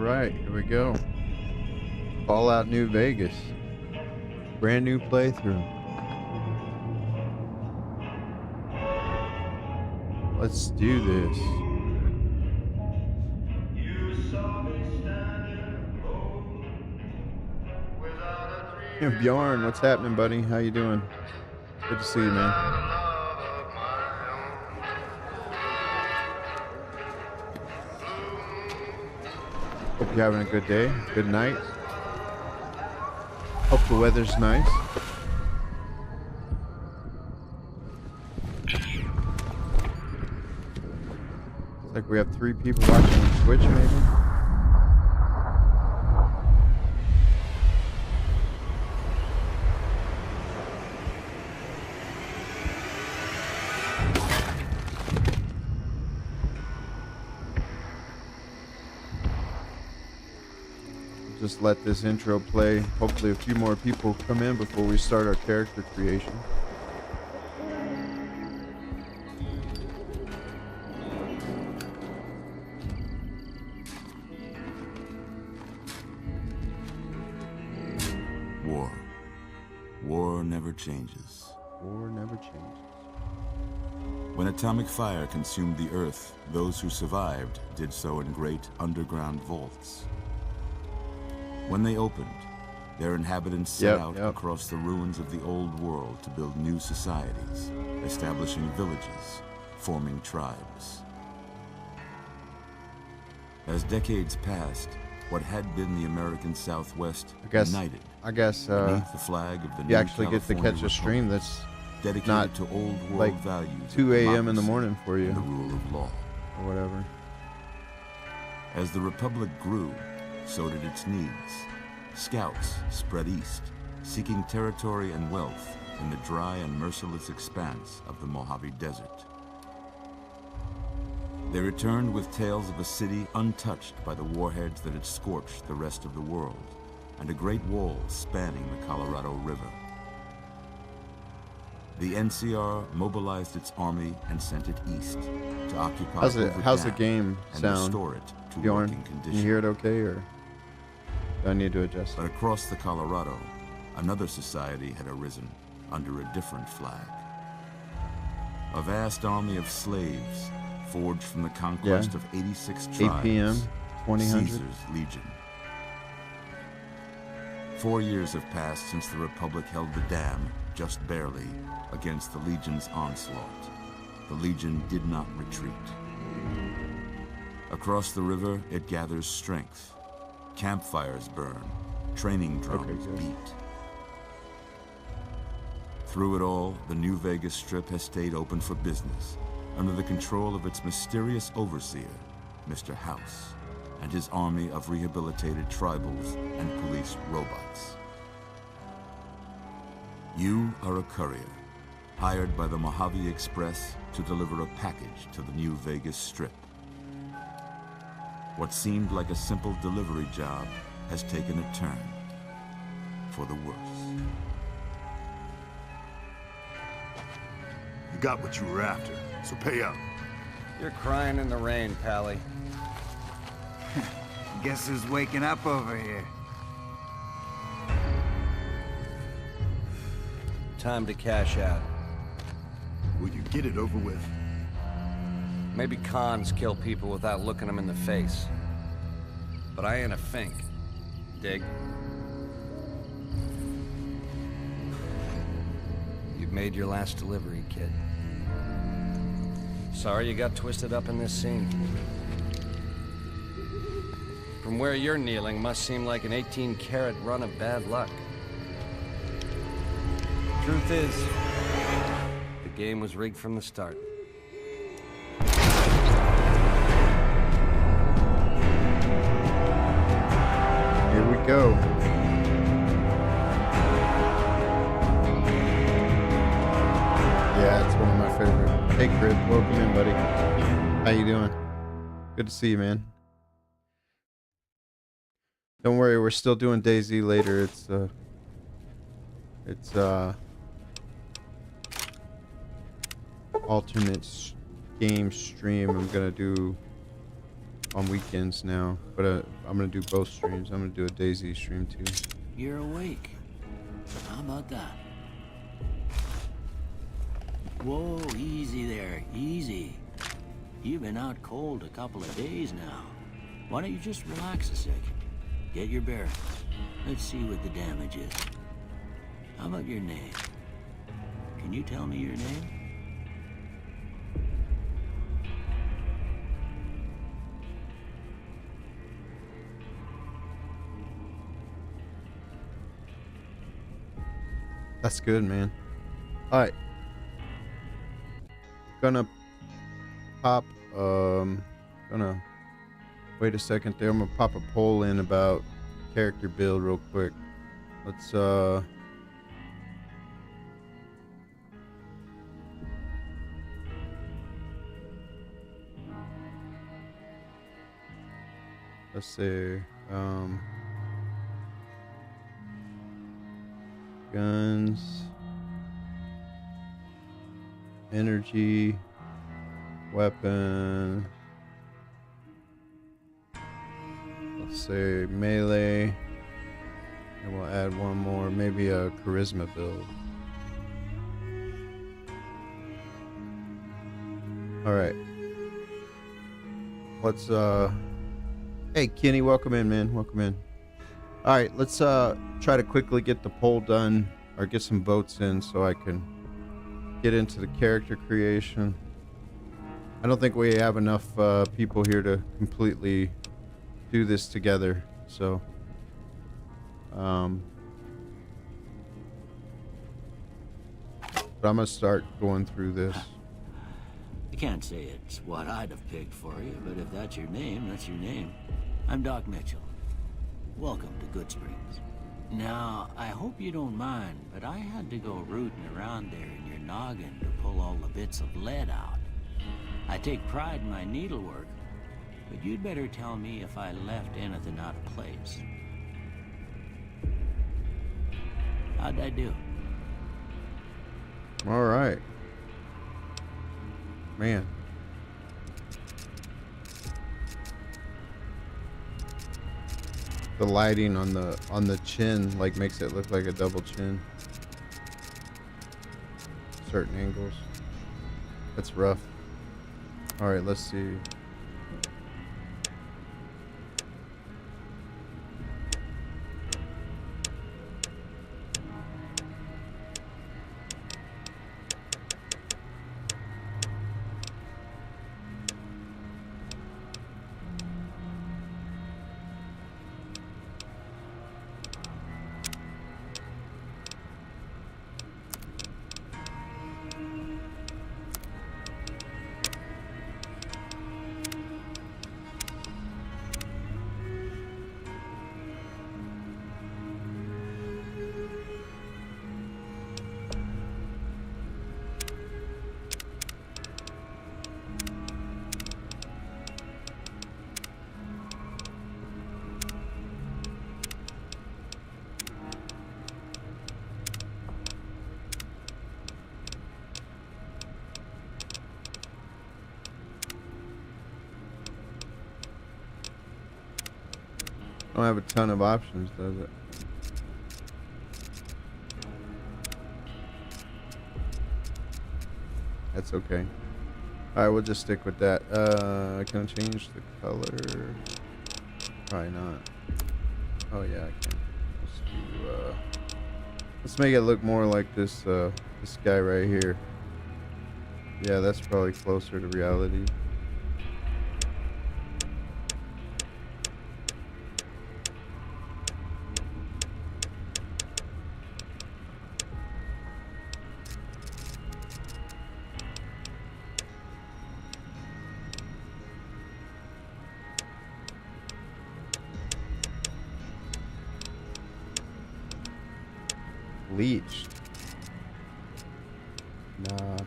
Alright, here we go. Fallout New Vegas. Brand new playthrough. Let's do this. Hey, Bjorn, what's happening, buddy? How you doing? Good to see you, man. Hope you're having a good day, good night. Hope the weather's nice. It's like we have 3 people watching on Twitch, maybe. Just let this intro play. Hopefully a few more people come in before we start our character creation. War never changes. War never changes. When atomic fire consumed the earth, those who survived did so in great underground vaults. When they opened, their inhabitants set out across the ruins of the old world to build new societies, establishing villages, forming tribes. As decades passed, what had been the American Southwest united beneath the flag of the you actually get to catch a stream that's dedicated not to old world like values, 2 a.m. in the morning for you, and the rule of law, or whatever. As the Republic grew, so did its needs. Scouts spread east, seeking territory and wealth in the dry and merciless expanse of the Mojave Desert. They returned with tales of a city untouched by the warheads that had scorched the rest of the world, and a great wall spanning the Colorado River. The NCR mobilized its army and sent it east to occupy how's the game and sound? restore it to Bjorn, working condition. can you hear it okay, or do I need to adjust? But across the Colorado, another society had arisen under a different flag. A vast army of slaves forged from the conquest of 86 tribes. 8 p.m., 2000. Caesar's Legion. 4 years have passed since the Republic held the dam, just barely, against the Legion's onslaught. The Legion did not retreat. Across the river, it gathers strength. Campfires burn, training drums beat. Through it all, the New Vegas Strip has stayed open for business, under the control of its mysterious overseer, Mr. House, and his army of rehabilitated tribals and police robots. You are a courier, hired by the Mojave Express to deliver a package to the New Vegas Strip. What seemed like a simple delivery job has taken a turn for the worse. You got what you were after, so pay up. You're crying in the rain, Pally. Guess who's waking up over here? Time to cash out. Will you get it over with? Maybe cons kill people without looking them in the face. But I ain't a fink. Dig? You've made your last delivery, kid. Sorry you got twisted up in this scene. From where you're kneeling must seem like an 18-carat run of bad luck. Truth is, the game was rigged from the start. Here we go. Yeah, it's one of my favorite. Hey, Chris, welcome in, buddy. How you doing? Good to see you, man. Don't worry, we're still doing DayZ later. It's alternate game stream. I'm gonna do on weekends now, but I'm gonna do both streams. I'm gonna do a DayZ stream too. You're awake. How about that? Whoa, easy there, easy. You've been out cold a couple of days now. Why don't you just relax a second? Get your bearings. Let's see what the damage is. How about your name? Can you tell me your name? That's good, man. All right. Gonna pop, gonna wait a second there. I'm gonna pop a poll in about character build real quick. Let's, let's see, guns, energy, weapon, let's say melee, and we'll add one more, maybe a charisma build. All right, let's hey Kenny, welcome in, man, welcome in. All right, let's try to quickly get the poll done, or get some votes in so I can get into the character creation. I don't think we have enough people here to completely do this together, so but I'm gonna start going through this. I can't say it's what I'd have picked for you, but if that's your name, that's your name. I'm Doc Mitchell. Welcome to Good Springs. Now, I hope you don't mind, but I had to go rooting around there in your noggin to pull all the bits of lead out. I take pride in my needlework, but you'd better tell me if I left anything out of place. How'd I do? All right, man. The lighting on the chin like makes it look like a double chin. Certain angles. That's rough. All right, let's see. Don't have a ton of options, does it? That's okay. All right, we'll just stick with that. Can I change the color? Probably not. Oh yeah, I can. Let's do, let's make it look more like this this guy right here. Yeah, that's probably closer to reality. Bleached. Nah,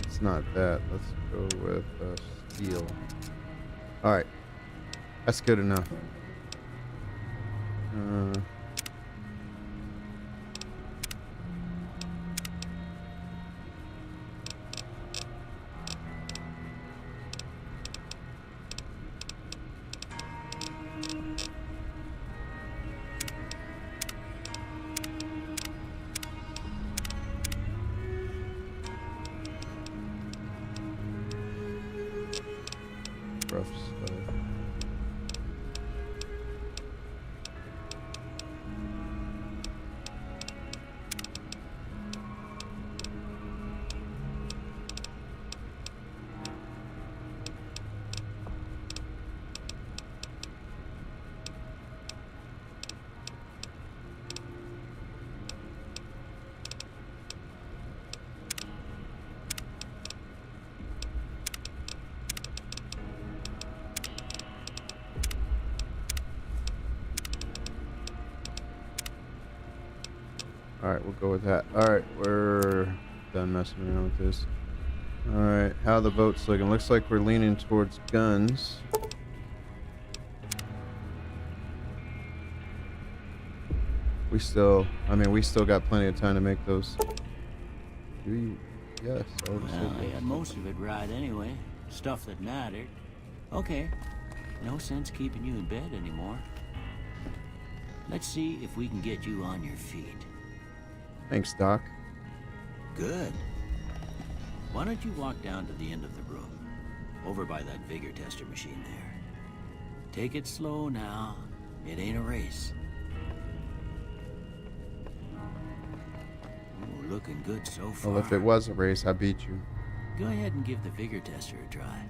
it's not that. Let's go with steel. All right, that's good enough. rough stuff. Alright, we'll go with that. Alright, we're done messing around with this. Alright, how the boat's looking? Looks like we're leaning towards guns. We still got plenty of time to make those. Do you? Yes, I would say Well, I yes. got most of it right anyway. Stuff that mattered. Okay. No sense keeping you in bed anymore. Let's see if we can get you on your feet. Thanks, Doc. Good. Why don't you walk down to the end of the room? Over by that vigor tester machine there. Take it slow now. It ain't a race. Oh, looking good so far. Well, if it was a race, I beat you. Go ahead and give the vigor tester a try.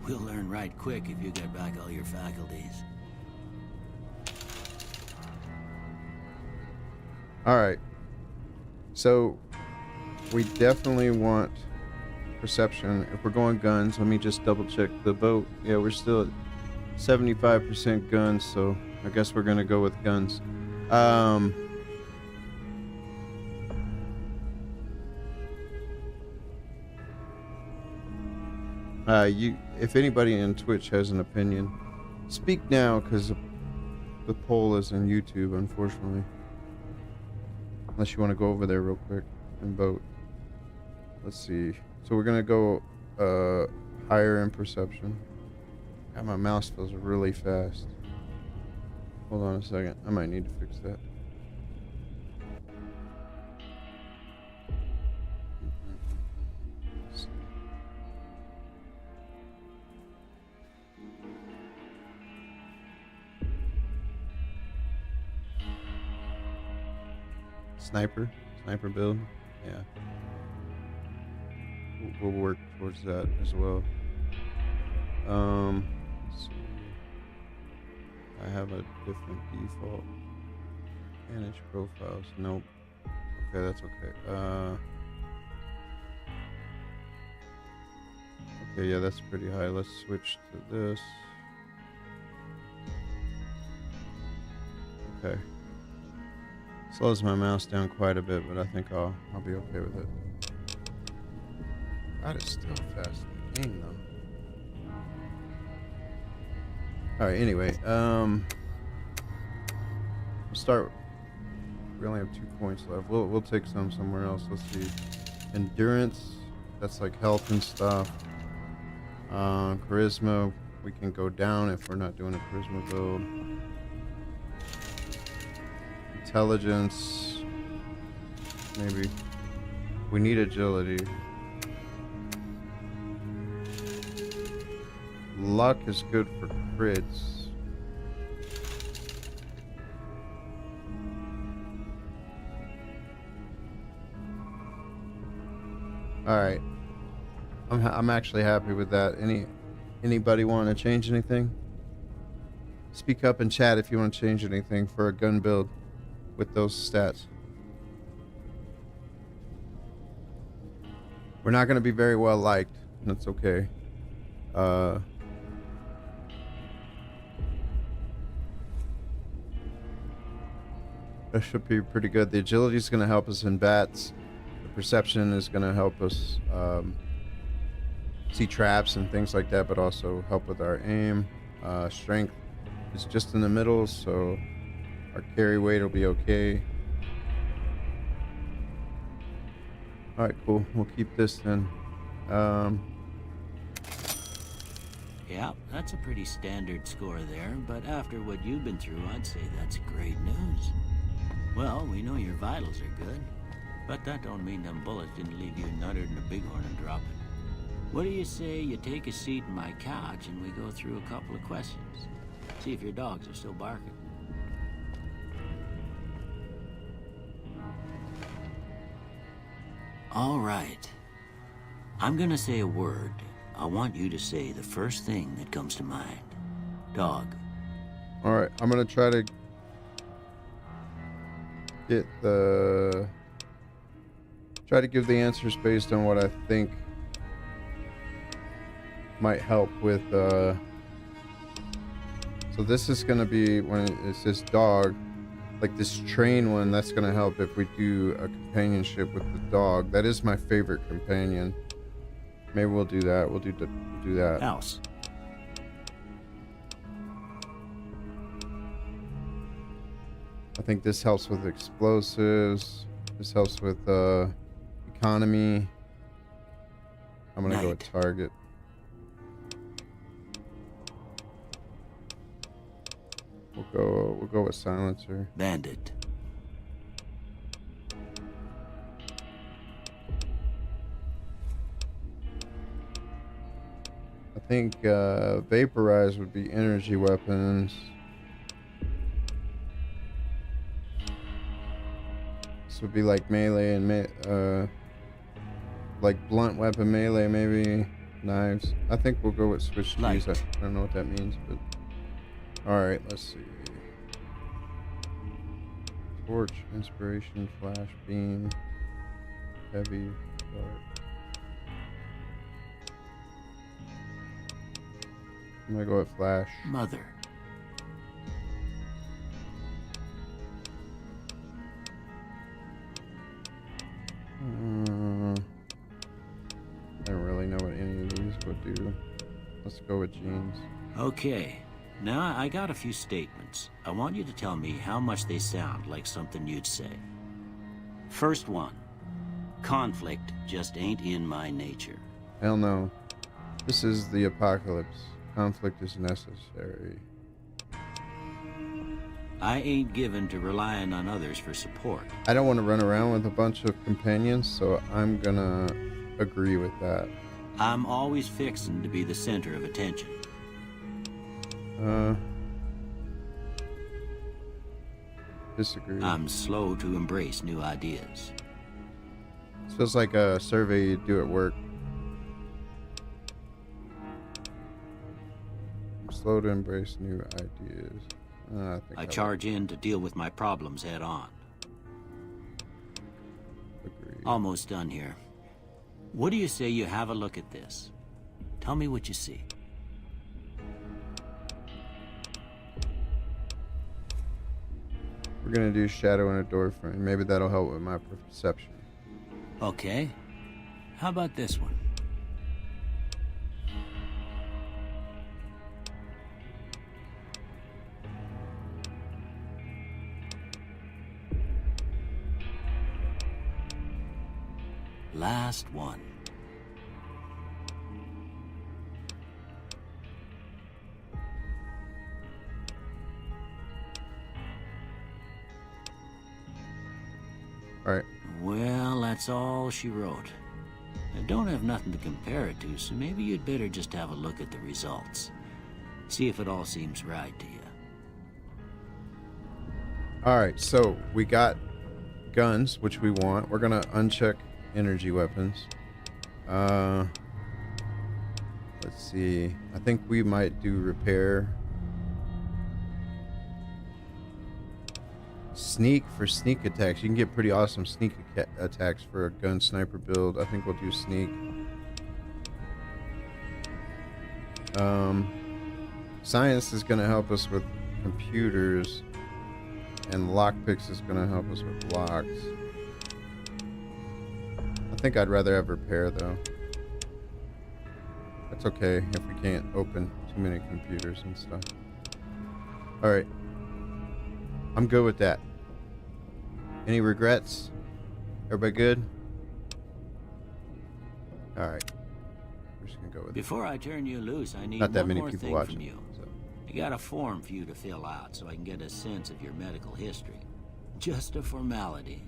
We'll learn right quick if you get back all your faculties. Alright. So, we definitely want perception. If we're going guns, let me just double check the boat. Yeah, we're still at 75% guns, so I guess we're gonna go with guns. If anybody in Twitch has an opinion, speak now, because the poll is on YouTube, unfortunately. Unless you want to go over there real quick and vote. Let's see. So we're gonna go higher in perception. God, my mouse feels really fast. Hold on a second. I might need to fix that. Sniper build. Yeah. We'll work towards that as well. Let's see. I have a different default. Manage profiles. Nope. Okay, that's okay. Okay, yeah, that's pretty high. Let's switch to this. Okay. Slows my mouse down quite a bit, but I think I'll be okay with it. God, it's still fast in the game though. Alright, anyway, we'll start. We only have 2 points left. We'll take some somewhere else. Let's see. Endurance, that's like health and stuff. Charisma, we can go down if we're not doing a charisma build. Intelligence, maybe. We need agility. Luck is good for crits. All right, I'm actually happy with that. Anybody want to change anything? Speak up in chat if you want to change anything for a gun build with those stats. We're not going to be very well liked. That's okay. That should be pretty good. The agility is going to help us in bats. The perception is going to help us see traps and things like that, but also help with our aim. Strength is just in the middle, so our carry weight will be okay. Alright, cool. We'll keep this then. Yeah, that's a pretty standard score there, but after what you've been through, I'd say that's great news. Well, we know your vitals are good, but that don't mean them bullets didn't leave you nuttered in a bighorn and dropping. What do you say you take a seat on my couch and we go through a couple of questions? See if your dogs are still barking. All right. I'm gonna say a word. I want you to say the first thing that comes to mind. Dog. All right, I'm gonna try to get the give the answers based on what I think might help with. So this is gonna be when it says dog, like this train one. That's gonna help if we do a companionship with the dog. That is my favorite companion. Maybe we'll do that. We'll do that. House. I think this helps with explosives. This helps with economy. I'm gonna go with target. We'll go with silencer. Bandit. I think vaporize would be energy weapons. This would be like melee and like blunt weapon melee, maybe knives. I think we'll go with switch keys. I don't know what that means, but all right. Let's see. Torch, inspiration, flash, beam, heavy, dark. I'm gonna go with flash. Mother. I don't really know what any of these would do. Let's go with jeans. Okay. Now I got a few statements. I want you to tell me how much they sound like something you'd say. First one. Conflict just ain't in my nature. Hell no. This is the apocalypse. Conflict is necessary. I ain't given to relying on others for support. I don't want to run around with a bunch of companions, so I'm gonna agree with that. I'm always fixing to be the center of attention. Disagree. I'm slow to embrace new ideas. This feels like a survey you do at work. I'm slow to embrace new ideas. I charge in to deal with my problems head on. Agree. Almost done here. What do you say you have a look at this? Tell me what you see. We're gonna do shadow in a door frame. Maybe that'll help with my perception. Okay. How about this one? Last one. All right. Well, that's all she wrote. I don't have nothing to compare it to, so maybe you'd better just have a look at the results. See if it all seems right to you. All right, so we got guns, which we want. We're gonna uncheck energy weapons. Let's see. I think we might do repair. Sneak for sneak attacks. You can get pretty awesome sneak attacks for a gun sniper build. I think we'll do sneak. Science is going to help us with computers, and lockpicks is going to help us with locks. I think I'd rather have repair though. That's okay if we can't open too many computers and stuff. All right. I'm good with that. Any regrets? Everybody good? All right. We're just gonna go with it. Before I turn you loose, I need Not that one many more people thing watching. from you. So. I got a form for you to fill out so I can get a sense of your medical history. Just a formality.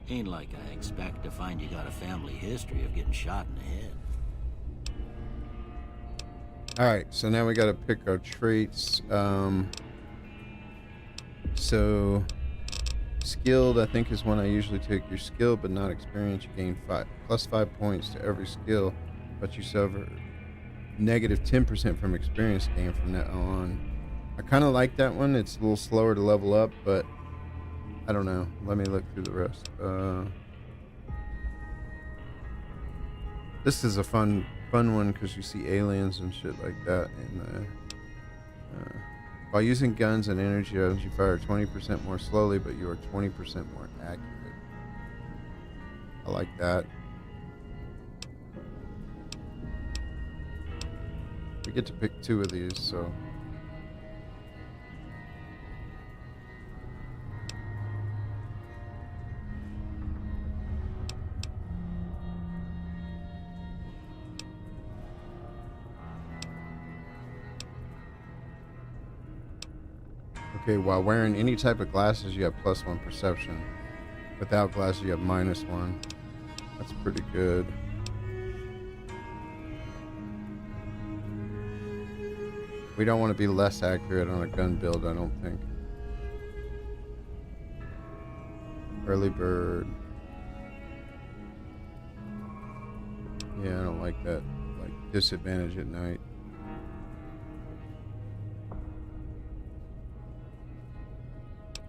Ain't like I expect to find you got a family history of getting shot in the head. Alright, so now we gotta pick our traits. So skilled, I think, is one I usually take. Your skill but not experience. You gain plus 5 points to every skill, but you suffer negative 10% from experience gain from that on. I kind of like that one. It's a little slower to level up, but I don't know. Let me look through the rest. This is a fun one because you see aliens and shit like that. And while using guns and energy items, you fire 20% more slowly, but you are 20% more accurate. I like that. We get to pick 2 of these, so. Okay, while wearing any type of glasses, you have +1 perception. Without glasses, you have -1. That's pretty good. We don't want to be less accurate on a gun build, I don't think. Early bird. Yeah, I don't like that. Like disadvantage at night.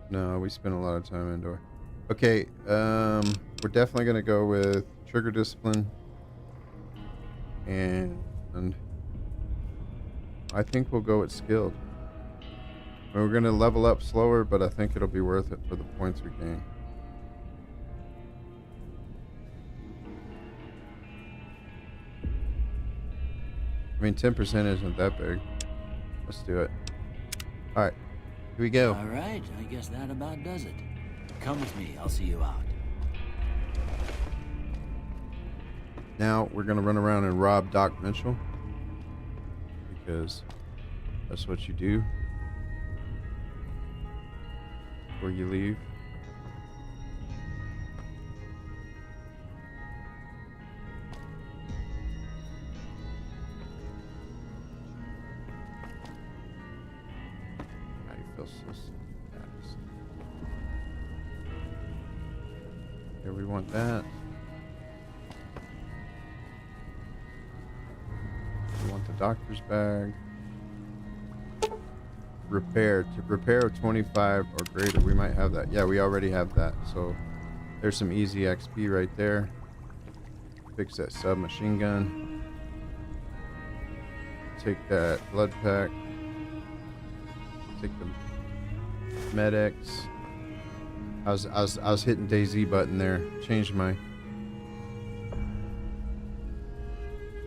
No, we spend a lot of time indoor. Okay, we're definitely gonna go with trigger discipline, and I think we'll go with skilled. We're gonna level up slower, but I think it'll be worth it for the points we gain. I mean, 10% isn't that big. Let's do it. All right. Here we go. All right, I guess that about does it. Come with me, I'll see you out. Now we're gonna run around and rob Doc Mitchell because that's what you do before you leave. Here we want that. We want the doctor's bag. Repair. To repair 25 or greater, we might have that. Yeah, we already have that. So there's some easy XP right there. Fix that submachine gun. Take that blood pack. Take the medics. I was hitting DayZ button there. Changed my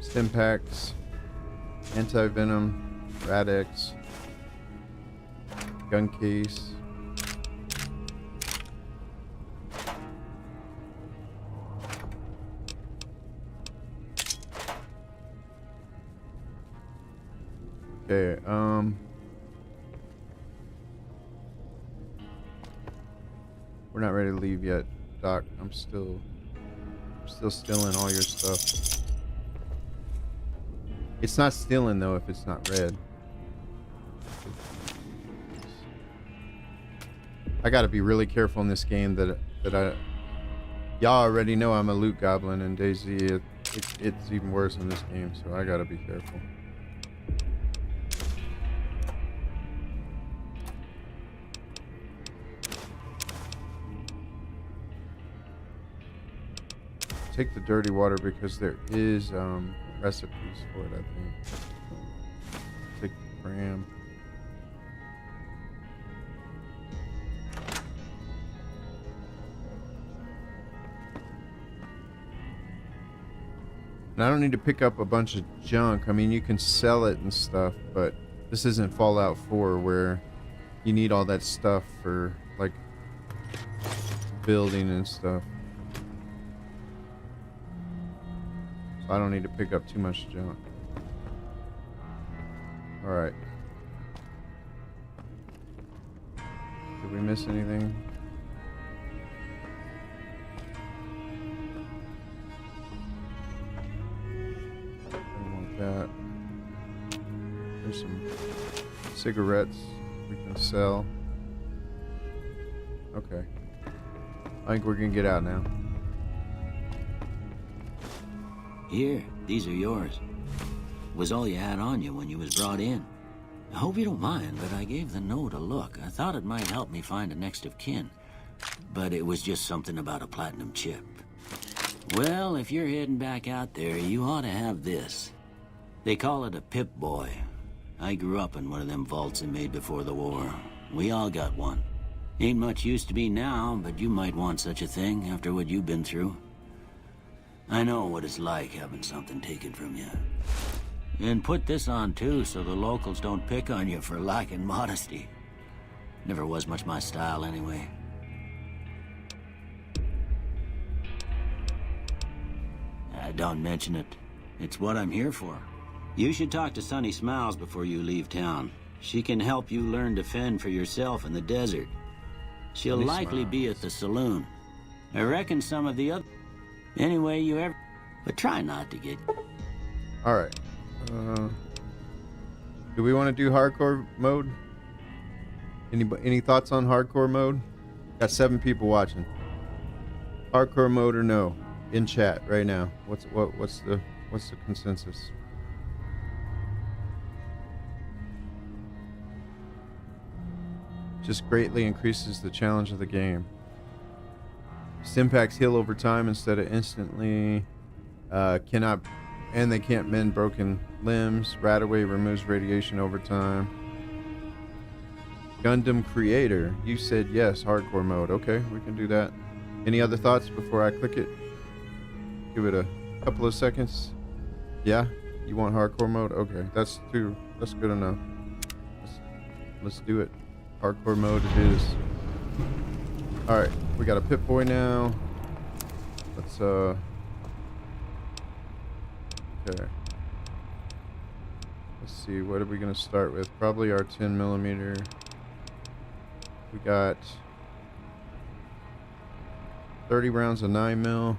stim packs, anti-venom, Radex, gun case. Okay, we're not ready to leave yet, Doc. I'm still stealing all your stuff. It's not stealing though if it's not red. I gotta be really careful in this game that y'all already know I'm a loot goblin, and DayZ it's even worse in this game, so I gotta be careful. Take the dirty water because there is recipes for it, I think. Take the cram. And I don't need to pick up a bunch of junk. I mean, you can sell it and stuff, but this isn't Fallout 4 where you need all that stuff for like building and stuff. I don't need to pick up too much junk. Alright. Did we miss anything? I don't want that. There's some cigarettes we can sell. Okay. I think we're gonna get out now. Here, these are yours. Was all you had on you when you was brought in. I hope you don't mind, but I gave the note a look. I thought it might help me find a next of kin. But it was just something about a platinum chip. Well, if you're heading back out there, you ought to have this. They call it a Pip-Boy. I grew up in one of them vaults they made before the war. We all got one. Ain't much use to me now, but you might want such a thing after what you've been through. I know what it's like having something taken from you. And put this on too, so the locals don't pick on you for lacking modesty. Never was much my style anyway. Don't mention it. It's what I'm here for. You should talk to Sunny Smiles before you leave town. She can help you learn to fend for yourself in the desert. She'll likely be at the saloon. I reckon some of the other... Anyway, you ever... But try not to get... Alright. Do we want to do hardcore mode? Any thoughts on hardcore mode? Got 7 people watching. Hardcore mode or no? In chat right now. What's the consensus? Just greatly increases the challenge of the game. Stimpaks heal over time instead of instantly. They can't mend broken limbs. Radaway removes radiation over time. Gundam creator, you said yes, hardcore mode. Okay, we can do that. Any other thoughts before I click it? Give it a couple of seconds. Yeah, you want hardcore mode? Okay, that's good enough. Let's do it. Hardcore mode it is. All right, we got a Pip-Boy now. Let's okay. Let's see, what are we gonna start with? Probably our 10mm. We got 30 rounds of 9mm.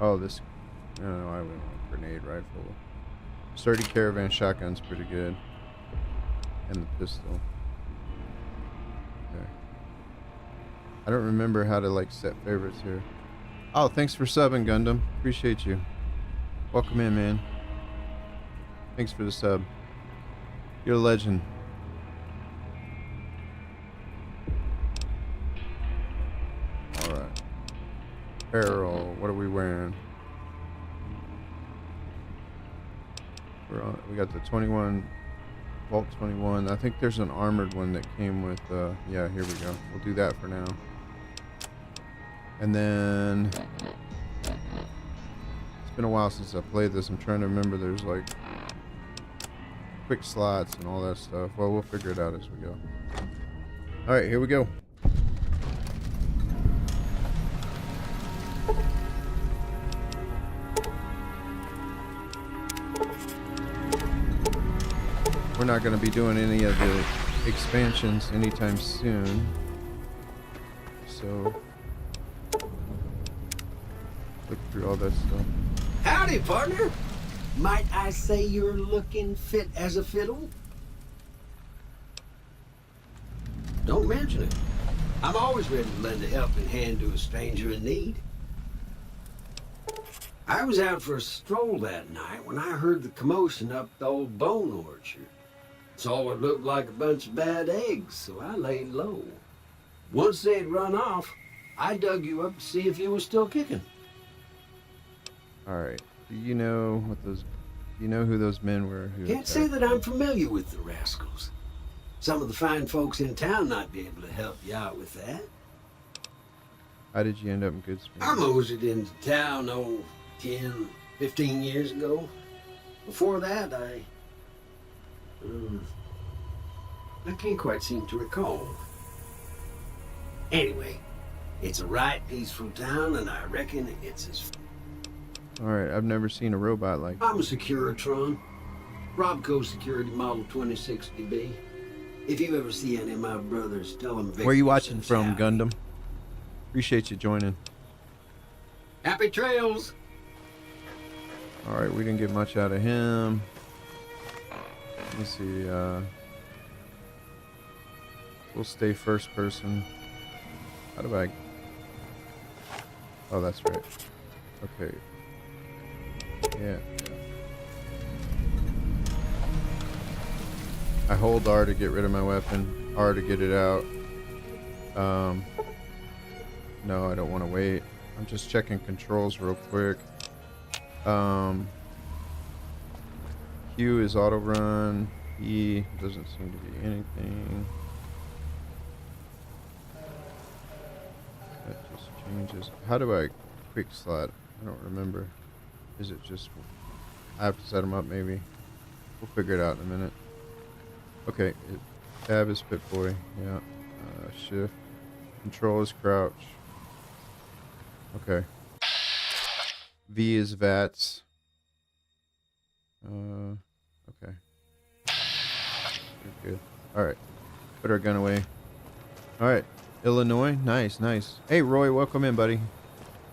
Oh, this... No, I went with grenade rifle. Sturdy caravan shotgun's pretty good. And the pistol. Okay. I don't remember how to, like, set favorites here. Oh, thanks for subbing, Gundam. Appreciate you. Welcome in, man. Thanks for the sub. You're a legend. Alright. Apparel. What are we wearing? We got the 21, Vault 21. I think there's an armored one that came with, yeah, here we go. We'll do that for now. And then, it's been a while since I played this. I'm trying to remember there's like quick slots and all that stuff. Well, we'll figure it out as we go. All right, here we go. We're not going to be doing any of the expansions anytime soon. So, look through all that stuff. Howdy, partner. Might I say you're looking fit as a fiddle? Don't mention it. I'm always ready to lend a helping hand to a stranger in need. I was out for a stroll that night when I heard the commotion up the old bone orchard. Saw what looked like a bunch of bad eggs, so I laid low. Once they'd run off, I dug you up to see if you were still kicking. All right. Do you know what those? Do you know who those men were? Can't say that I'm familiar with the rascals. Some of the fine folks in town might be able to help you out with that. How did you end up in Good Springs? I moseyed into town, 10, 15 years ago. Before that, I can't quite seem to recall. Anyway, it's a right peaceful town, and I reckon it's as... Alright, I've never seen a robot like that. I'm a Securitron. Robco Security Model 2060B. If you ever see any of my brothers, tell them... Where are you watching from, Gundam? Appreciate you joining. Happy trails! All right, we didn't get much out of him. Let me see. We'll stay first person. How do I? Oh, that's right. Okay. Yeah. I hold R to get rid of my weapon. R to get it out. No, I don't want to wait. I'm just checking controls real quick. Q is auto run. E doesn't seem to be anything. That just changes. How do I quick slot? I don't remember. Is it just... I have to set them up maybe. We'll figure it out in a minute. Okay. Tab is Pit Boy. Yeah. Shift. Control is crouch. Okay. V is VATS. Okay. Good. Alright. Put our gun away. Alright. Illinois. Nice, nice. Hey, Roy, welcome in, buddy.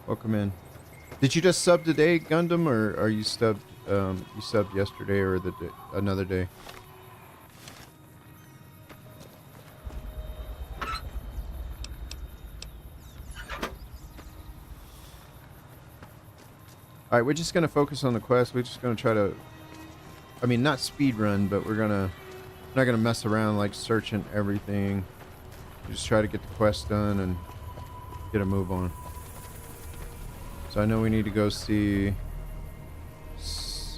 Welcome in. Did you just sub today, Gundam, or are you subbed, you subbed yesterday or another day? Alright, we're just going to focus on the quest. We're just going to try to... I mean, not speed run, but we're not going to mess around like searching everything. Just try to get the quest done and get a move on. So I know we need to go see...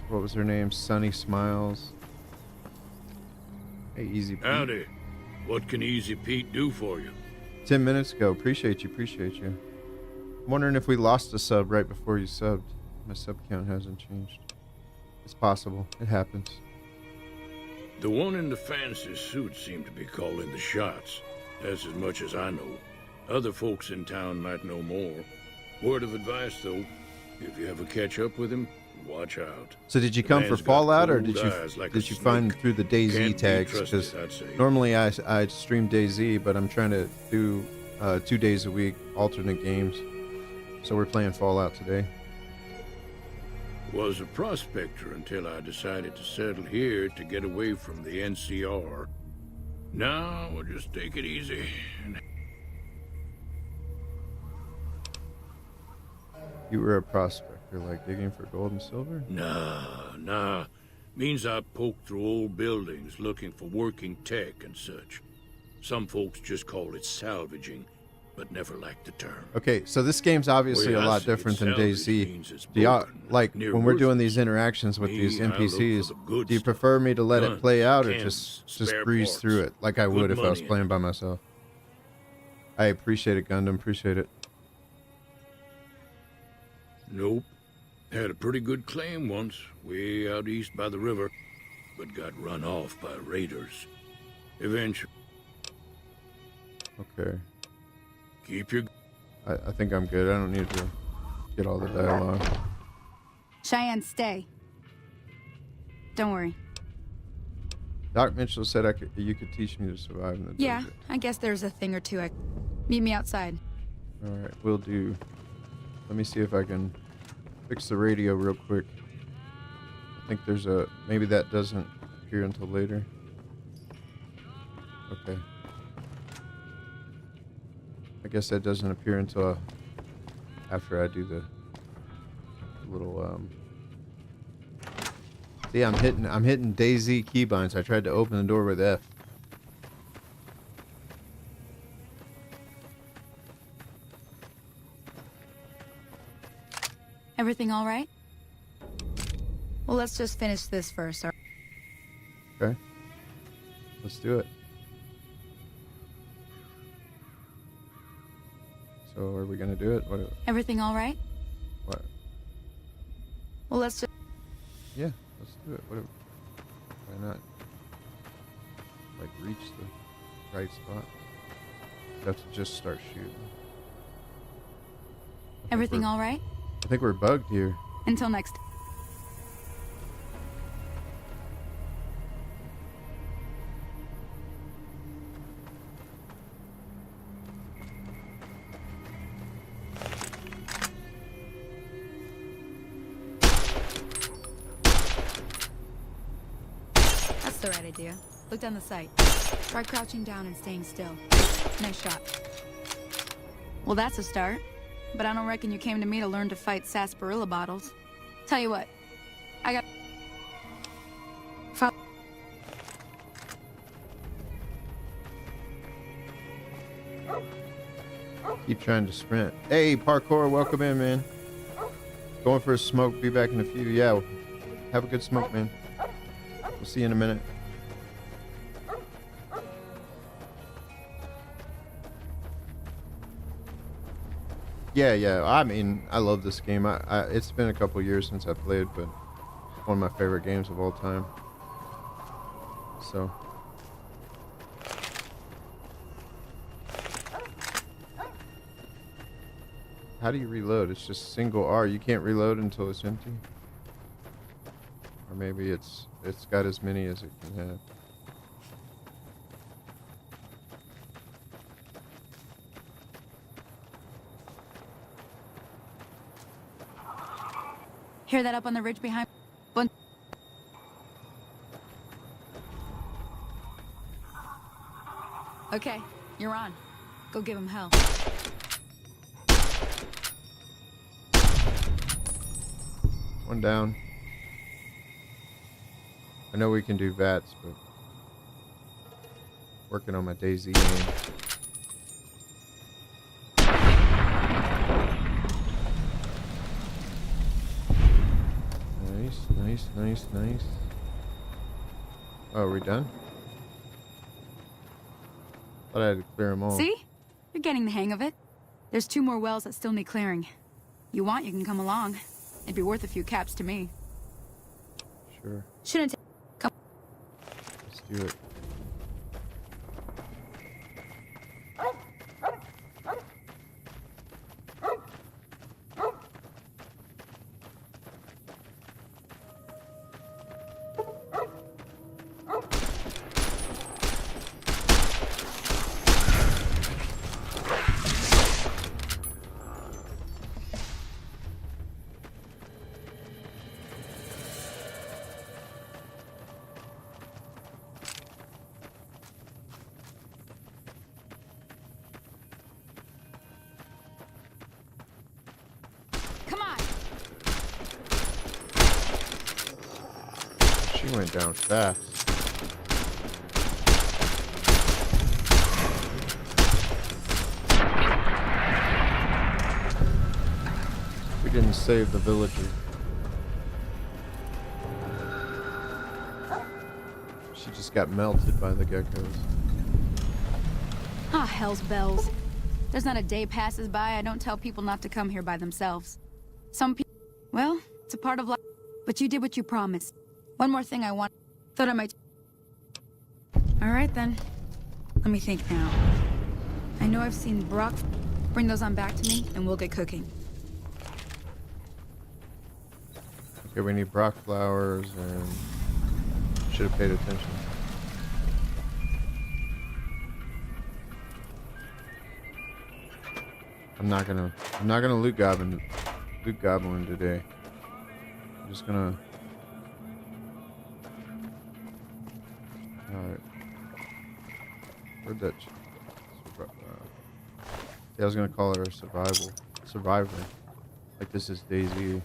What was her name? Sunny Smiles. Hey, Easy Pete. Howdy. What can Easy Pete do for you? 10 minutes ago. Appreciate you. Appreciate you. I'm wondering if we lost a sub right before you subbed. My sub count hasn't changed. It's possible. It happens. The one in the fancy suit seemed to be calling the shots. That's as much as I know. Other folks in town might know more. Word of advice, though, if you ever catch up with him, watch out. So did you come for Man's got Fallout, or cold did you eyes like a did you find snake. through the DayZ Can't be tags? trusted, Because I'd say. normally I stream DayZ, but I'm trying to do 2 days a week alternate games. So we're playing Fallout today. Was a prospector until I decided to settle here to get away from the NCR. Now we'll just take it easy. You were a prospector, like digging for gold and silver? Nah. Means I poked through old buildings looking for working tech and such. Some folks just call it salvaging, but never liked the term. Okay, so this game's obviously Way a I lot see it, different than salvage DayZ. means it's Do y'all, broken, like, near when we're doing worthless. these interactions with Me, these I look for NPCs, the good do you stuff. prefer me to let it Guns, play out, or cannons, just spare breeze parts. through it like I Good would if I was money. playing by myself? I appreciate it, Gundam. Appreciate it. Nope. Had a pretty good claim once, way out east by the river, but got run off by raiders. Eventually, Okay. keep your... I think I'm good. I don't need to get all the dialogue. Cheyenne, stay. Don't worry. Doc Mitchell said you could teach me to survive in the Yeah, desert. I guess there's a thing or two. Meet me outside. All right, will do. Let me see if I can fix the radio real quick. I think there's a... Maybe that doesn't appear until later. Okay. I guess that doesn't appear until after I do the little... See, I'm hitting DayZ keybinds. I tried to open the door with F. Everything all right? Well, let's just finish this first. Okay. Let's do it. So are we gonna do it? Everything all right? What? Well, let's just... Yeah, let's do it. Why not? Like reach the right spot. You have to just start shooting. Everything all right? I think we're bugged here. Until next... the right idea. Look down the sight. Try crouching down and staying still. Nice shot. Well, that's a start. But I don't reckon you came to me to learn to fight sarsaparilla bottles. Tell you what, I got... Keep trying to sprint. Hey, parkour, welcome in, man. Going for a smoke. Be back in a few. Yeah, have a good smoke, man. We'll see you in a minute. Yeah. I mean, I love this game. It's been a couple years since I played, but one of my favorite games of all time. So. How do you reload? It's just single R. You can't reload until it's empty. Or maybe it's got as many as it can have. Hear that up on the ridge behind? Okay, you're on. Go give him hell. One down. I know we can do VATS, but working on my DayZ game. Nice. Oh, are we done? Thought I had to clear them all. See? You're getting the hang of it. There's 2 more wells that still need clearing. You want, you can come along. It'd be worth a few caps to me. Sure. Shouldn't come. Let's do it. She went down fast. We didn't save the villager. She just got melted by the geckos. Ah, hell's bells. There's not a day passes by I don't tell people not to come here by themselves. Some people... Well, it's a part of life. But you did what you promised. One more thing I want... Thought I might... Alright then. Let me think now. I know I've seen Brock... Bring those on back to me, and we'll get cooking. Okay, we need Brock flowers and... Should have paid attention. I'm not gonna loot goblin today. I'm just gonna... Alright. Where'd that... yeah, I was gonna call her a survivor. Like this is DayZ.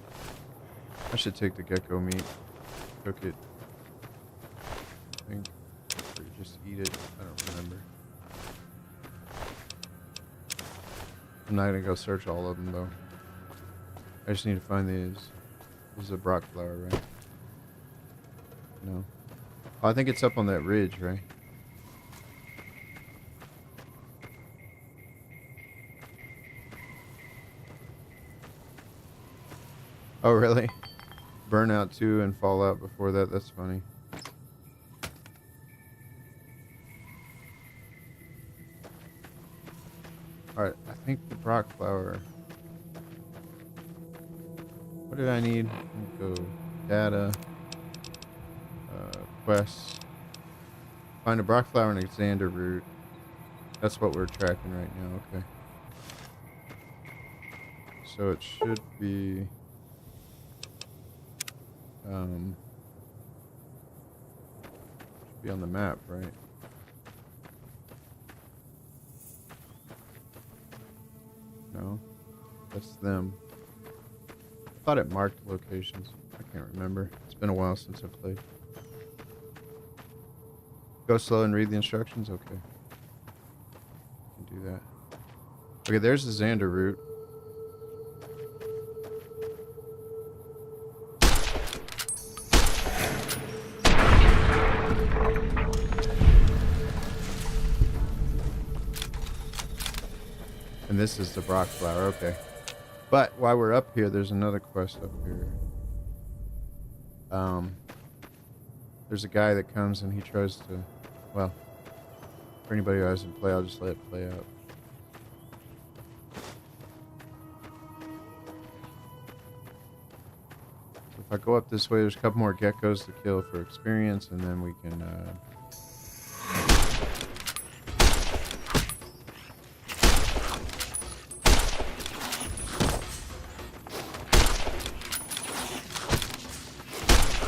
I should take the gecko meat, cook it. I think, or just eat it. I don't remember. I'm not gonna go search all of them though. I just need to find these. This is a Brock flower, right? No. Oh, I think it's up on that ridge, right? Oh, really? Burnout 2 and Fallout before that? That's funny. Alright, I think the Brock flower. What did I need? Go data. Quests. Find a Brock flower and Xander root. That's what we're tracking right now, okay. So it should be... be on the map, right? No, that's them. I thought it marked locations. I can't remember. It's been a while since I played. Go slow and read the instructions? Okay. Can do that. Okay, there's the Xander route. And this is the Brock flower, okay. But while we're up here, there's another quest up here. There's a guy that comes and he tries to, well, for anybody who hasn't played, I'll just let it play out. So if I go up this way, there's a couple more geckos to kill for experience, and then we can,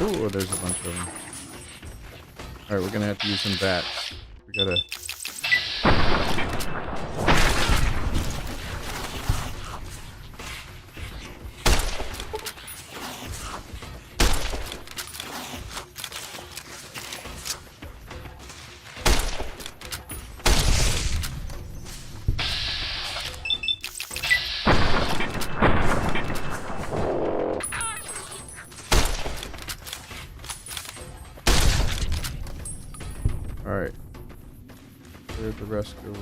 ooh, there's a bunch of them. Alright, we're gonna have to use some bats. We gotta... Alright. Where'd the rest go?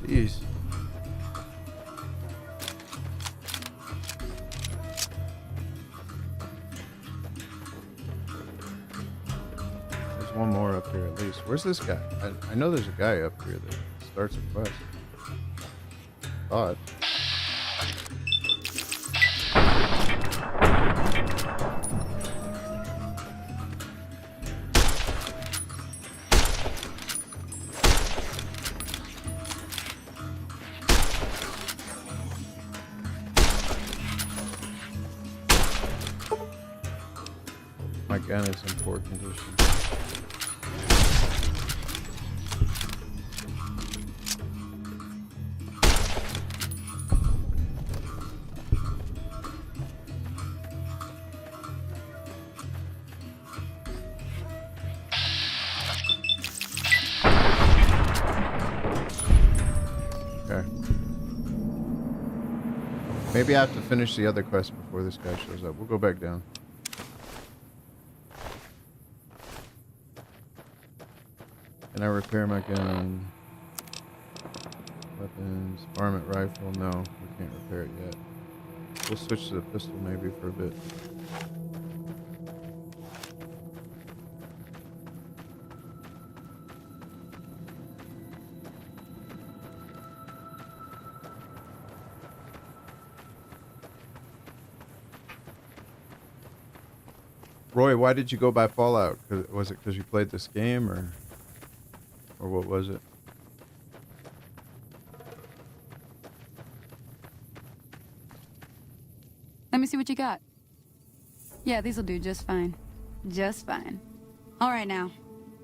Jeez. There's one more up here at least. Where's this guy? I know there's a guy up here that starts a quest. Thought. My gun is in poor condition. Okay. Maybe I have to finish the other quest before this guy shows up. We'll go back down. Can I repair my gun? Weapons, varmint rifle, no, we can't repair it yet. We'll switch to the pistol maybe for a bit. Roy, why did you go by Fallout? Was it because you played this game, or what was it? Let me see what you got. Yeah, these'll do just fine. Just fine. All right, now.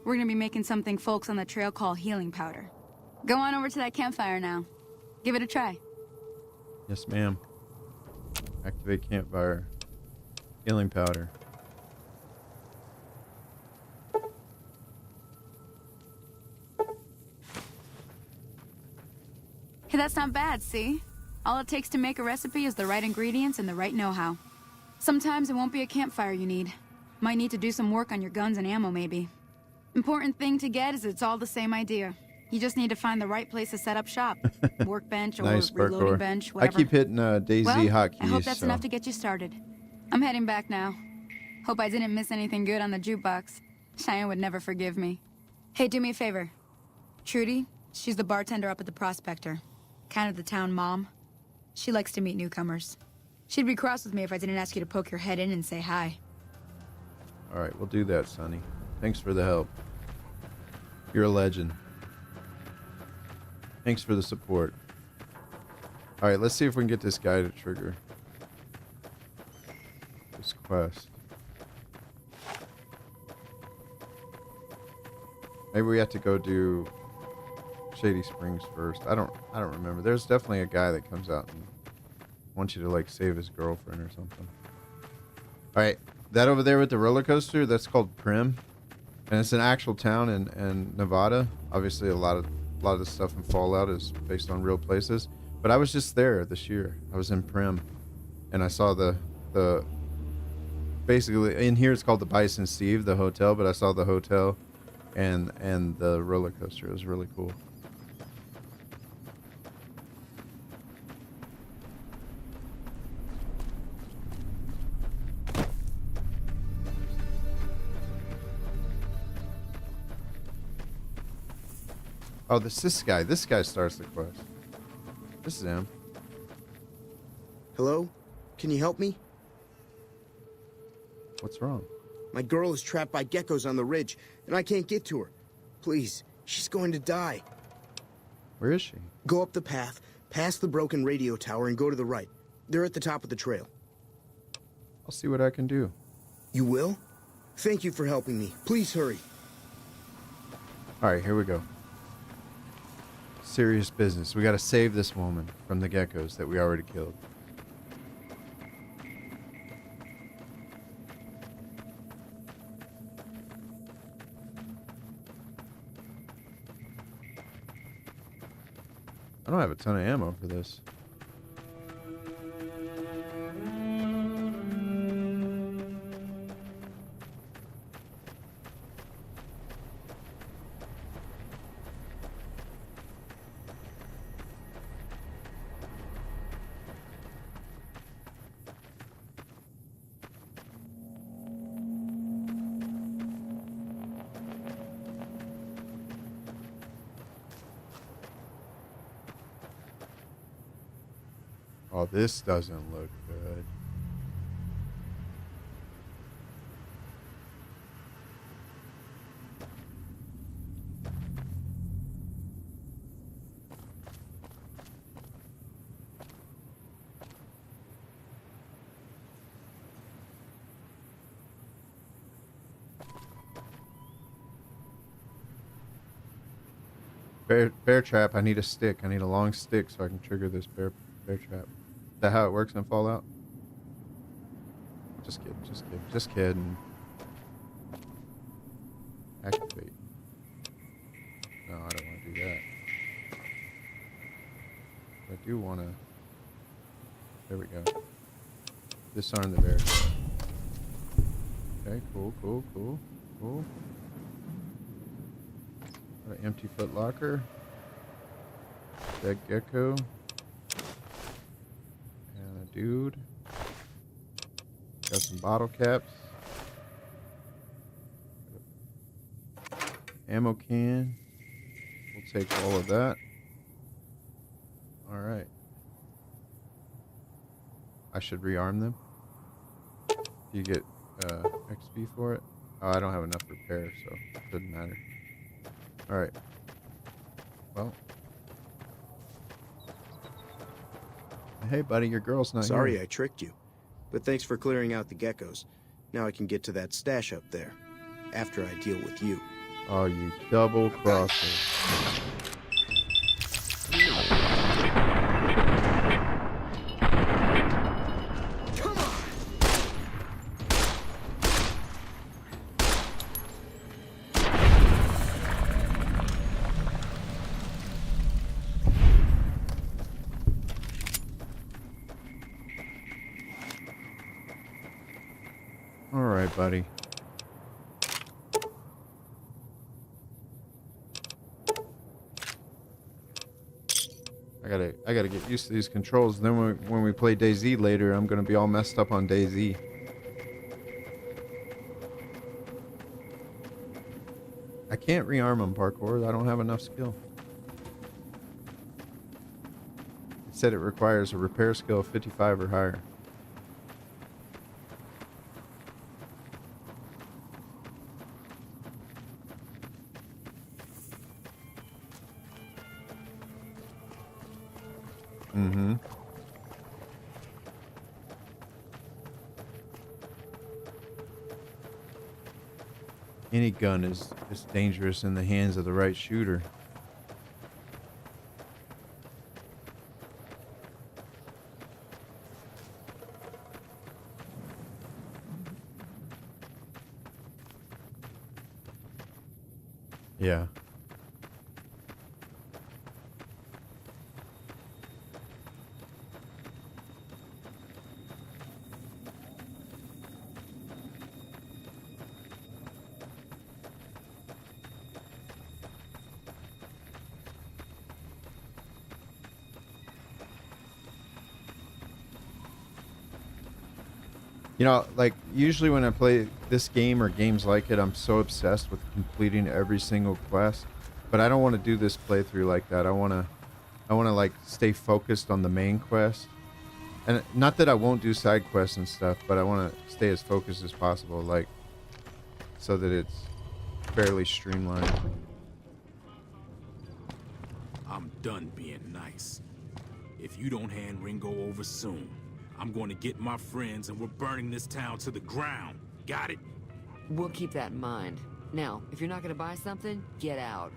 We're gonna be making something folks on the trail call healing powder. Go on over to that campfire now. Give it a try. Yes, ma'am. Activate campfire. Healing powder. Hey, that's not bad, see? All it takes to make a recipe is the right ingredients and the right know-how. Sometimes it won't be a campfire you need. Might need to do some work on your guns and ammo, maybe. Important thing to get is it's all the same idea. You just need to find the right place to set up shop. Workbench or Nice reloading parkour. bench, I whatever. keep hitting DayZ Well, hotkeys. I hope that's so. enough to get you started. I'm heading back now. Hope I didn't miss anything good on the jukebox. Cheyenne would never forgive me. Hey, do me a favor. Trudy, she's the bartender up at the Prospector. Kind of the town mom. She likes to meet newcomers. She'd be cross with me if I didn't ask you to poke your head in and say hi. All right, we'll do that, Sonny. Thanks for the help. You're a legend. Thanks for the support. All right, let's see if we can get this guy to trigger this quest. Maybe we have to go do Shady Springs first. I don't remember. There's definitely a guy that comes out and wants you to like save his girlfriend or something. All right, that over there with the roller coaster, that's called Prim, and it's an actual town in Nevada. Obviously, a lot of the stuff in Fallout is based on real places. But I was just there this year. I was in Prim, and I saw the basically in here it's called the Bison Steve, the hotel. But I saw the hotel and the roller coaster. It was really cool. Oh, this guy. This guy starts the quest. This is him. Hello? Can you help me? What's wrong? My girl is trapped by geckos on the ridge, and I can't get to her. Please, she's going to die. Where is she? Go up the path, past the broken radio tower, and go to the right. They're at the top of the trail. I'll see what I can do. You will? Thank you for helping me. Please hurry. All right, here we go. Serious business. We got to save this woman from the geckos that we already killed. I don't have a ton of ammo for this. Oh, this doesn't look good. Bear trap. I need a stick. I need a long stick so I can trigger this bear trap. Is that how it works in Fallout? Just kidding. Activate. No, I don't want to do that. I do want to... There we go. Disarm the bear. Okay, cool. Got an empty foot locker. Dead gecko. And a dude. Got some bottle caps. Ammo can. We'll take all of that. Alright. I should rearm them. Do you get XP for it? Oh, I don't have enough repair, so it doesn't matter. Alright. Well. Hey, buddy, your girl's not here. Sorry I tricked you, but thanks for clearing out the geckos. Now I can get to that stash up there, after I deal with you. Oh, you double crosser. All right, buddy. I gotta get used to these controls. And then when we play DayZ later, I'm gonna be all messed up on DayZ. I can't rearm them, parkour. I don't have enough skill. It said it requires a repair skill of 55 or higher. Mm-hmm. Any gun is dangerous in the hands of the right shooter. Yeah. You know, like, usually when I play this game or games like it, I'm so obsessed with completing every single quest. But I don't want to do this playthrough like that. I want to like stay focused on the main quest. And not that I won't do side quests and stuff, but I want to stay as focused as possible, like, so that it's fairly streamlined. I'm done being nice. If you don't hand Ringo over soon, I'm going to get my friends and we're burning this town to the ground. Got it? We'll keep that in mind. Now, if you're not going to buy something, get out.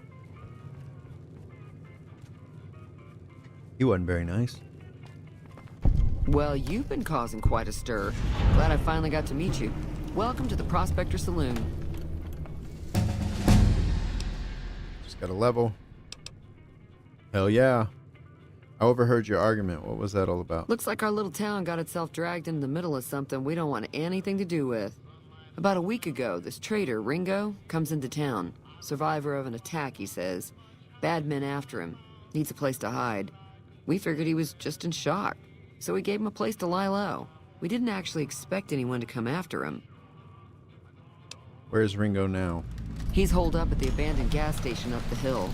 He wasn't very nice. Well, you've been causing quite a stir. Glad I finally got to meet you. Welcome to the Prospector Saloon. Just got a level. Hell yeah. I overheard your argument. What was that all about? Looks like our little town got itself dragged in the middle of something we don't want anything to do with. About a week ago, this traitor, Ringo, comes into town. Survivor of an attack, he says. Bad men after him. Needs a place to hide. We figured he was just in shock, so we gave him a place to lie low. We didn't actually expect anyone to come after him. Where's Ringo now? He's holed up at the abandoned gas station up the hill.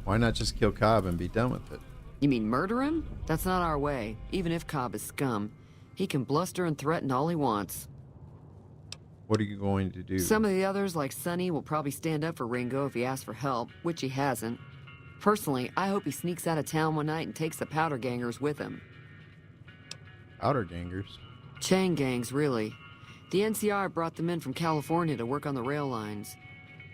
Why not just kill Cobb and be done with it? You mean murder him? That's not our way. Even if Cobb is scum, he can bluster and threaten all he wants. What are you going to do? Some of the others, like Sonny, will probably stand up for Ringo if he asks for help, which he hasn't. Personally, I hope he sneaks out of town one night and takes the powder gangers with him. Powder gangers? Chain gangs, really. The NCR brought them in from California to work on the rail lines.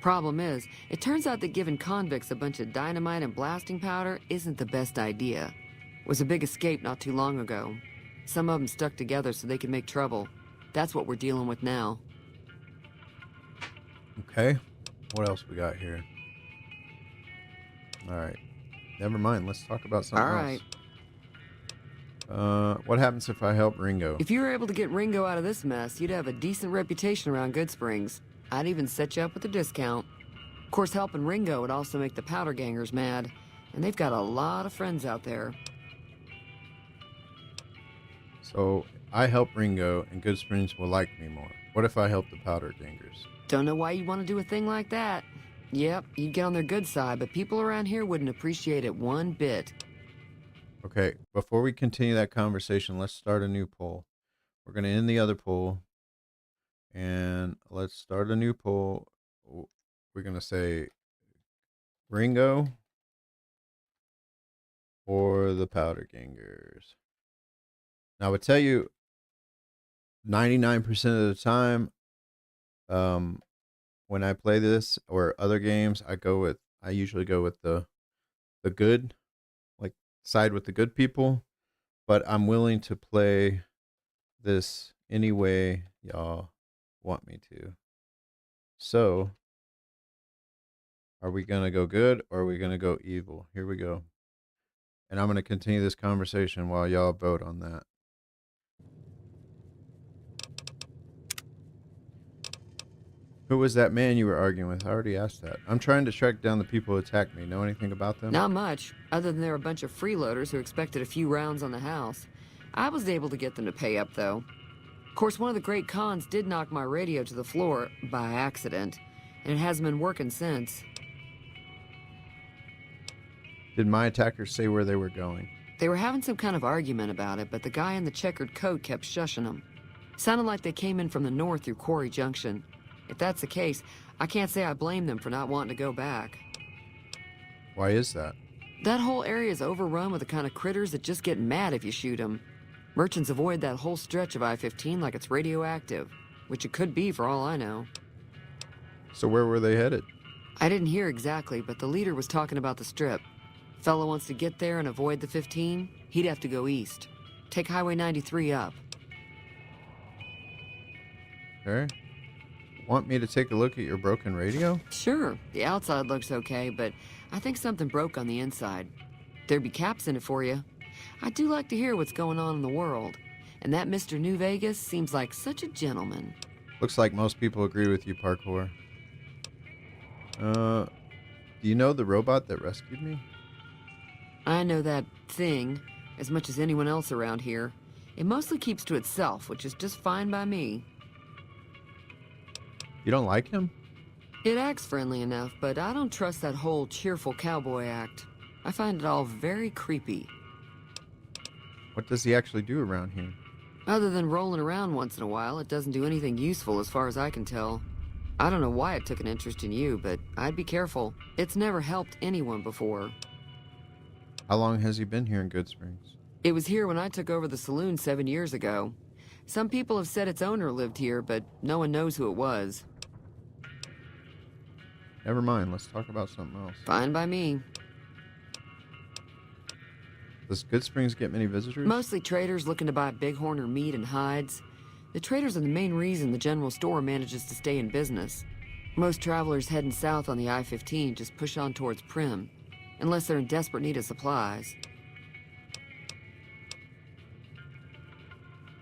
Problem is, it turns out that giving convicts a bunch of dynamite and blasting powder isn't the best idea. It was a big escape not too long ago. Some of them stuck together so they could make trouble. That's what we're dealing with now. Okay. What else we got here? Alright. Never mind. Let's talk about something else. Alright. What happens if I help Ringo? If you were able to get Ringo out of this mess, you'd have a decent reputation around Good Springs. I'd even set you up with a discount. Of course, helping Ringo would also make the powder gangers mad, and they've got a lot of friends out there. So, I help Ringo, and Good Springs will like me more. What if I help the powder gangers? Don't know why you'd want to do a thing like that. Yep, you'd get on their good side, but people around here wouldn't appreciate it one bit. Okay, before we continue that conversation, let's start a new poll. We're going to end the other poll. And let's start a new poll. We're going to say Ringo or the powder gangers. Now, I would tell you 99% of the time, when I play this or other games, I usually go with the good, like side with the good people, but I'm willing to play this any way y'all want me to. So, are we going to go good or are we going to go evil? Here we go. And I'm going to continue this conversation while y'all vote on that. Who was that man you were arguing with? I already asked that. I'm trying to track down the people who attacked me. Know anything about them? Not much, other than they're a bunch of freeloaders who expected a few rounds on the house. I was able to get them to pay up, though. Of course, one of the great cons did knock my radio to the floor by accident, and it hasn't been working since. Did my attackers say where they were going? They were having some kind of argument about it, but the guy in the checkered coat kept shushing them. Sounded like they came in from the north through Quarry Junction. If that's the case, I can't say I blame them for not wanting to go back. Why is that? That whole area is overrun with the kind of critters that just get mad if you shoot them. Merchants avoid that whole stretch of I-15 like it's radioactive, which it could be for all I know. So where were they headed? I didn't hear exactly, but the leader was talking about the strip. Fellow wants to get there and avoid the 15, he'd have to go east. Take Highway 93 up. Okay. Want me to take a look at your broken radio? Sure, the outside looks okay, but I think something broke on the inside. There'd be caps in it for you. I do like to hear what's going on in the world. And that Mr. New Vegas seems like such a gentleman. Looks like most people agree with you, Parkour. Do you know the robot that rescued me? I know that thing as much as anyone else around here. It mostly keeps to itself, which is just fine by me. You don't like him? It acts friendly enough, but I don't trust that whole cheerful cowboy act. I find it all very creepy. What does he actually do around here? Other than rolling around once in a while, it doesn't do anything useful as far as I can tell. I don't know why it took an interest in you, but I'd be careful. It's never helped anyone before. How long has he been here in Good Springs? It was here when I took over the saloon 7 years ago. Some people have said its owner lived here, but no one knows who it was. Never mind, let's talk about something else. Fine by me. Does Good Springs get many visitors? Mostly traders looking to buy bighorn or meat and hides. The traders are the main reason the general store manages to stay in business. Most travelers heading south on the I-15 just push on towards Prim, unless they're in desperate need of supplies.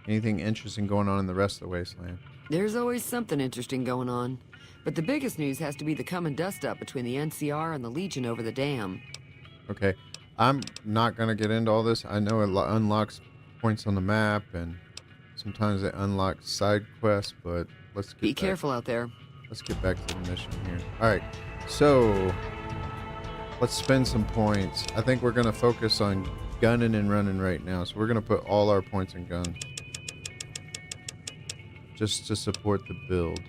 Anything interesting going on in the rest of the wasteland? There's always something interesting going on. But the biggest news has to be the coming dust-up between the NCR and the Legion over the dam. Okay, I'm not going to get into all this. I know it unlocks points on the map, and sometimes it unlocks side quests, but let's get Be careful out there. Let's get back to the mission here. All right, so let's spend some points. I think we're going to focus on gunning and running right now, so we're going to put all our points in guns just to support the build.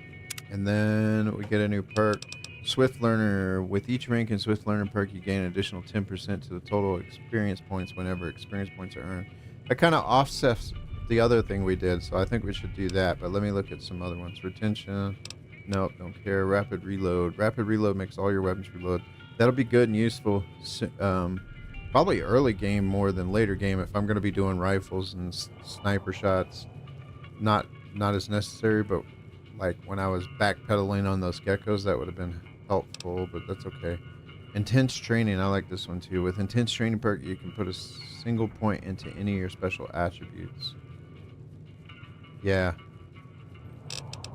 And then we get a new perk, Swift Learner. With each rank in Swift Learner perk, you gain an additional 10% to the total experience points whenever experience points are earned. That kind of offsets the other thing we did, so I think we should do that. But let me look at some other ones. Retention, nope, don't care. Rapid Reload. Rapid Reload makes all your weapons reload. That'll be good and useful. Probably early game more than later game if I'm going to be doing rifles and sniper shots. Not as necessary, but like when I was backpedaling on those geckos, that would have been helpful, but that's okay. Intense Training, I like this one too. With Intense Training perk, you can put a single point into any of your special attributes. Yeah.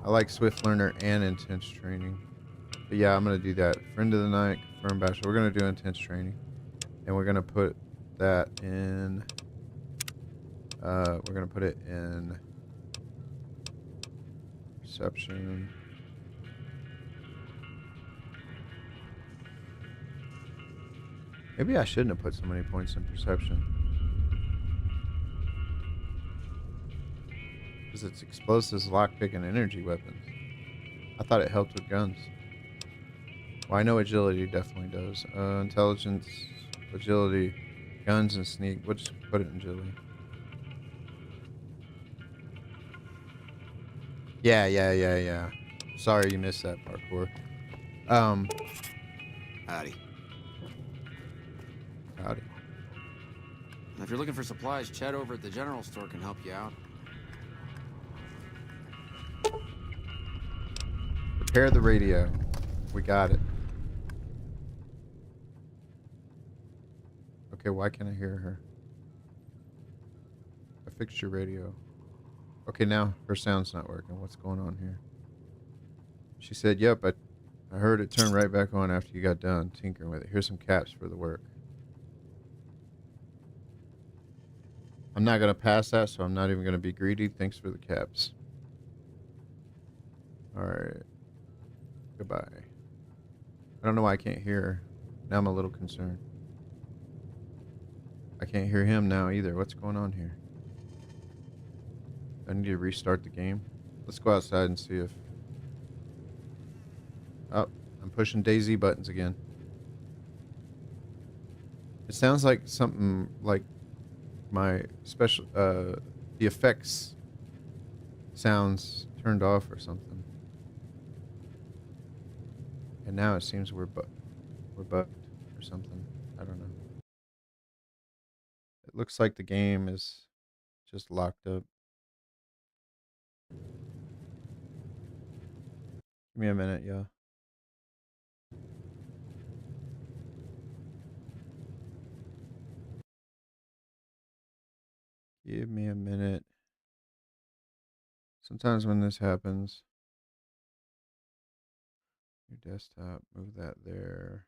I like Swift Learner and Intense Training. But yeah, I'm going to do that. Friend of the Night, Confirmed Bachelor. We're going to do Intense Training. And we're going to put that in... we're going to put it in... Perception. Maybe I shouldn't have put so many points in Perception. Because it's explosives, lockpick, and energy weapons. I thought it helped with guns. Well, I know agility definitely does. Intelligence, agility, guns, and sneak. We'll just put it in agility. Yeah. Sorry you missed that parkour. Howdy. Howdy. If you're looking for supplies, Chet over at the general store can help you out. Repair the radio. We got it. Okay, why can't I hear her? I fixed your radio. Okay, now her sound's not working. What's going on here? She said, yep, I heard it turn right back on after you got done tinkering with it. Here's some caps for the work. I'm not going to pass that, so I'm not even going to be greedy. Thanks for the caps. Alright. Goodbye. I don't know why I can't hear her. Now I'm a little concerned. I can't hear him now either. What's going on here? I need to restart the game. Let's go outside and see if... Oh, I'm pushing DayZ buttons again. It sounds like something like my special... the effects sounds turned off or something. And now it seems we're bugged or something. I don't know. It looks like the game is just locked up. Give me a minute, yeah. Give me a minute. Sometimes when this happens, your desktop, move that there.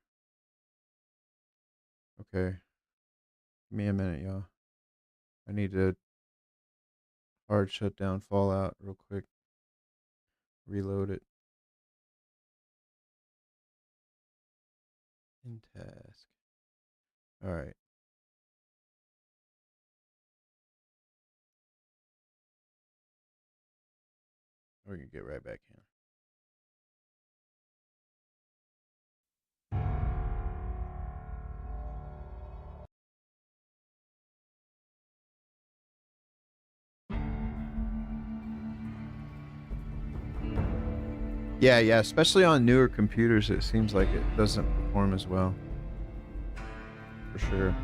Okay. Give me a minute, y'all. I need to hard shut down Fallout real quick. Reload it. In task. All right. We're gonna get right back in. Yeah, especially on newer computers, it seems like it doesn't perform as well. For sure.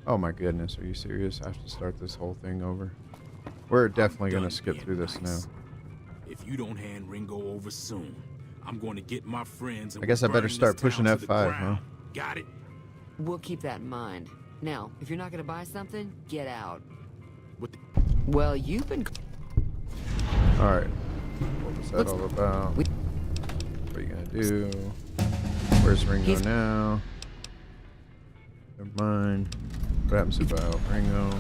Oh my goodness, are you serious? I have to start this whole thing over. We're definitely going to skip through this now. If you don't hand Ringo over soon, I'm going to get my friends and I guess I better start pushing F5, huh? Got it. We'll keep that in mind. Now, if you're not going to buy something, get out. What the... Well, you've been... Alright. What was that all about? What are you going to do? Where's Ringo now? Never mind. What happens about Ringo?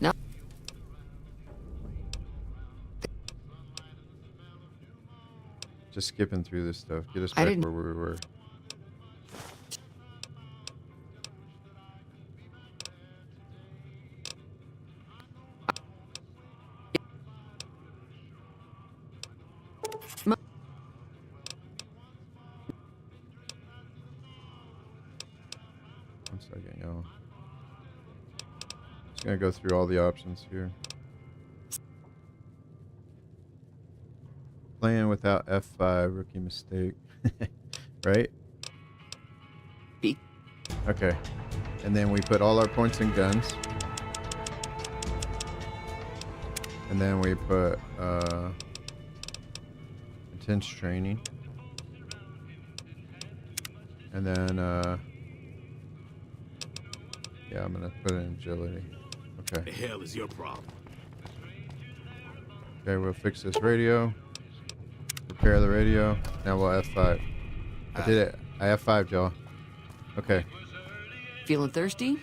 No. Just skipping through this stuff. Get us back where we were. One second, y'all. Just gonna go through all the options here. Playing without F5, rookie mistake. Right? B. Okay. And then we put all our points in guns. And then we put intense training. And then yeah, I'm gonna put in agility. Okay. The hell is your problem? Okay, we'll fix this radio. Repair the radio. Now we'll F5. I did it. I F5'd y'all. Okay. Feeling thirsty?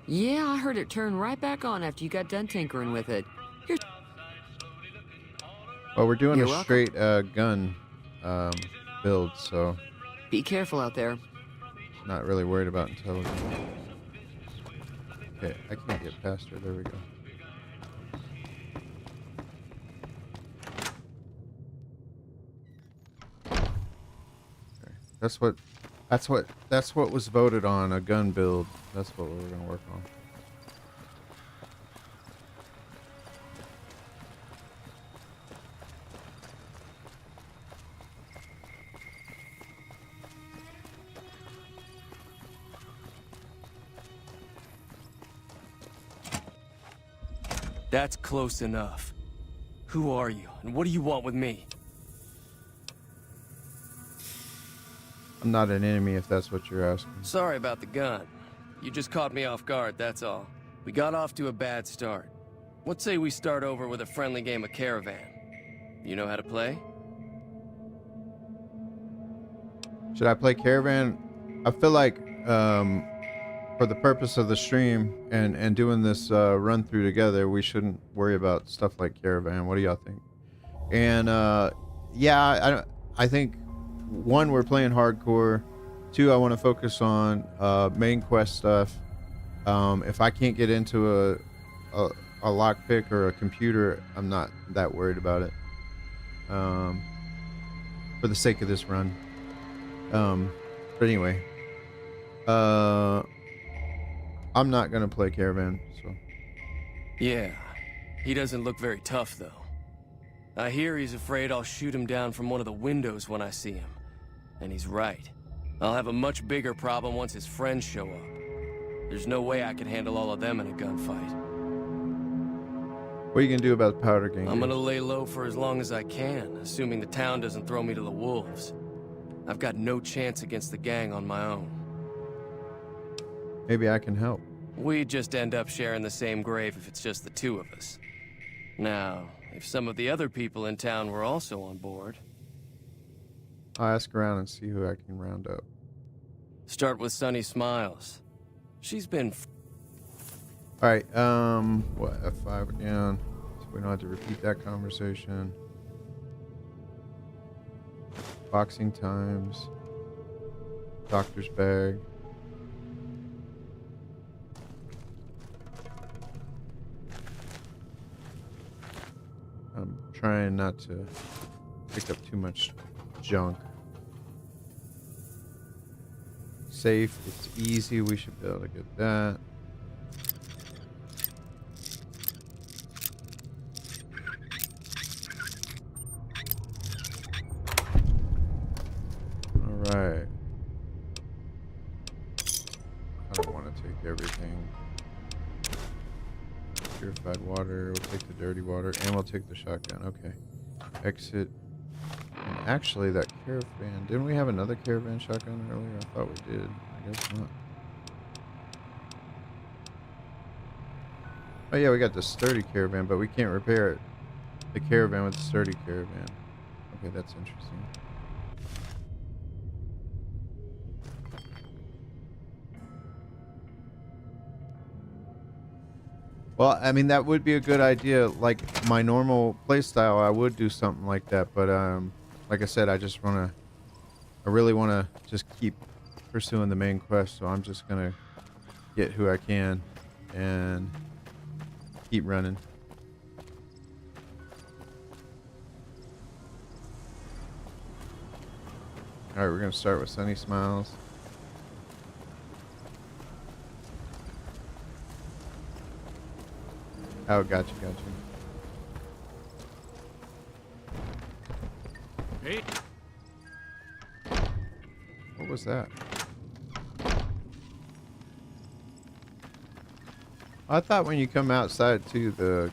Yeah, I heard it turn right back on after you got done tinkering with it. Here's... Well, we're doing a straight gun build, so... Be careful out there. Not really worried about intelligence. Okay, I can't get past her. There we go. Okay. That's what was voted on, a gun build. That's what we're gonna work on. That's close enough. Who are you, and what do you want with me? I'm not an enemy if that's what you're asking. Sorry about the gun. You just caught me off guard, that's all. We got off to a bad start. Let's say we start over with a friendly game of Caravan. You know how to play? Should I play Caravan? I feel like for the purpose of the stream and doing this run through together, we shouldn't worry about stuff like Caravan. What do y'all think? And yeah, I think 1, we're playing hardcore. 2, I want to focus on main quest stuff. If I can't get into a lockpick or a computer, I'm not that worried about it. For the sake of this run. But anyway, I'm not gonna play Caravan, so. Yeah, he doesn't look very tough though. I hear he's afraid I'll shoot him down from one of the windows when I see him. And he's right. I'll have a much bigger problem once his friends show up. There's no way I can handle all of them in a gunfight. What are you gonna do about the powder gang? I'm gonna lay low for as long as I can, assuming the town doesn't throw me to the wolves. I've got no chance against the gang on my own. Maybe I can help. We'd just end up sharing the same grave if it's just the 2 of us. Now, if some of the other people in town were also on board... I'll ask around and see who I can round up. Start with Sunny Smiles. She's been... Alright, what, F5 again, so we don't have to repeat that conversation. Boxing times. Doctor's bag. I'm trying not to pick up too much junk. Safe, it's easy, we should be able to get that. Alright. I don't want to take everything. Purified water, we'll take the dirty water, and we'll take the shotgun. Okay. Exit. And actually, that caravan, didn't we have another caravan shotgun earlier? I thought we did. I guess not. Oh yeah, we got the sturdy caravan, but we can't repair it. The caravan with the sturdy caravan. Okay, that's interesting. Well, I mean, that would be a good idea. Like my normal playstyle, I would do something like that. But like I said, I really want to just keep pursuing the main quest. So I'm just going to get who I can and keep running. All right, we're going to start with Sunny Smiles. Oh, gotcha. Hey. What was that? I thought when you come outside too, the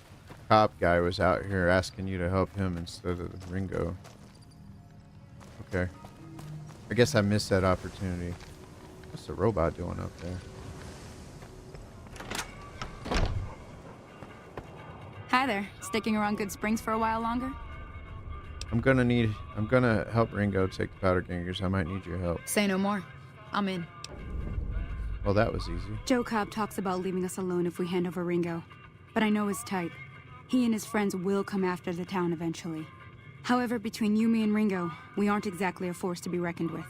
cop guy was out here asking you to help him instead of Ringo. Okay. I guess I missed that opportunity. What's the robot doing up there? Hi there. Sticking around Good Springs for a while longer? I'm gonna help Ringo take the powder gangers. I might need your help. Say no more. I'm in. Well, that was easy. Joe Cobb talks about leaving us alone if we hand over Ringo. But I know his type. He and his friends will come after the town eventually. However, between you, me, and Ringo, we aren't exactly a force to be reckoned with.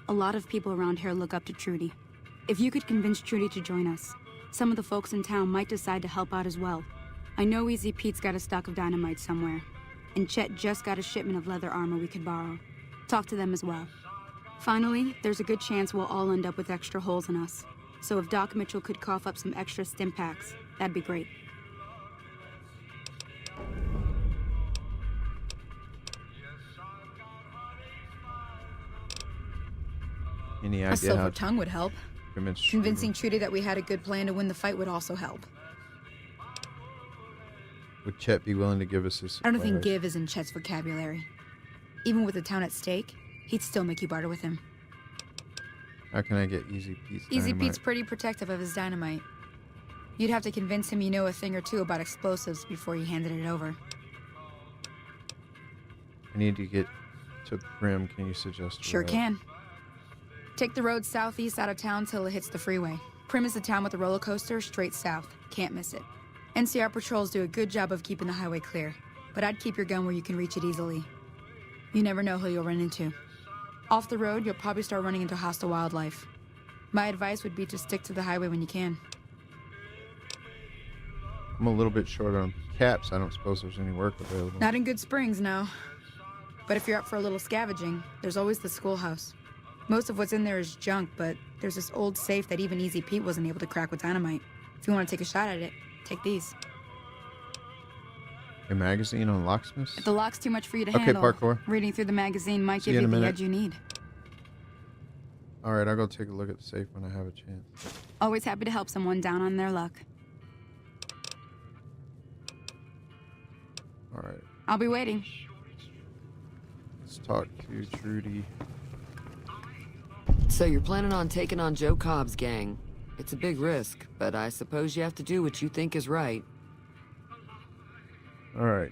A lot of people around here look up to Trudy. If you could convince Trudy to join us, some of the folks in town might decide to help out as well. I know Easy Pete's got a stock of dynamite somewhere, and Chet just got a shipment of leather armor we could borrow. Talk to them as well. Finally, there's a good chance we'll all end up with extra holes in us. So if Doc Mitchell could cough up some extra stim packs, that'd be great. Any idea A silver how tongue would help. Convincing Trudy that we had a good plan to win the fight would also help. Would Chet be willing to give us his I don't think supplies? give is in Chet's vocabulary. Even with the town at stake, he'd still make you barter with him. How can I get Easy Pete's Easy dynamite? Pete's pretty protective of his dynamite. You'd have to convince him you know a thing or two about explosives before you handed it over. I need to get to Prim. Can you suggest a Sure route? can. Take the road southeast out of town till it hits the freeway. Prim is the town with the roller coaster straight south. Can't miss it. NCR patrols do a good job of keeping the highway clear, but I'd keep your gun where you can reach it easily. You never know who you'll run into. Off the road, you'll probably start running into hostile wildlife. My advice would be to stick to the highway when you can. I'm a little bit short on caps. I don't suppose there's any work available. Not in Good Springs, no. But if you're up for a little scavenging, there's always the schoolhouse. Most of what's in there is junk, but there's this old safe that even Easy Pete wasn't able to crack with dynamite. If you want to take a shot at it, take these. A magazine on locksmiths? If the lock's too much for you to Okay, handle, parkour. reading through the magazine might See give you in you a the minute. edge you need. All right, I'll go take a look at the safe when I have a chance. Always happy to help someone down on their luck. All right, I'll be waiting. let's talk to Trudy. So you're planning on taking on Joe Cobb's gang. It's a big risk, but I suppose you have to do what you think is right. All right.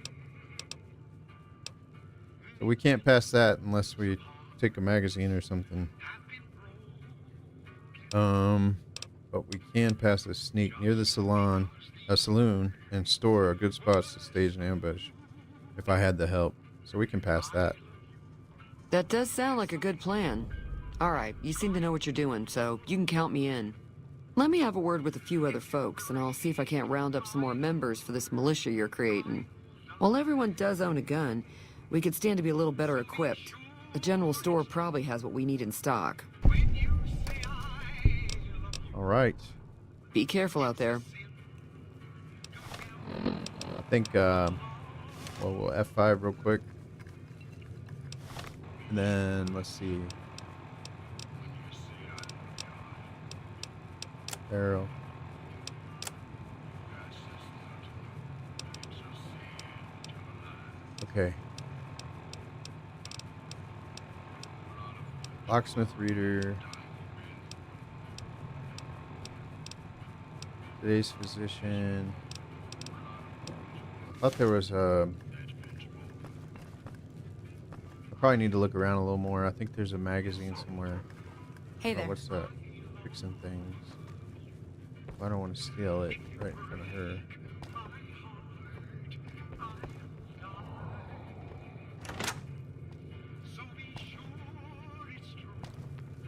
So we can't pass that unless we take a magazine or something. But we can pass a sneak near the saloon and store are good spots to stage an ambush if I had the help. So we can pass that. That does sound like a good plan. All right, you seem to know what you're doing, so you can count me in. Let me have a word with a few other folks, and I'll see if I can't round up some more members for this militia you're creating. While everyone does own a gun, we could stand to be a little better equipped. The general store probably has what we need in stock. All right. Be careful out there. I think, well, we'll F5 real quick. And then, let's see. Arrow. Okay. Locksmith reader. Today's physician. I thought there was a... I probably need to look around a little more. I think there's a magazine somewhere. Hey there. Oh, what's that? Fixing things. I don't want to steal it right in front of her.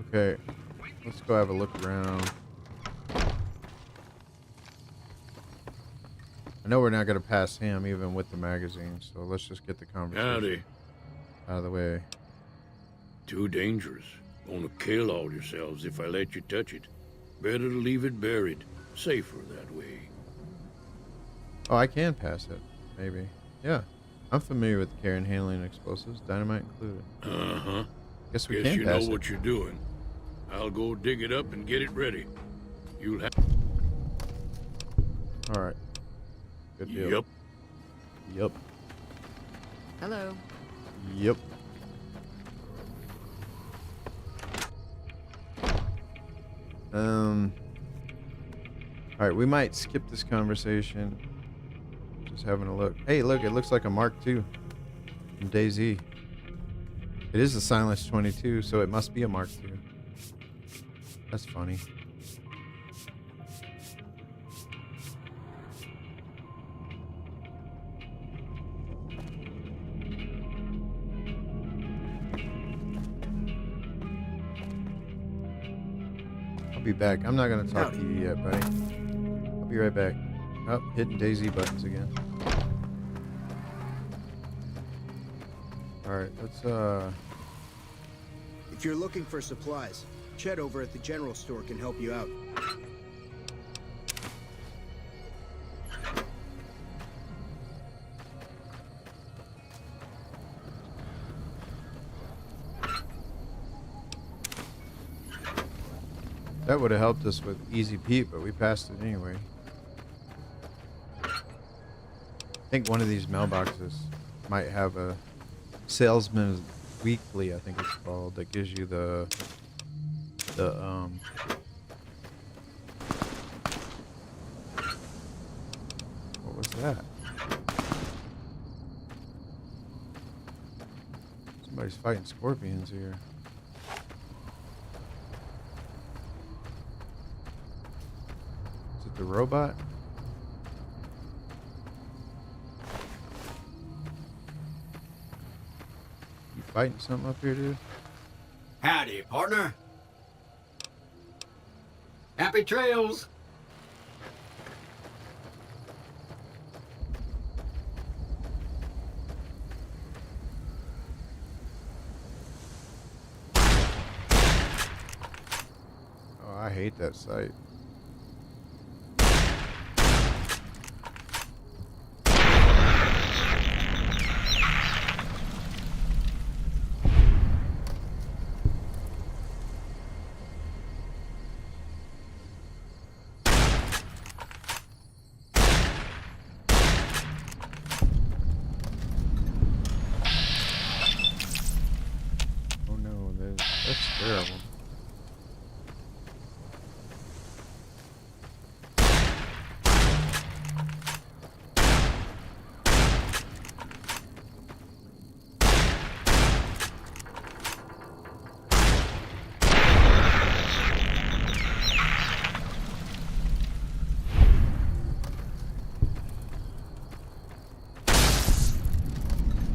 Okay, let's go have a look around. I know we're not going to pass him even with the magazine, so let's just get the conversation Howdy. out of the way. Too dangerous. Gonna kill all yourselves if I let you touch it. Better to leave it buried. Safer that way. Oh, I can pass it, maybe. Yeah, I'm familiar with carrying and handling explosives, dynamite included. Uh-huh. Guess we Guess can you pass know it. what you're doing. I'll go dig it up and get it ready. You'll have... All right. Good deal. Yep. Yep. Hello. Yep. All right, we might skip this conversation. Just having a look. Hey, look, it looks like a Mark II from DayZ. It is a Silence 22, so it must be a Mark II. That's funny. I'll be back. I'm not going to talk to you yet, buddy. I'll be right back. Oh, hitting DayZ buttons again. Alright, let's, If you're looking for supplies, Chet over at the general store can help you out. That would have helped us with Easy Pete, but we passed it anyway. I think one of these mailboxes might have a Salesman's Weekly, I think it's called, that gives you the the what was that? Somebody's fighting scorpions here. Is it the robot? You fighting something up here, dude? Howdy, partner. Happy trails. Oh, I hate that sight. Oh no, that's terrible.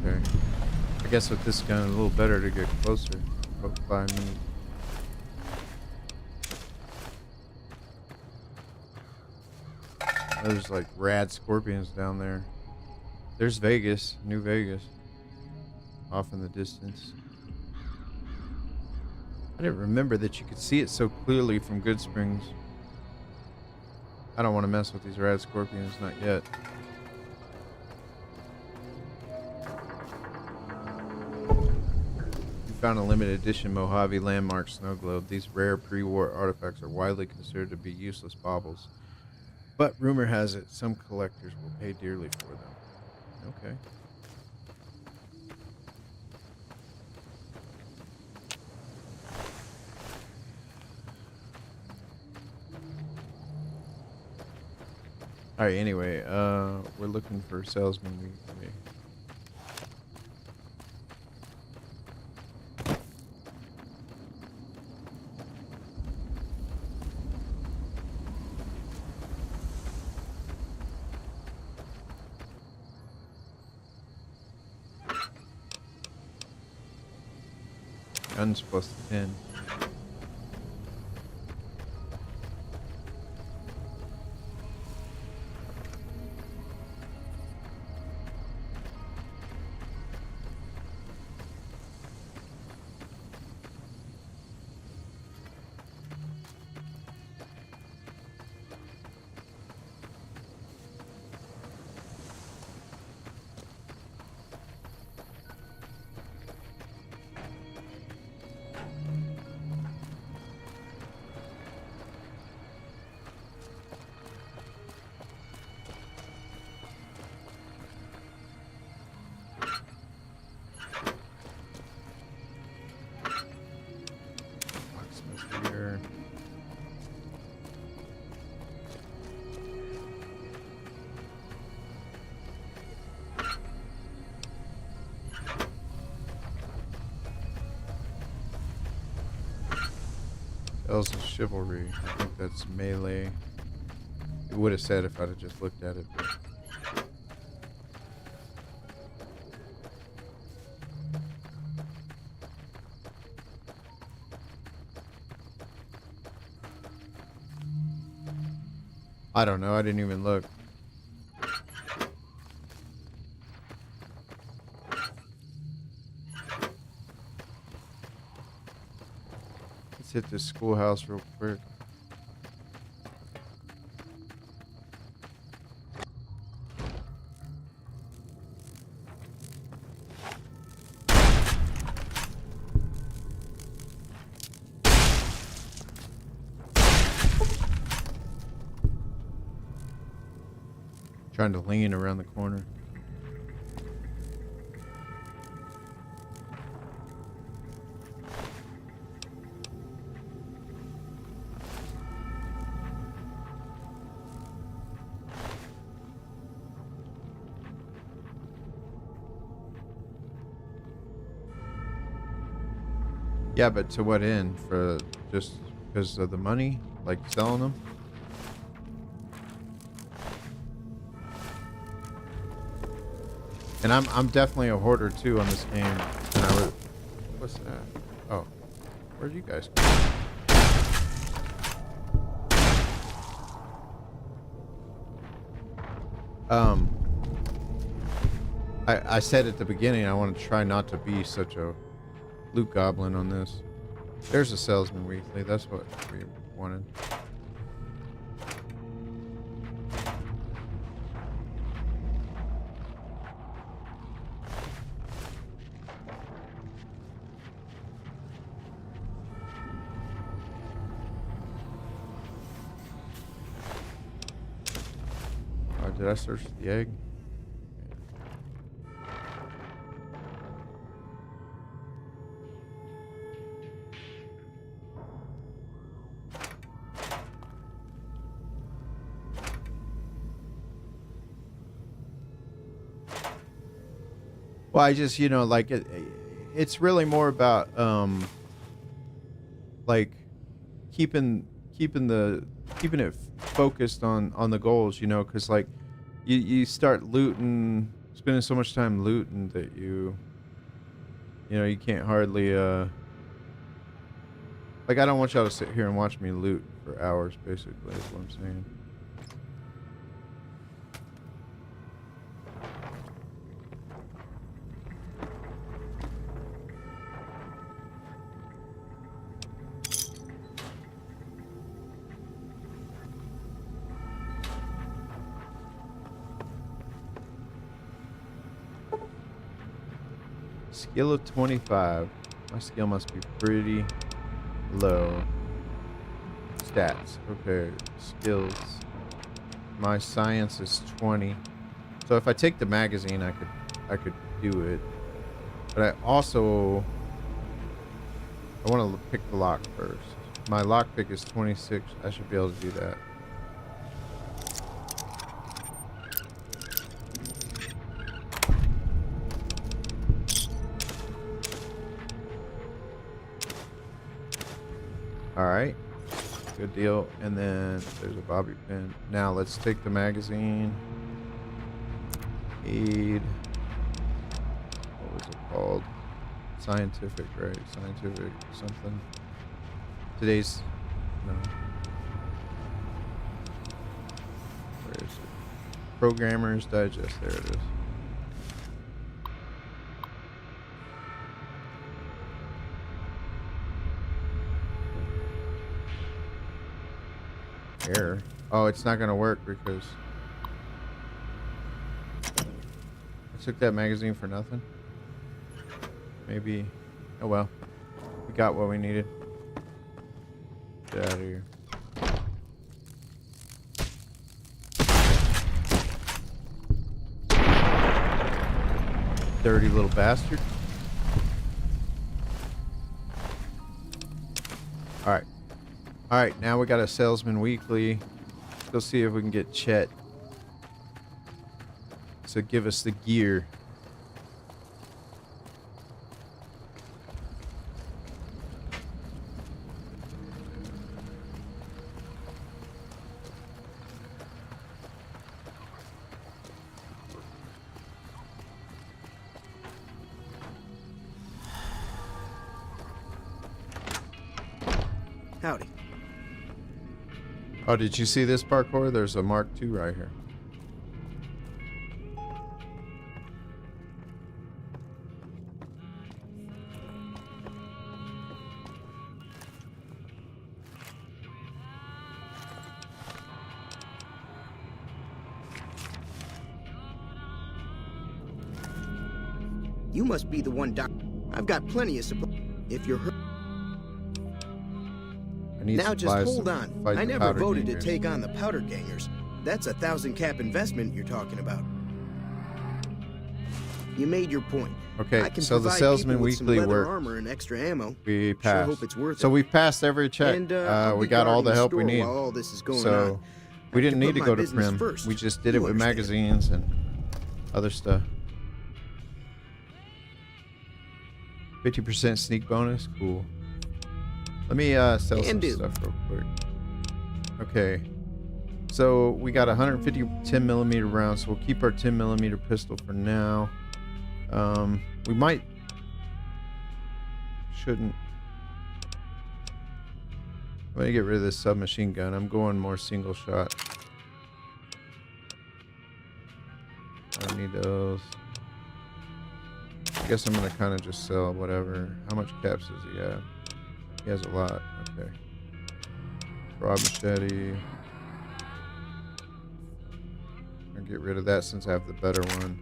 Okay. I guess with this gun, a little better to get closer. About 5 minutes. There's like rad scorpions down there. There's Vegas, New Vegas, off in the distance. I didn't remember that you could see it so clearly from Good Springs. I don't want to mess with these rad scorpions, not yet. You found a limited edition Mojave landmark snow globe. These rare pre-war artifacts are widely considered to be useless baubles. But rumor has it some collectors will pay dearly for them. Okay. All right, anyway, we're looking for salesmen. Guns plus 10. Here. Tales of Chivalry. I think that's melee. It would have said if I'd have just looked at it. But... I don't know. I didn't even look. Let's hit this schoolhouse real quick. Trying to lean around the corner. Yeah, but to what end? For just because of the money? Like selling them? And I'm definitely a hoarder too on this game. And I would, what's that? Oh, where'd you guys go? I said at the beginning I want to try not to be such a loot goblin on this. There's a salesman weekly. That's what we wanted. Oh, did I search the egg? Well, I just, you know, like it's really more about like keeping it focused on the goals, you know, because like you start looting, spending so much time looting that you know you can't hardly like I don't want y'all to sit here and watch me loot for hours. Basically, is what I'm saying. Skill of 25. My skill must be pretty low. Stats. Okay. Skills. My science is 20. So if I take the magazine, I could do it. But I want to pick the lock first. My lock pick is 26. I should be able to do that. Alright, good deal. And then there's a bobby pin. Now let's take the magazine. Aid. What was it called? Scientific, right? Scientific something. Today's, no. Where is it? Programmer's Digest, there it is. Error. Oh, it's not gonna work because I took that magazine for nothing. Maybe. Oh well. We got what we needed. Get out of here. Dirty little bastard. Alright. Alright, now we got a salesman weekly. Let's go see if we can get Chet to give us the gear. Howdy. Oh, did you see this parkour? There's a Mark II right here. You must be the one, Doc. I've got plenty of supply. If you're hurt. Now just hold on. I never voted to take on the powder gangers. That's 1,000 cap investment you're talking about. You made your point. Okay, so the salesman weekly worked. Armor and extra ammo. We passed. Sure hope it's worth so it. we've passed every check. And, we got all the help we need. All this is going so on. we didn't need to go to business Prim. first. We just did it You with understand. magazines and other stuff. 50% sneak bonus, cool. Let me sell some do. stuff real quick. Okay. So we got 150 10mm rounds, so we'll keep our 10mm pistol for now. We shouldn't. I'm gonna get rid of this submachine gun. I'm going more single shot. I don't need those. I guess I'm gonna kind of just sell whatever. How much caps does he have? He has a lot. Okay. Raw machete. I'll get rid of that since I have the better one.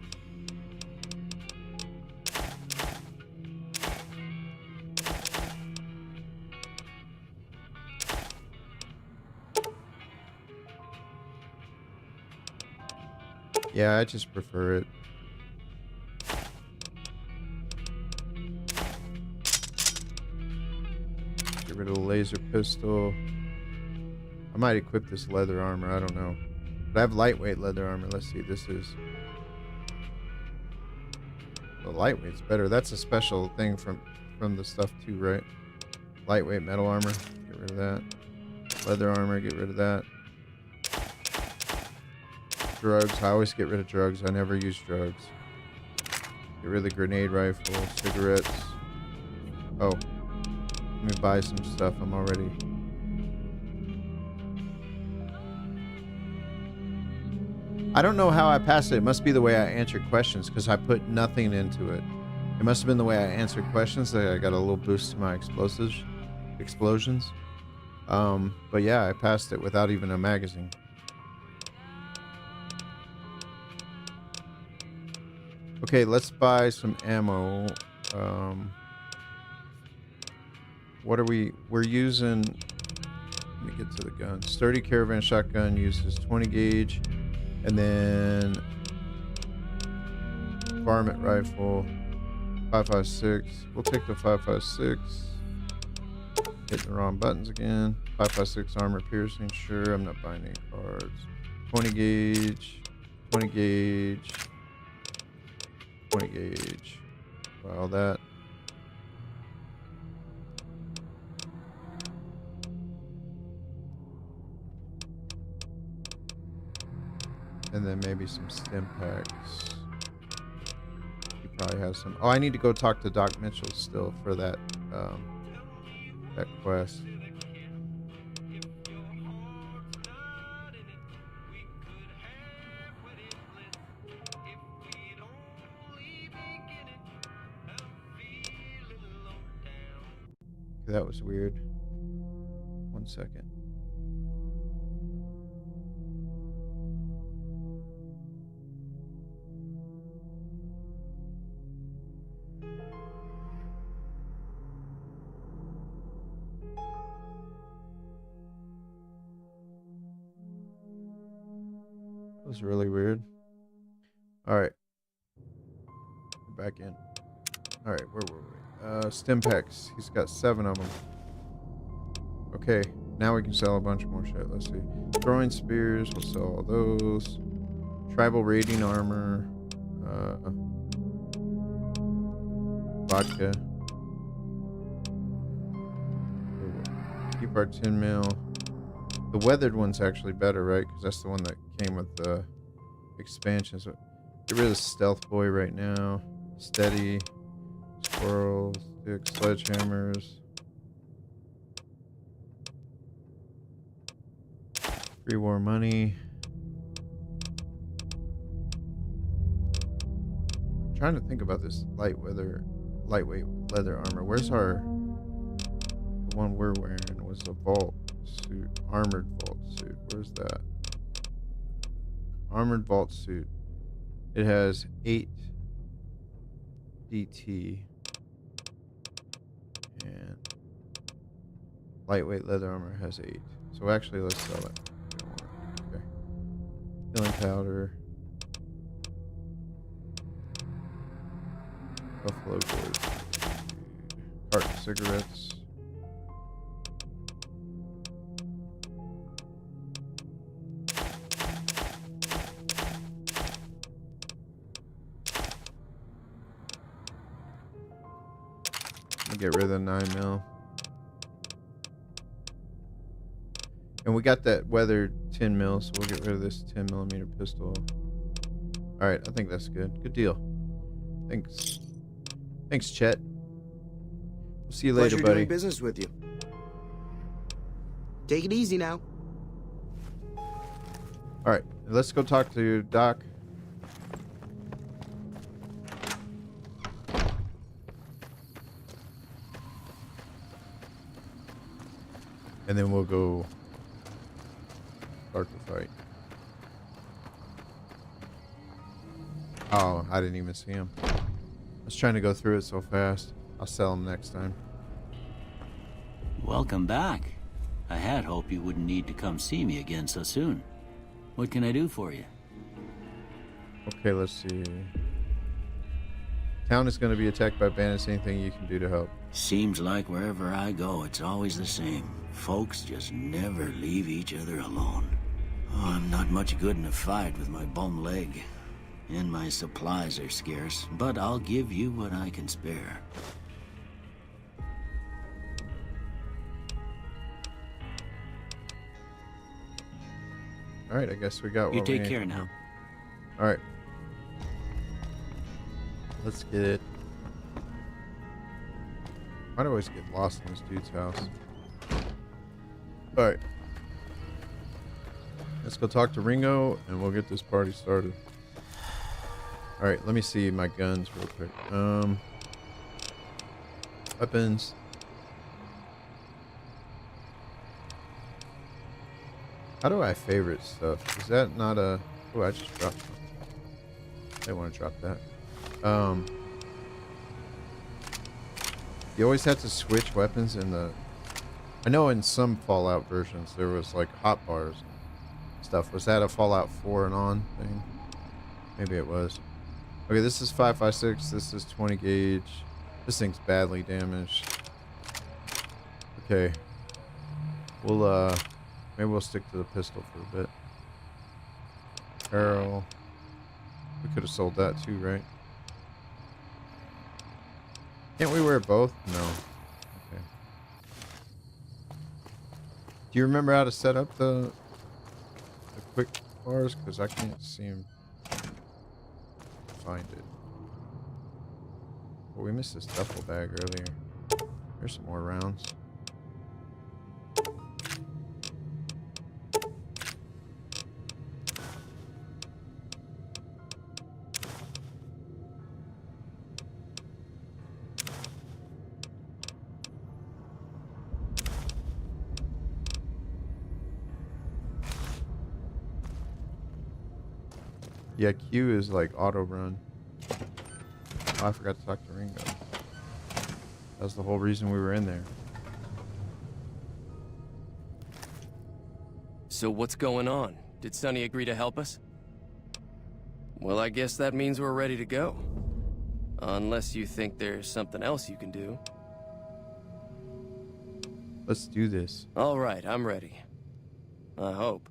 Yeah, I just prefer it. Get rid of the laser pistol. I might equip this leather armor. I don't know. But I have lightweight leather armor. Let's see. This is... The lightweight's better. That's a special thing from the stuff too, right? Lightweight metal armor. Get rid of that. Leather armor. Get rid of that. Drugs. I always get rid of drugs. I never use drugs. Get rid of the grenade rifle. Cigarettes. Oh. Let me buy some stuff. I'm already... I don't know how I passed it. It must be the way I answered questions because I put nothing into it. It must have been the way I answered questions that I got a little boost to my explosions. But yeah, I passed it without even a magazine. Okay, let's buy some ammo. What are we're using... Let me get to the gun. Sturdy caravan shotgun uses 20 gauge. And then varmint rifle, 5.56. We'll take the 5.56. Hitting the wrong buttons again. 5.56 armor piercing. Sure, I'm not buying any cards. 20 gauge, 20 gauge, 20 gauge. Buy all that. And then maybe some stim packs. He probably has some. Oh, I need to go talk to Doc Mitchell still for that that quest. Okay, that was weird. 1 second. That was really weird. All right. We're back in. All right, where were we? Stim packs. He's got 7 of them. Okay, now we can sell a bunch more shit. Let's see. Throwing spears. We'll sell all those. Tribal raiding armor. Vodka. Keep our 10 mil. The weathered one's actually better, right? Because that's the one that came with the expansion. So get rid of the stealth boy right now. Steady. Squirrels. Sticks. Sledgehammers. Free war money. I'm trying to think about this lightweight leather armor. Where's the one we're wearing? Was a vault suit, armored vault suit. Where's that? Armored vault suit. It has 8 DT and lightweight leather armor has 8. So actually, let's sell it. We don't want it. Okay. Killing powder. Buffalo gourd. Carton cigarettes. Get rid of the 9 mil. And we got that weathered 10 mil, so we'll get rid of this 10 millimeter pistol. All right, I think that's good. Good deal. Thanks. Thanks, Chet. We'll see you later, Pleasure buddy. doing business with you. Take it easy now. All right, let's go talk to Doc. And then we'll go start the fight. Oh, I didn't even see him. I was trying to go through it so fast. I'll sell him next time. Welcome back. I had hoped you wouldn't need to come see me again so soon. What can I do for you? Okay, let's see. Town is going to be attacked by bandits. Anything you can do to help? Seems like wherever I go, it's always the same. Folks just never leave each other alone. Oh, I'm not much good in a fight with my bum leg. And my supplies are scarce, but I'll give you what I can spare. All right, I guess we got what You we take need. care now. All right. Let's get it. Why do I always get lost in this dude's house? All right. Let's go talk to Ringo, and we'll get this party started. All right, let me see my guns real quick. Weapons. How do I favorite stuff? Is that not a... Oh, I just dropped something. I want to drop that. You always have to switch weapons in the... I know in some Fallout versions there was like hotbars and stuff. Was that a Fallout 4 and on thing? Maybe it was. Okay, this is 5.56. This is 20 gauge. This thing's badly damaged. Okay. We'll, maybe we'll stick to the pistol for a bit. Barrel. We could have sold that too, right? Can't we wear both? No. Okay. Do you remember how to set up the quick bars? Because I can't seem to find it. Well, we missed this duffel bag earlier. There's some more rounds. Yeah, Q is like auto run. Oh, I forgot to talk to Ringo. That's the whole reason we were in there. So what's going on? Did Sonny agree to help us? Well, I guess that means we're ready to go. Unless you think there's something else you can do. Let's do this. All right, I'm ready. I hope.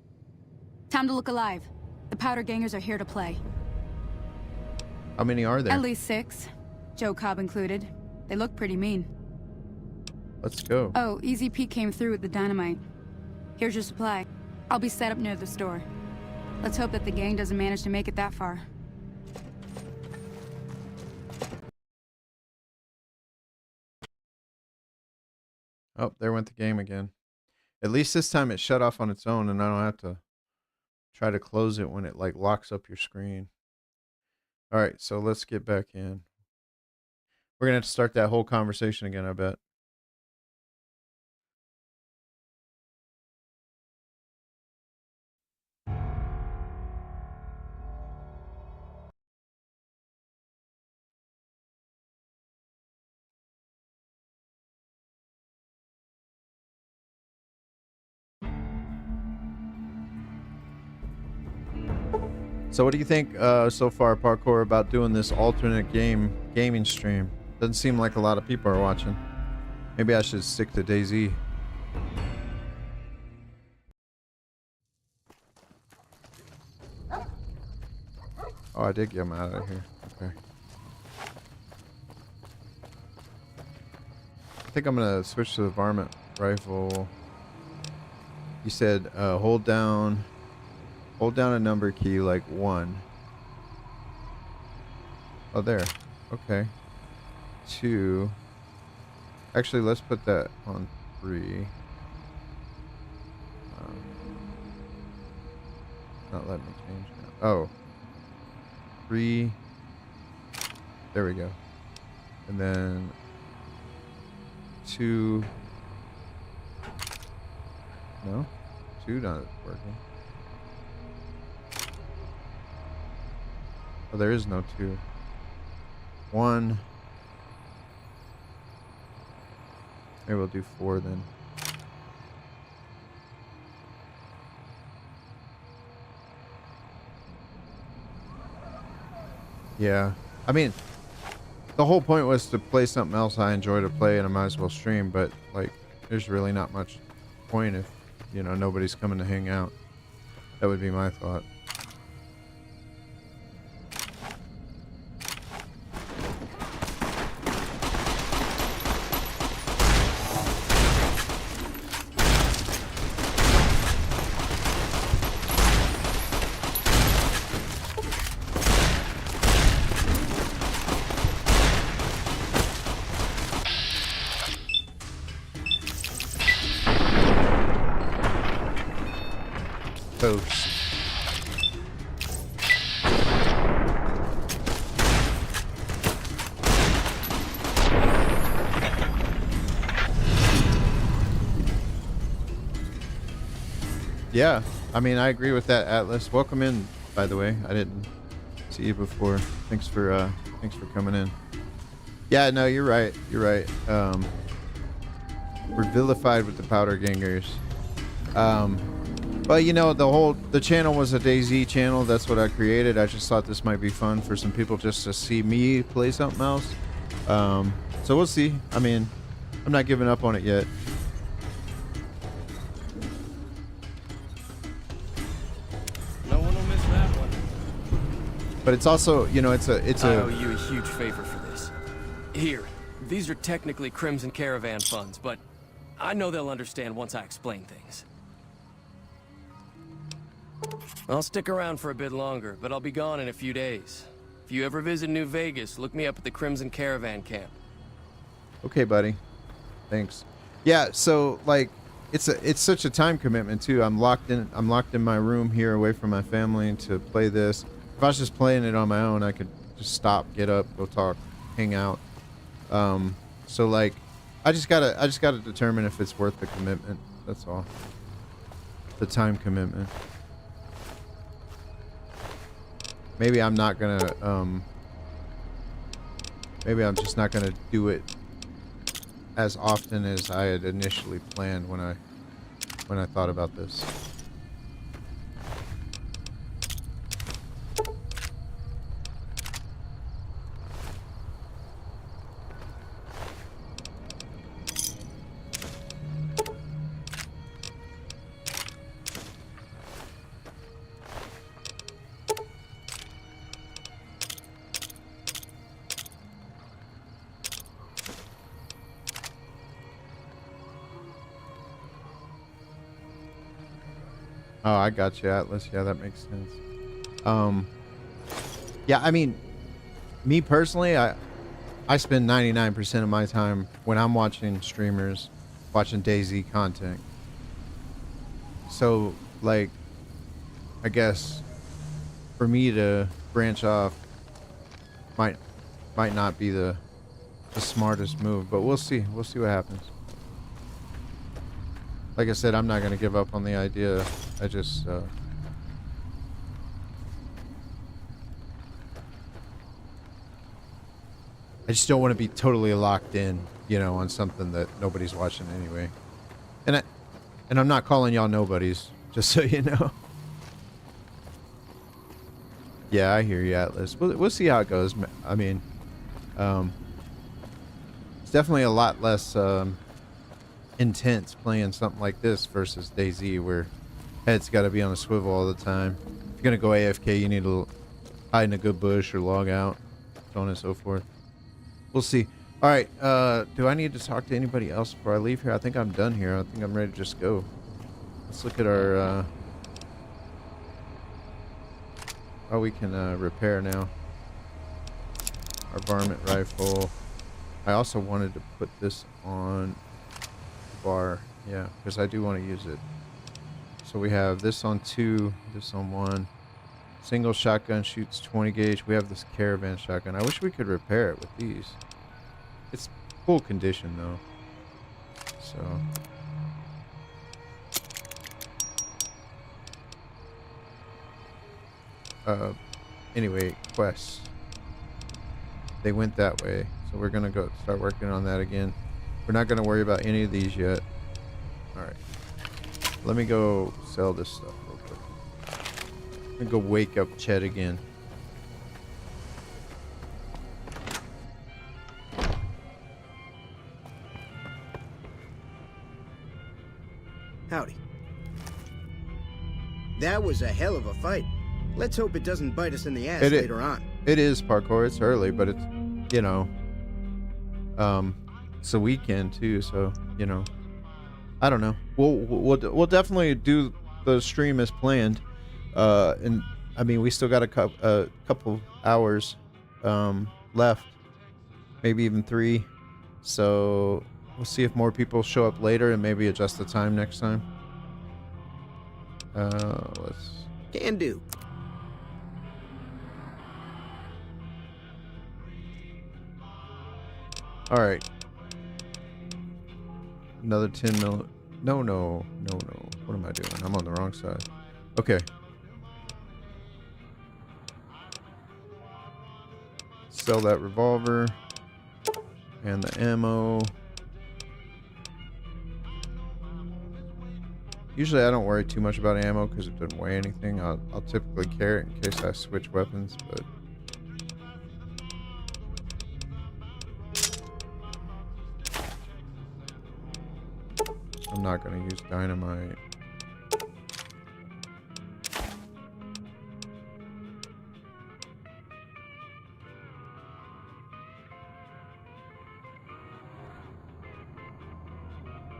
Time to look alive. The powder gangers are here to play. How many are there? At least 6. Joe Cobb included. They look pretty mean. Let's go. Oh, Easy Pete came through with the dynamite. Here's your supply. I'll be set up near the store. Let's hope that the gang doesn't manage to make it that far. Oh, there went the game again. At least this time it shut off on its own and I don't have to try to close it when it like locks up your screen. All right, so let's get back in. We're going to have to start that whole conversation again, I bet. So what do you think so far, Parkour, about doing this alternate gaming stream? Doesn't seem like a lot of people are watching. Maybe I should stick to DayZ. Oh, I did get him out of here. Okay. I think I'm gonna switch to the varmint rifle. You said hold down a number key like 1. Oh, there. Okay. 2. Actually, let's put that on 3. Not letting me change now. Oh. 3. There we go. And then 2. No? 2 not working. Oh, there is no 2. 1. Maybe we'll do 4 then. Yeah. I mean, the whole point was to play something else I enjoy to play and I might as well stream, but like there's really not much point if, you know, nobody's coming to hang out. That would be my thought. Toast. Yeah, I mean, I agree with that, Atlas. Welcome in, by the way. I didn't see you before. Thanks for coming in. Yeah, no, you're right. You're right. We're vilified with the powder gangers. But you know, the channel was a DayZ channel. That's what I created. I just thought this might be fun for some people just to see me play something else. So we'll see. I mean, I'm not giving up on it yet. No one will miss that one. But it's also, you know, I owe you a huge favor for this. Here, these are technically Crimson Caravan funds, but I know they'll understand once I explain things. I'll stick around for a bit longer, but I'll be gone in a few days. If you ever visit New Vegas, look me up at the Crimson Caravan camp. Okay, buddy. Thanks. Yeah, so like it's such a time commitment too. I'm locked in my room here away from my family to play this. If I was just playing it on my own, I could just stop, get up, go talk, hang out. So like I just gotta determine if it's worth the commitment. That's all. The time commitment. Maybe I'm not gonna, maybe I'm just not gonna do it as often as I had initially planned when I thought about this. Oh, I got you, Atlas. Yeah, that makes sense. Yeah, I mean, me personally, I spend 99% of my time when I'm watching streamers, watching DayZ content. So, like, I guess for me to branch off might not be the smartest move, but we'll see. We'll see what happens. Like I said, I'm not going to give up on the idea. I just don't want to be totally locked in, you know, on something that nobody's watching anyway. And I'm not calling y'all nobodies, just so you know. Yeah, I hear you, Atlas. We'll see how it goes. I mean, it's definitely a lot less intense playing something like this versus DayZ, where head's got to be on a swivel all the time. If you're gonna go AFK, you need to hide in a good bush or log out, so on and so forth. We'll see. All right, do I need to talk to anybody else before I leave here? I think I'm done here. I think I'm ready to just go. Let's look at our, oh, we can repair now. Our varmint rifle. I also wanted to put this on the bar. Yeah, because I do want to use it. So we have this on 2, this on 1. Single shotgun shoots 20 gauge. We have this caravan shotgun. I wish we could repair it with these. It's full condition though. So anyway, quests. They went that way. So we're gonna go start working on that again. We're not gonna worry about any of these yet. Alright. Let me go sell this stuff real quick. Let me go wake up Chet again. Howdy. That was a hell of a fight. Let's hope it doesn't bite us in the ass later on. It is parkour. It's early, but it's, you know, it's a weekend too, so, you know, I don't know. We'll definitely do the stream as planned. And I mean, we still got a couple hours left, maybe even 3. So we'll see if more people show up later and maybe adjust the time next time. Let's... Can do. All right. Another 10 mil. No. What am I doing? I'm on the wrong side. Okay. Sell that revolver and the ammo. Usually I don't worry too much about ammo because it doesn't weigh anything. I'll typically carry it in case I switch weapons, but I'm not going to use dynamite.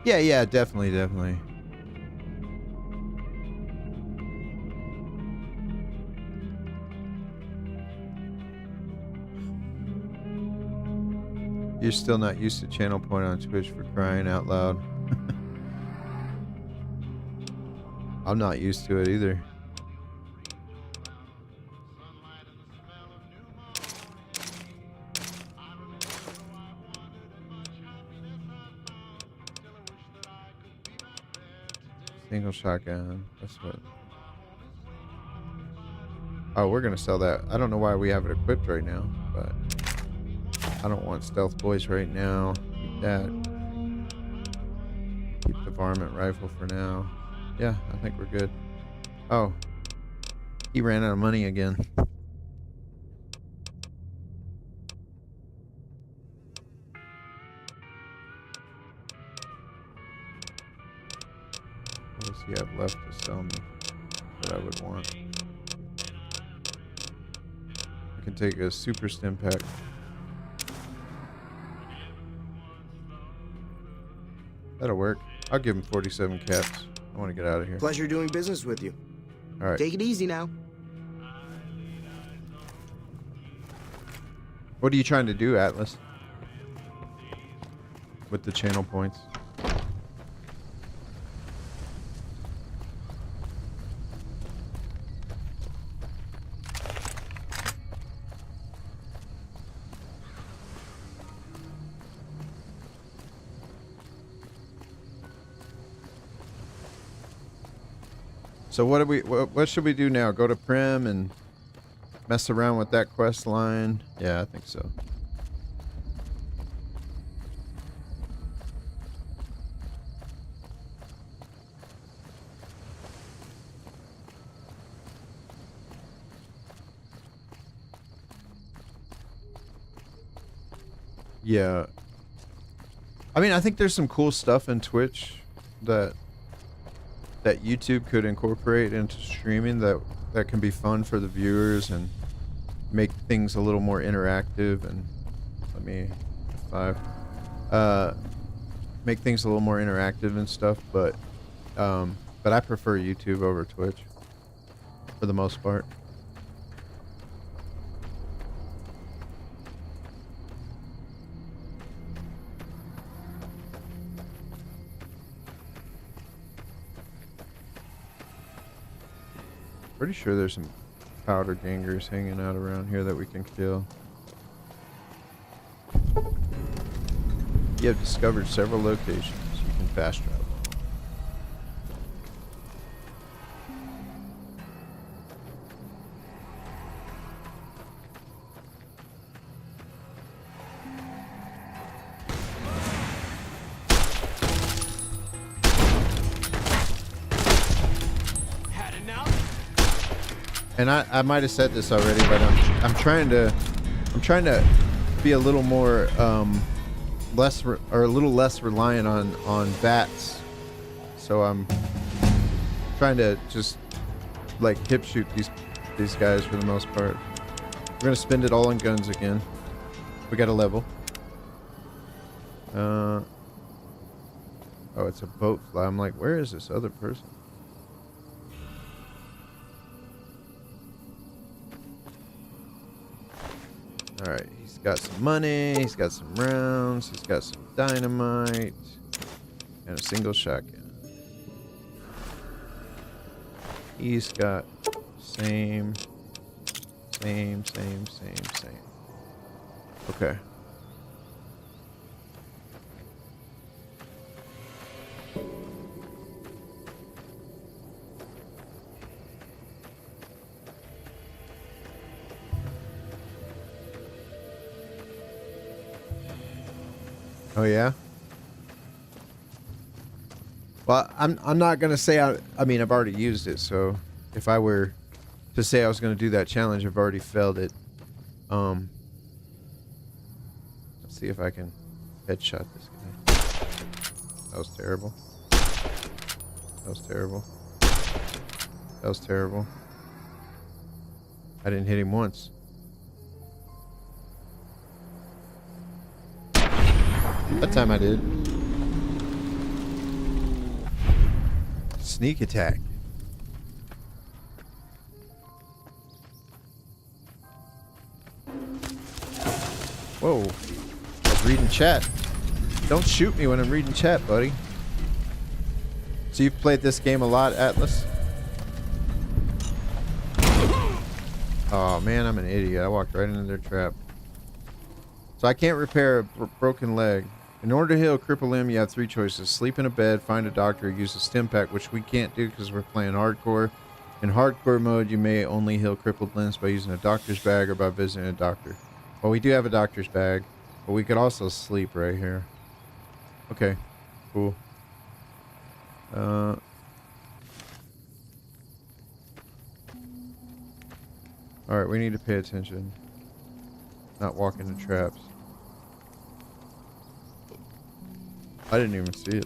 Yeah, definitely. You're still not used to channel point on Twitch, for crying out loud. I'm not used to it either. Single shotgun. That's what. Oh, we're gonna sell that. I don't know why we have it equipped right now, but I don't want stealth boys right now. Keep that. Keep the varmint rifle for now. Yeah, I think we're good. Oh, he ran out of money again. What does he have left to sell me that I would want? I can take a super stim pack. That'll work. I'll give him 47 caps. I want to get out of here. Pleasure doing business with you. All right. Take it easy now. What are you trying to do, Atlas? With the channel points? So what should we do now? Go to Prim and mess around with that quest line? Yeah, I think so. Yeah. I mean, I think there's some cool stuff in Twitch that YouTube could incorporate into streaming that can be fun for the viewers and make things a little more interactive. And let me make things a little more interactive and stuff. But but I prefer YouTube over Twitch for the most part. Pretty sure there's some powder gangers hanging out around here that we can kill. You have discovered several locations you can fast travel. And I might have said this already, but I'm trying to be a little more a little less reliant on bats. So I'm trying to just like hip shoot these guys for the most part. We're gonna spend it all on guns again. We got a level. Oh, it's a boat fly. I'm like, where is this other person? Alright, he's got some money, he's got some rounds, he's got some dynamite, and a single shotgun. He's got same. Okay. Oh yeah. Well, I'm not gonna say I mean I've already used it, so if I were to say I was gonna do that challenge, I've already failed it. Let's see if I can headshot this guy. That was terrible. That was terrible. That was terrible. I didn't hit him once. That time I did. Sneak attack. Whoa. I was reading chat. Don't shoot me when I'm reading chat, buddy. So you've played this game a lot, Atlas? Oh man, I'm an idiot. I walked right into their trap. So I can't repair a broken leg. In order to heal a crippled limb, you have three choices. Sleep in a bed, find a doctor, or use a stim pack, which we can't do because we're playing hardcore. In hardcore mode, you may only heal crippled limbs by using a doctor's bag or by visiting a doctor. Well, we do have a doctor's bag, but we could also sleep right here. Okay, cool. Alright, we need to pay attention. Not walk into traps. I didn't even see it. Hit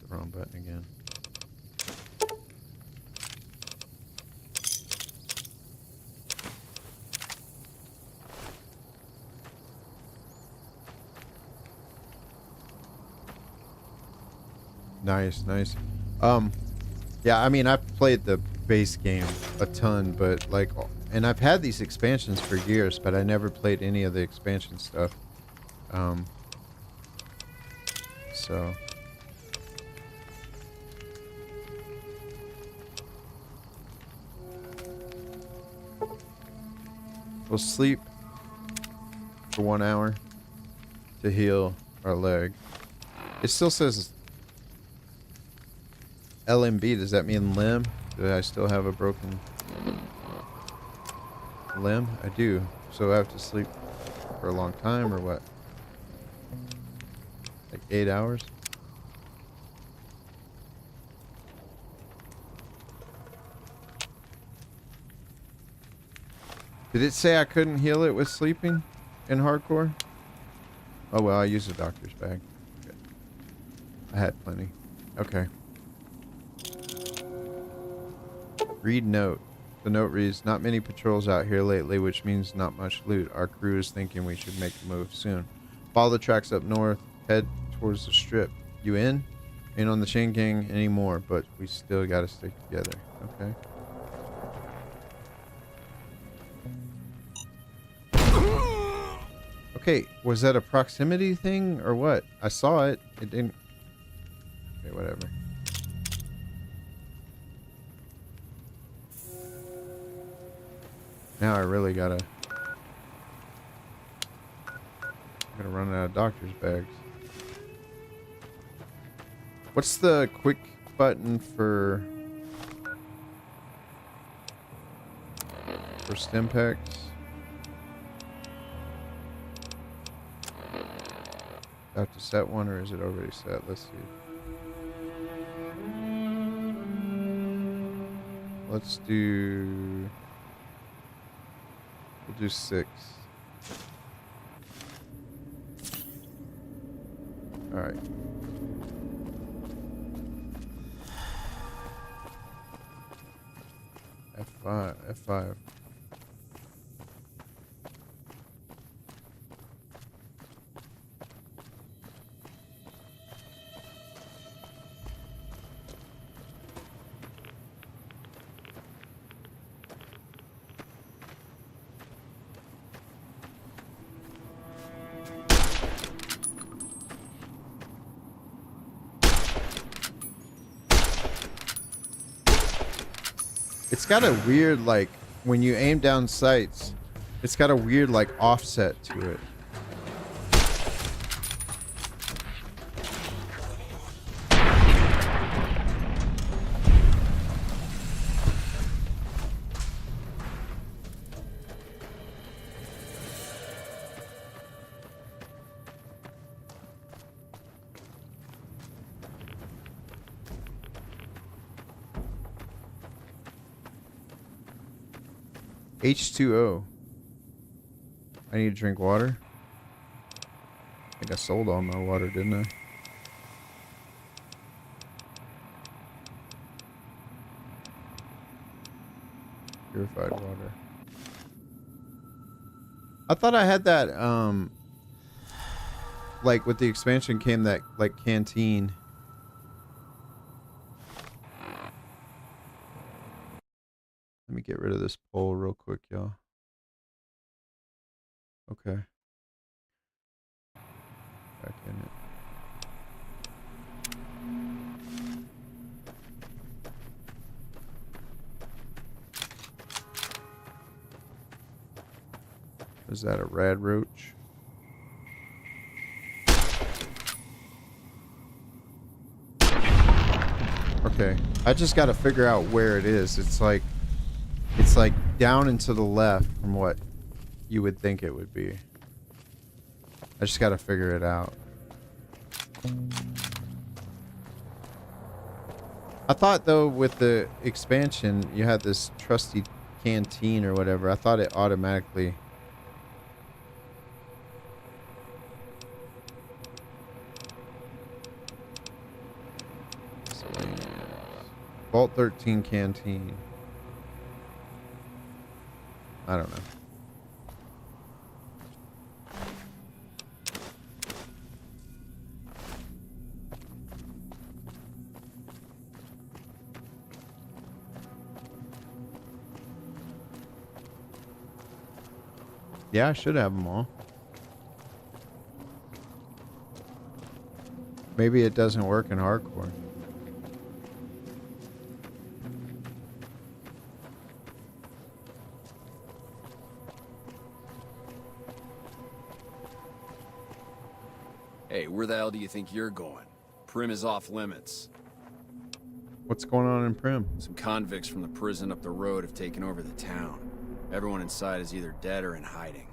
the wrong button again. Nice, nice. Yeah, I mean, I've played the base game a ton, but like, and I've had these expansions for years, but I never played any of the expansion stuff. So. We'll sleep for 1 hour to heal our leg. It still says LMB. Does that mean limb? Do I still have a broken limb? I do. So I have to sleep for a long time or what? Like 8 hours? Did it say I couldn't heal it with sleeping in hardcore? Oh well, I used a doctor's bag. Okay. I had plenty. Okay. Read note. The note reads, not many patrols out here lately, which means not much loot. Our crew is thinking we should make a move soon. Follow the tracks up north, head towards the strip. You in? Ain't on the chain gang anymore, but we still gotta stick together. Okay. Okay, was that a proximity thing or what? I saw it. It didn't. Okay, whatever. Now I really gotta. I'm gonna run out of doctor's bags. What's the quick button for stim packs? I have to set one, or is it already set? Let's see. Let's do. We'll do 6. All right. F5. It's got a weird, like, when you aim down sights, it's got a weird, like, offset to it. H2O. I need to drink water. I think I sold all my water, didn't I? Purified water. I thought I had that, like with the expansion came that, like, canteen. Let me get rid of this pole real quick, y'all. Okay. Back in it. Is that a rad roach? Okay. I just got to figure out where it is. It's like down and to the left from what you would think it would be. I just got to figure it out. I thought though with the expansion you had this trusty canteen or whatever. I thought it automatically. Vault 13 canteen. I don't know. Yeah, I should have them all. Maybe it doesn't work in hardcore. Hey, where the hell do you think you're going? Prim is off limits. What's going on in Prim? Some convicts from the prison up the road have taken over the town. Everyone inside is either dead or in hiding.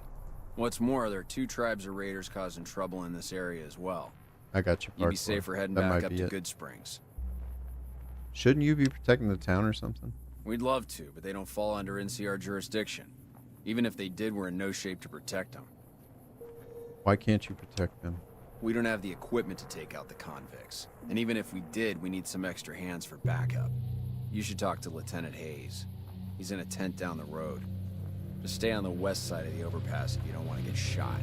What's more, there are 2 tribes of raiders causing trouble in this area as well. I got you. You'd be safer heading back up to Good Springs. Shouldn't you be protecting the town or something? We'd love to, but they don't fall under NCR jurisdiction. Even if they did, we're in no shape to protect them. Why can't you protect them? We don't have the equipment to take out the convicts. And even if we did, we need some extra hands for backup. You should talk to Lieutenant Hayes. He's in a tent down the road. Just stay on the west side of the overpass if you don't want to get shot.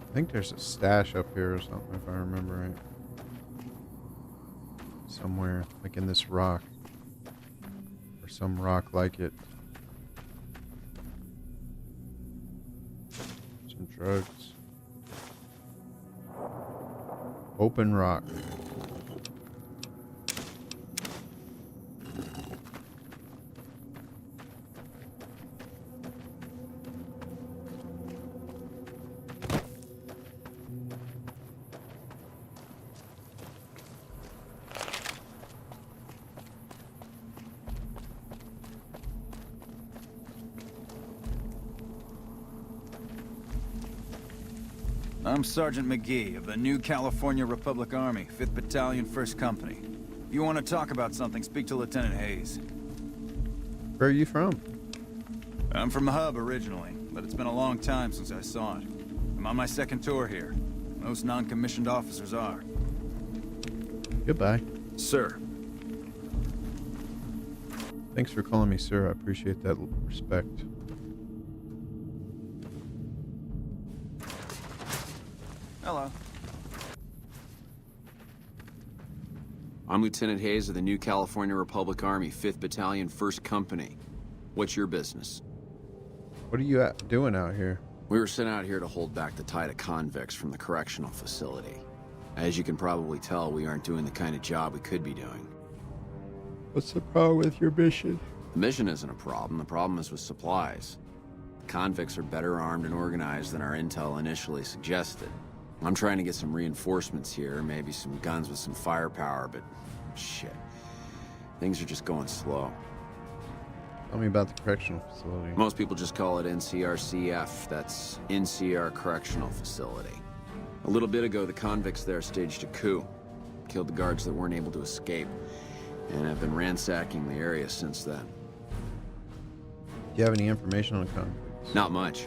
I think there's a stash up here or something, if I remember right. Somewhere, like in this rock. Or some rock like it. Some drugs. Open rock. I'm Sergeant McGee of the New California Republic Army, 5th Battalion, 1st Company. If you want to talk about something, speak to Lieutenant Hayes. Where are you from? I'm from the hub originally, but it's been a long time since I saw it. I'm on my second tour here. Most non-commissioned officers are. Goodbye. Sir. Thanks for calling me sir. I appreciate that respect. Hello. I'm Lieutenant Hayes of the New California Republic Army, 5th Battalion, 1st Company. What's your business? What are you doing out here? We were sent out here to hold back the tide of convicts from the correctional facility. As you can probably tell, we aren't doing the kind of job we could be doing. What's the problem with your mission? The mission isn't a problem. The problem is with supplies. Convicts are better armed and organized than our intel initially suggested. I'm trying to get some reinforcements here, maybe some guns with some firepower, but shit. Things are just going slow. Tell me about the correctional facility. Most people just call it NCRCF. That's NCR Correctional Facility. A little bit ago, the convicts there staged a coup. Killed the guards that weren't able to escape. And have been ransacking the area since then. Do you have any information on the convicts? Not much.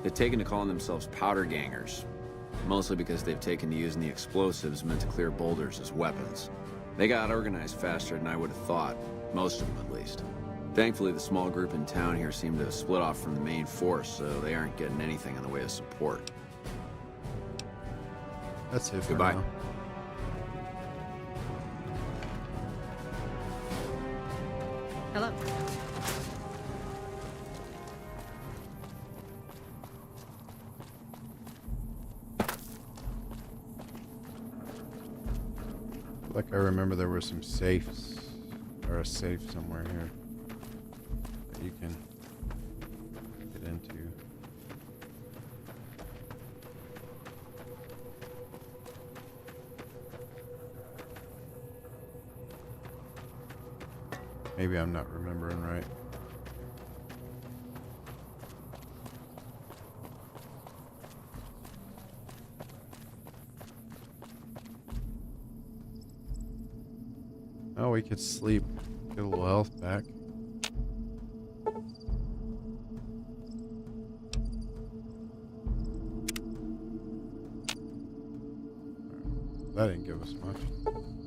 They've taken to calling themselves powder gangers. Mostly because they've taken to using the explosives meant to clear boulders as weapons. They got organized faster than I would have thought. Most of them, at least. Thankfully, the small group in town here seem to have split off from the main force, so they aren't getting anything in the way of support. That's it for Goodbye. now. Hello. Like I remember there were some safes, or a safe somewhere here that you can get into. Maybe I'm not remembering right. Oh, we could sleep, get a little health back. That didn't give us much.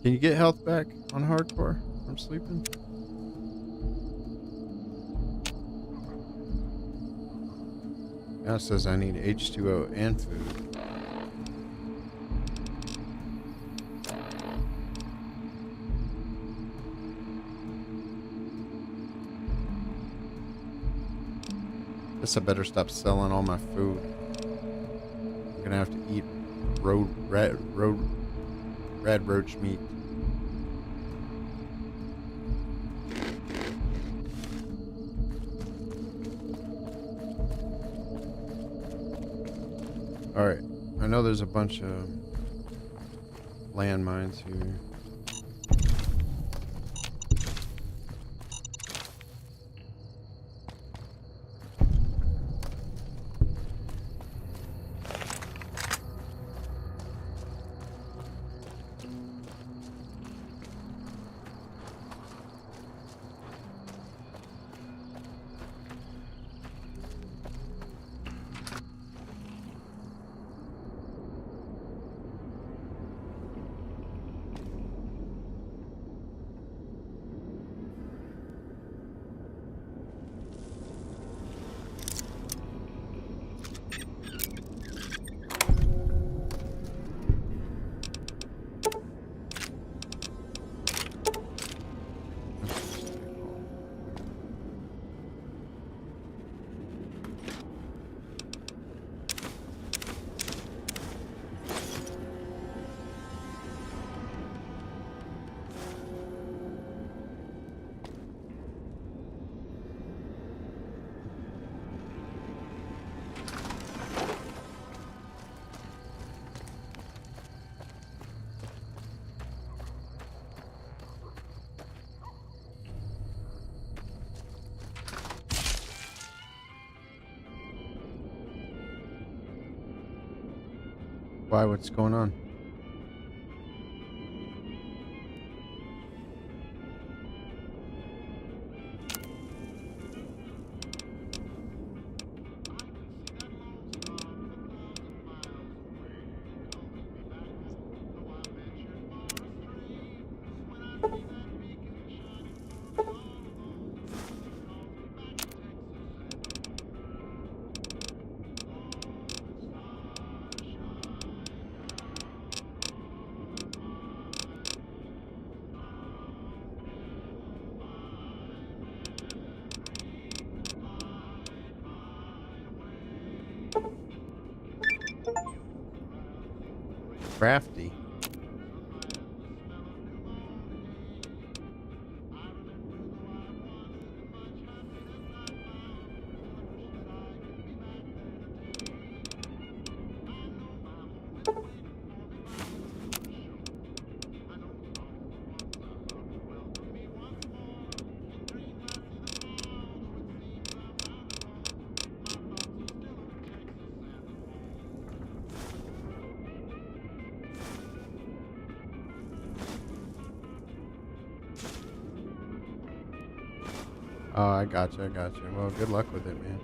Can you get health back on hardcore from sleeping? Now it says I need H2O and food. Guess I better stop selling all my food. I'm gonna have to eat red roach meat. Alright, I know there's a bunch of landmines here. Why? What's going on? Crafty. Oh, I gotcha, I gotcha. Well, good luck with it, man.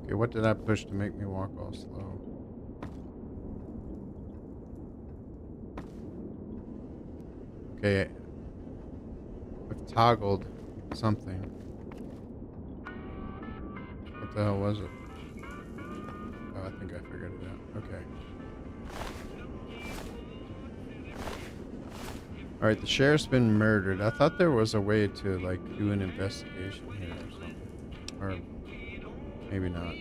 Okay, what did I push to make me walk all slow? Okay, I've toggled something. What the hell was it? Oh, I think I figured it out. Okay. Alright, the sheriff's been murdered. I thought there was a way to, like, do an investigation here or something. Or maybe not.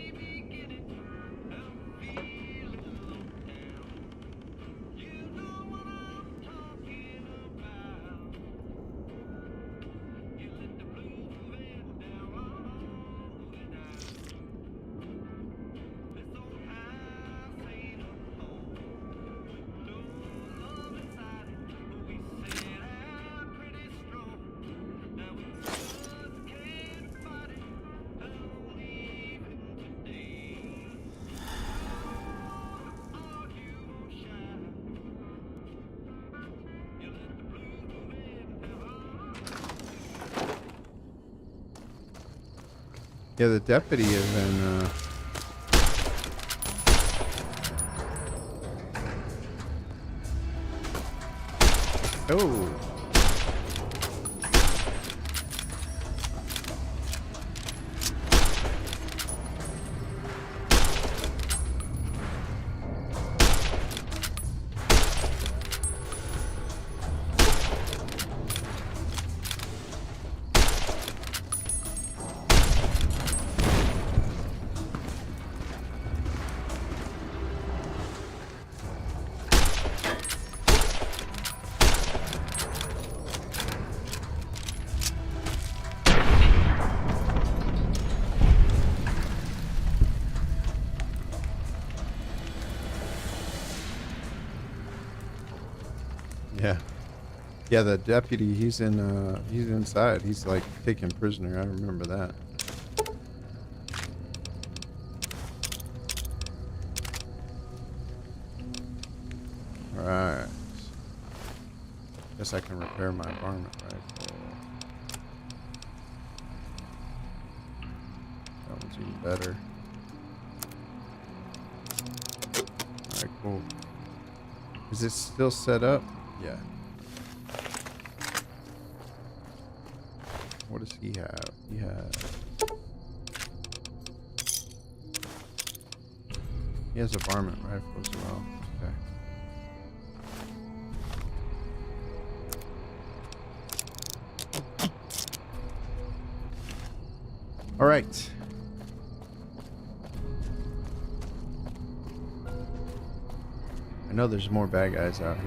Yeah, the deputy is in, Oh. Yeah. Yeah, the deputy, he's inside. He's like taken prisoner. I remember that. Alright. Guess I can repair my varmint rifle. That one's even better. Alright, cool. Is it still set up? Yeah. What does he have? He has has a varmint rifle as well. Okay. All right. I know there's more bad guys out here.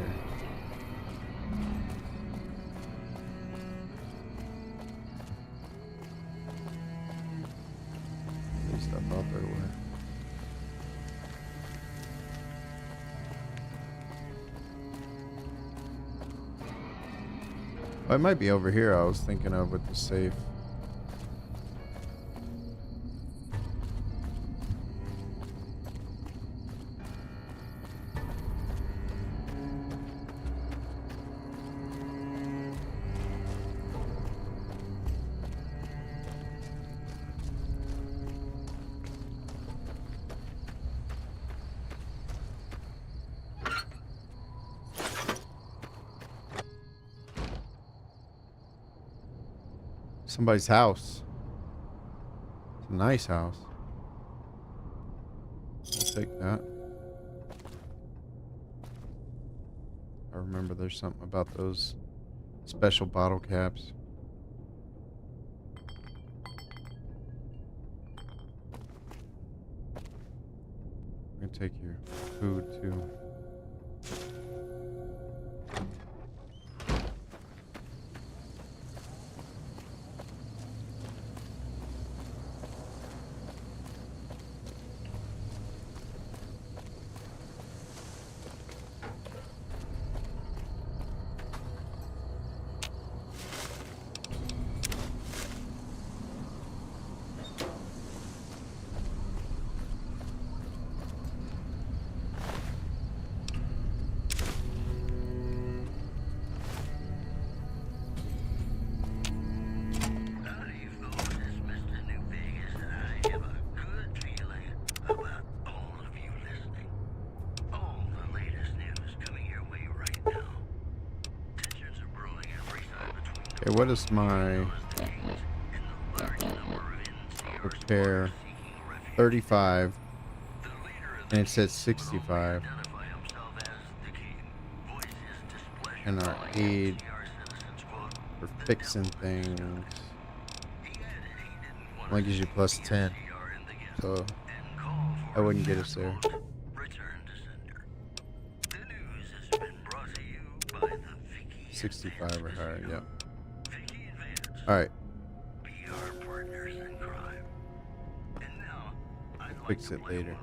There's stuff out there. Oh, it might be over here I was thinking of with the safe. Somebody's house. It's a nice house. I'll take that. I remember there's something about those special bottle caps. I'm gonna take your food too. Okay, what is my repair? 35, and it says 65. And our aid for fixing things only gives you plus 10, so I wouldn't get us there. 65 or higher, yep. Alright. Fix it later.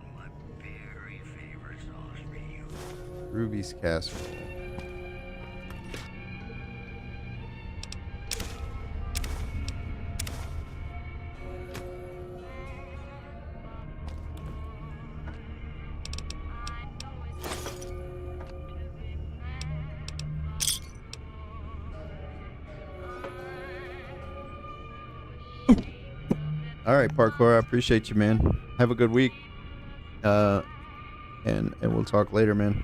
Ruby's casserole. All right, Parkour, I appreciate you, man. Have a good week. And we'll talk later, man.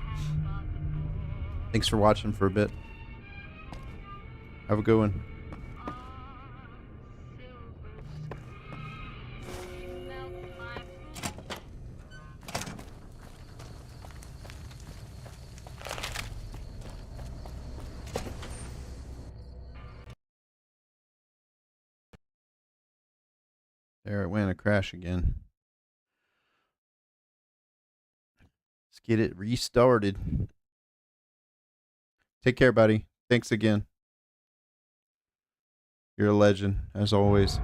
Thanks for watching for a bit. Have a good one. There, it went a crash again. Let's get it restarted. Take care, buddy. Thanks again. You're a legend, as always.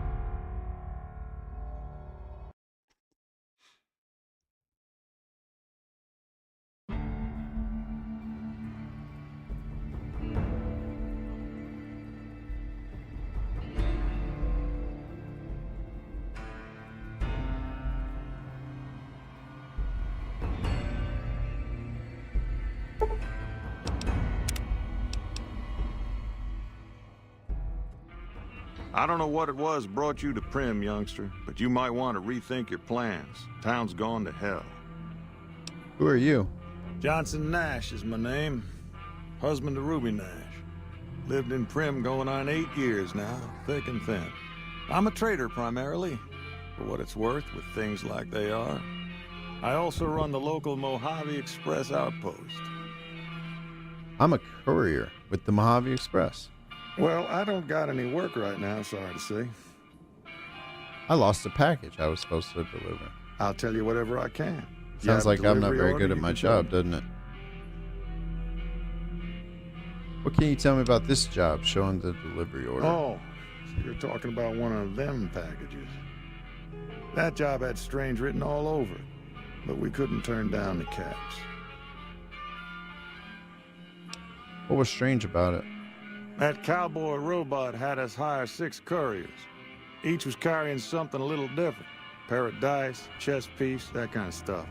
I don't know what it was brought you to Prim, youngster, but you might want to rethink your plans. Town's gone to hell. Who are you? Johnson Nash is my name. Husband to Ruby Nash. Lived in Prim going on 8 years now, thick and thin. I'm a trader primarily. For what it's worth, with things like they are, I also run the local Mojave Express outpost. I'm a courier with the Mojave Express. Well, I don't got any work right now, sorry to say. I lost a package I was supposed to deliver. I'll tell you whatever I can. Sounds like I'm not very good at my job, doesn't it? What can you tell me about this job showing the delivery order? Oh, so you're talking about one of them packages. That job had strange written all over it, but we couldn't turn down the caps. What was strange about it? That cowboy robot had us hire 6 couriers. Each was carrying something a little different. Pair of dice, chess piece, that kind of stuff.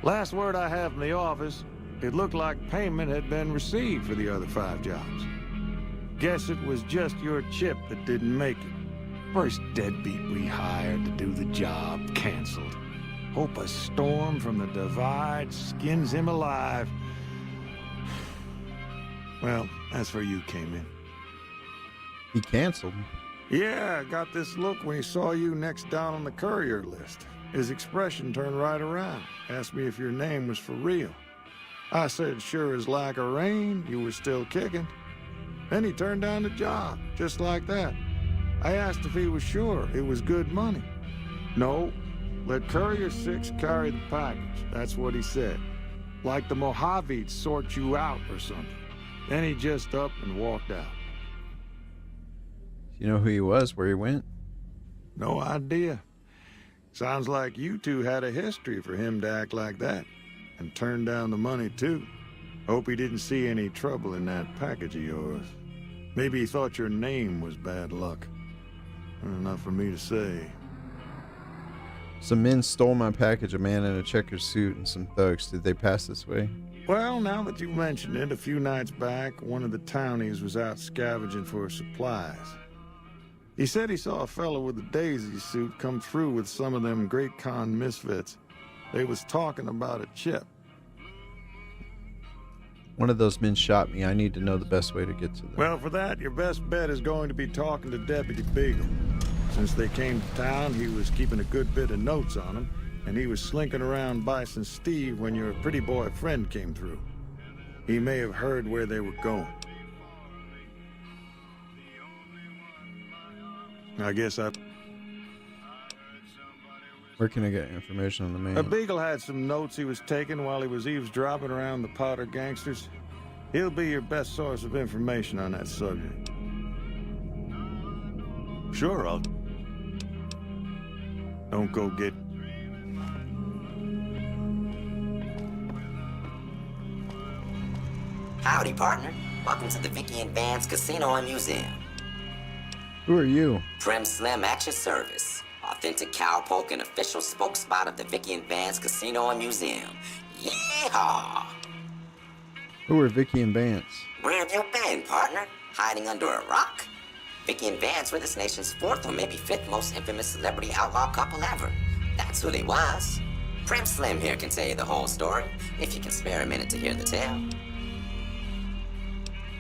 Last word I have from the office, it looked like payment had been received for the other 5 jobs. Guess it was just your chip that didn't make it. First deadbeat we hired to do the job canceled. Hope a storm from the divide skins him alive. Well, that's where you came in. He canceled? Yeah, I got this look when he saw you next down on the courier list. His expression turned right around. Asked me if your name was for real. I said, sure as like a rain, you were still kicking. Then he turned down the job, just like that. I asked if he was sure it was good money. No, let Courier 6 carry the package. That's what he said. Like the Mojave'd sort you out or something. Then he just up and walked out. You know who he was, where he went? No idea. Sounds like you two had a history for him to act like that. And turn down the money, too. Hope he didn't see any trouble in that package of yours. Maybe he thought your name was bad luck. Enough for me to say. Some men stole my package, a man in a checkered suit and some thugs. Did they pass this way? Well, now that you mention it, a few nights back, one of the townies was out scavenging for supplies. He said he saw a fellow with a DayZ suit come through with some of them Great Khan misfits. They was talking about a chip. One of those men shot me. I need to know the best way to get to them. Well, for that, your best bet is going to be talking to Deputy Beagle. Since they came to town, he was keeping a good bit of notes on them, and he was slinking around Bison Steve when your pretty boy friend came through. He may have heard where they were going. I guess Where can I get information on the man? Beagle had some notes he was taking while he was eavesdropping around the Powder gangsters. He'll be your best source of information on that subject. Sure, I'll... Don't go get... Howdy, partner. Welcome to the Vicky and Vance Casino and Museum. Who are you? Prim Slim at your service. Authentic cowpoke and official spokesspot of the Vicky and Vance Casino and Museum. Yeehaw! Who are Vicky and Vance? Where have you been, partner? Hiding under a rock? Vicky and Vance were this nation's 4th or maybe 5th most infamous celebrity outlaw couple ever. That's who they was. Prim Slim here can tell you the whole story, if you can spare a minute to hear the tale.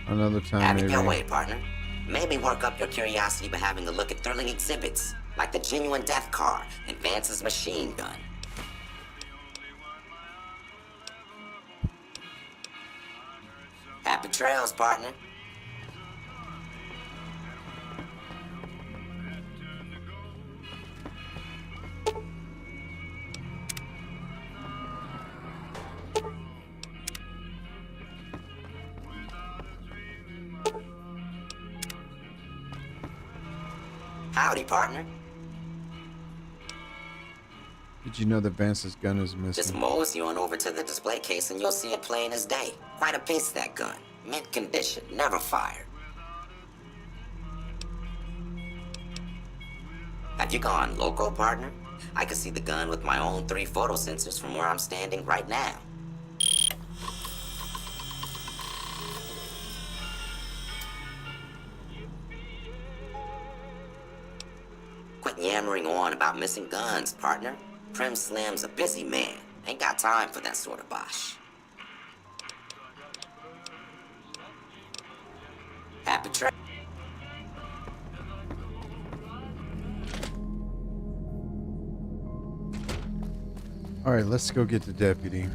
Another time, Have it maybe. your way, partner. Maybe work up your curiosity by having a look at thrilling exhibits, like the genuine death car and Vance's machine gun. Happy trails, partner. Howdy, partner. Did you know that Vance's gun is missing? Just mosey on over to the display case and you'll see it plain as day. Quite a piece, that gun. Mint condition, never fired. Have you gone loco, partner? I can see the gun with my own 3 photo sensors from where I'm standing right now. Quit yammering on about missing guns, partner. Prim Slim's a busy man. Ain't got time for that sort of bosh. Happy trip. All right, let's go get the deputy.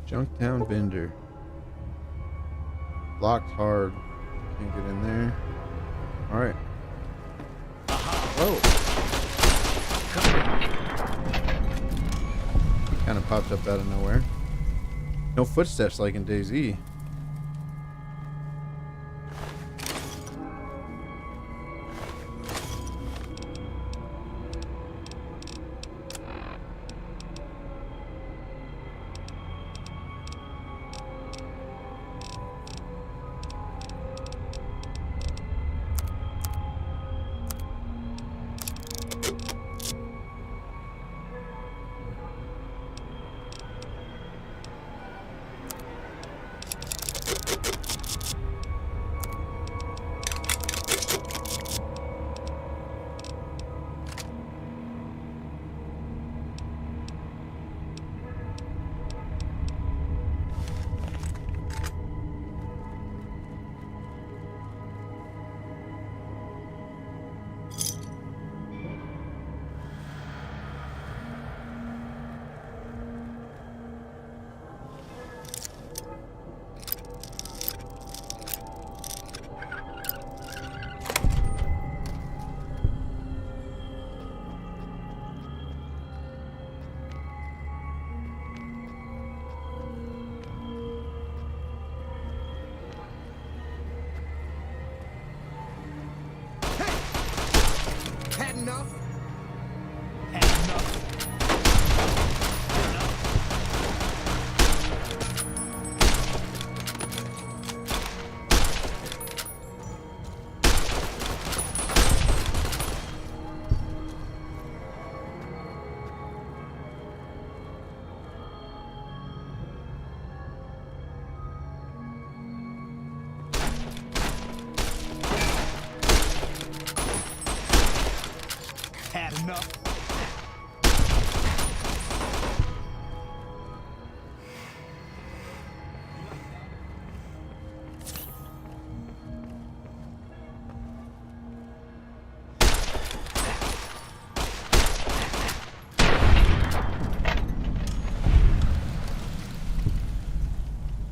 Junktown vendor. Locked hard. Can't get in there. Alright. Whoa. He kind of popped up out of nowhere. No footsteps like in DayZ.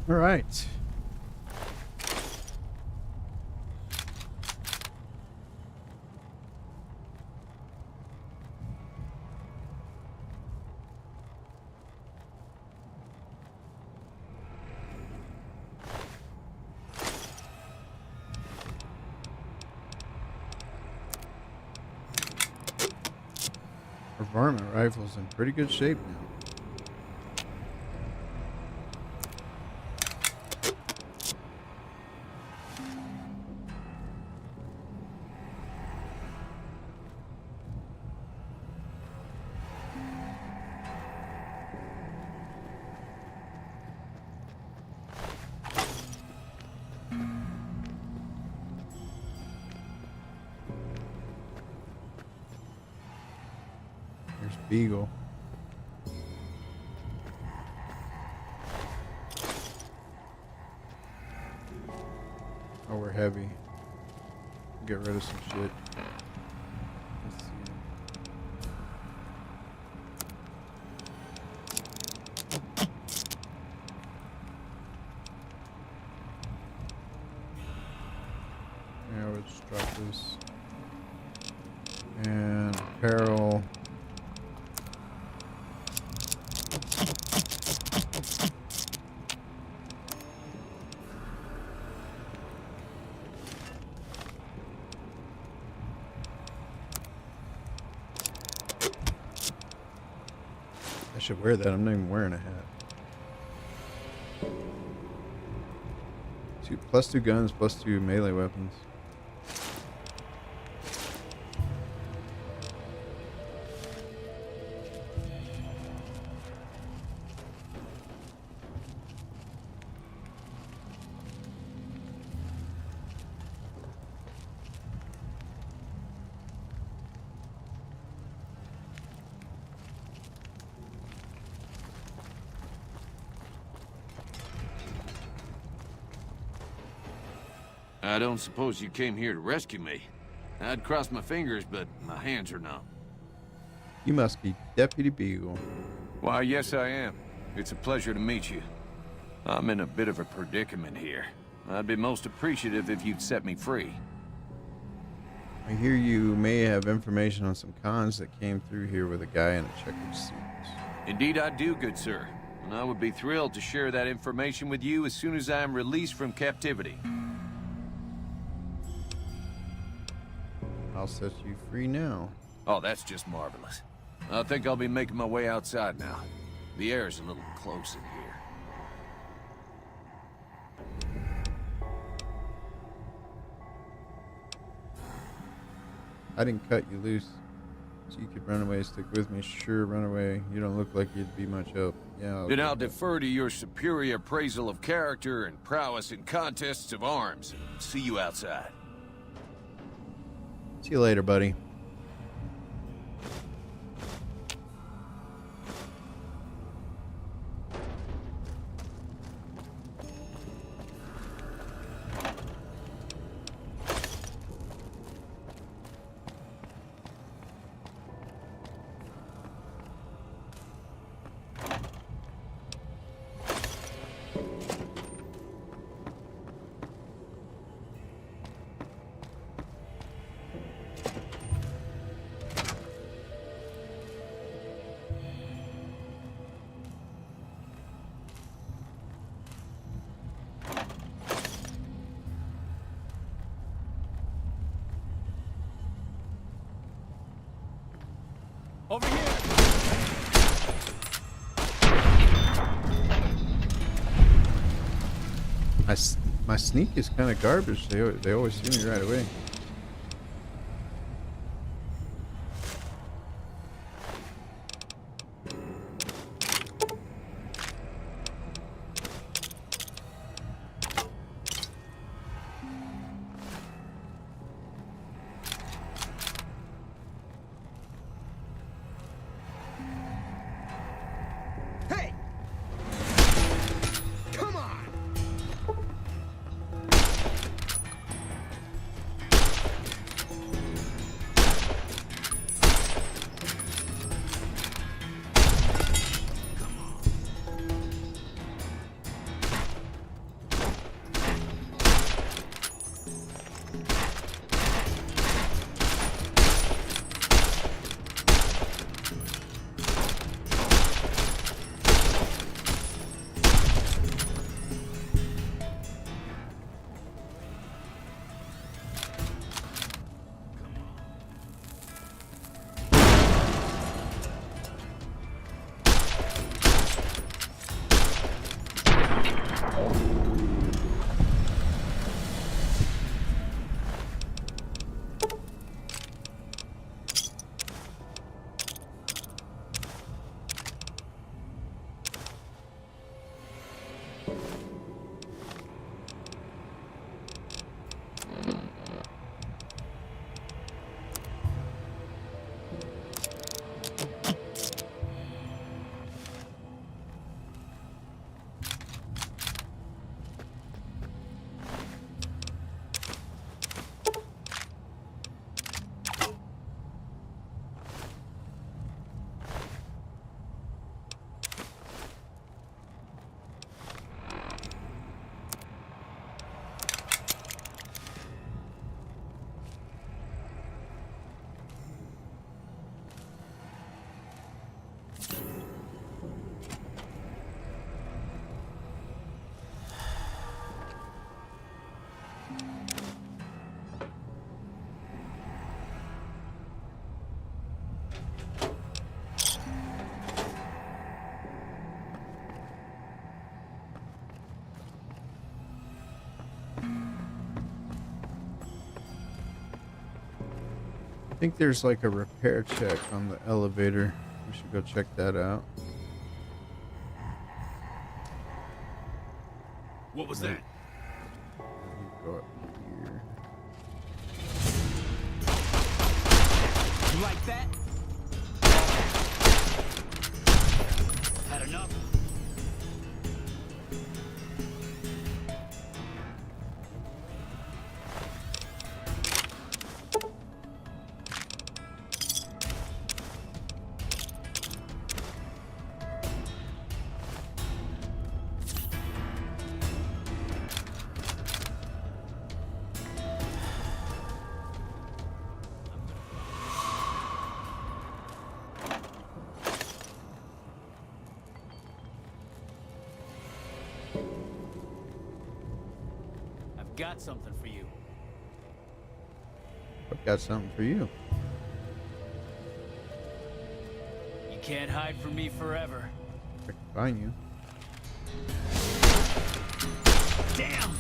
All right. Our varmint rifle's in pretty good shape now. beagle. Oh, we're heavy. Get rid of some shit. Let's see. Yeah, we'll just drop this. And apparel. I should wear that. I'm not even wearing a hat. +2 guns, +2 melee weapons. I don't suppose you came here to rescue me. I'd cross my fingers, but my hands are numb. You must be Deputy Beagle. Why, yes I am. It's a pleasure to meet you. I'm in a bit of a predicament here. I'd be most appreciative if you'd set me free. I hear you may have information on some cons that came through here with a guy in a checkered suit. Indeed I do, good sir. And I would be thrilled to share that information with you as soon as I am released from captivity. I'll set you free now. Oh, that's just marvelous. I think I'll be making my way outside now. The air's a little close in here. I didn't cut you loose, so you could run away, stick with me. Sure, run away. You don't look like you'd be much help. Yeah. Then I'll defer to your superior appraisal of character and prowess in contests of arms. See you outside. See you later, buddy. Over here! My sneak is kind of garbage. They always see me right away. I think there's like a repair check on the elevator. We should go check that out. What was that? Go up here. You like that? Had enough? Got something for you. I've got something for you. You can't hide from me forever. I can find you. Damn!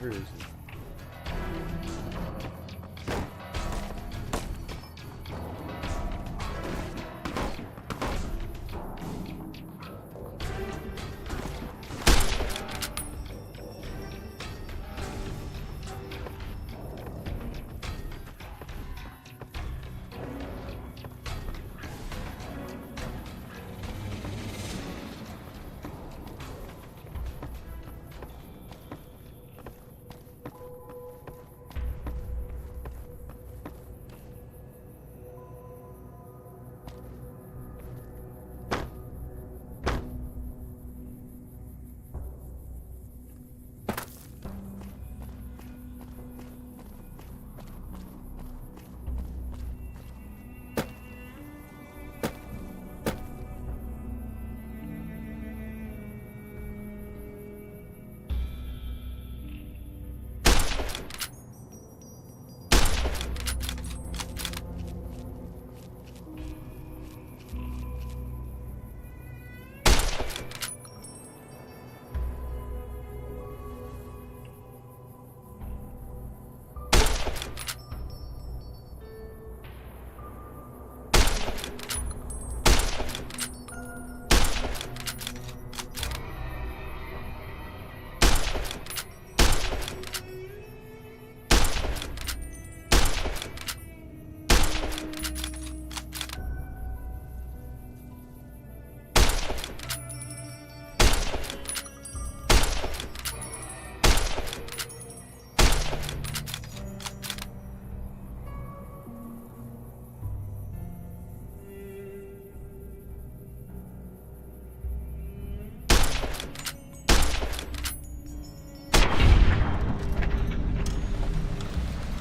Where is it?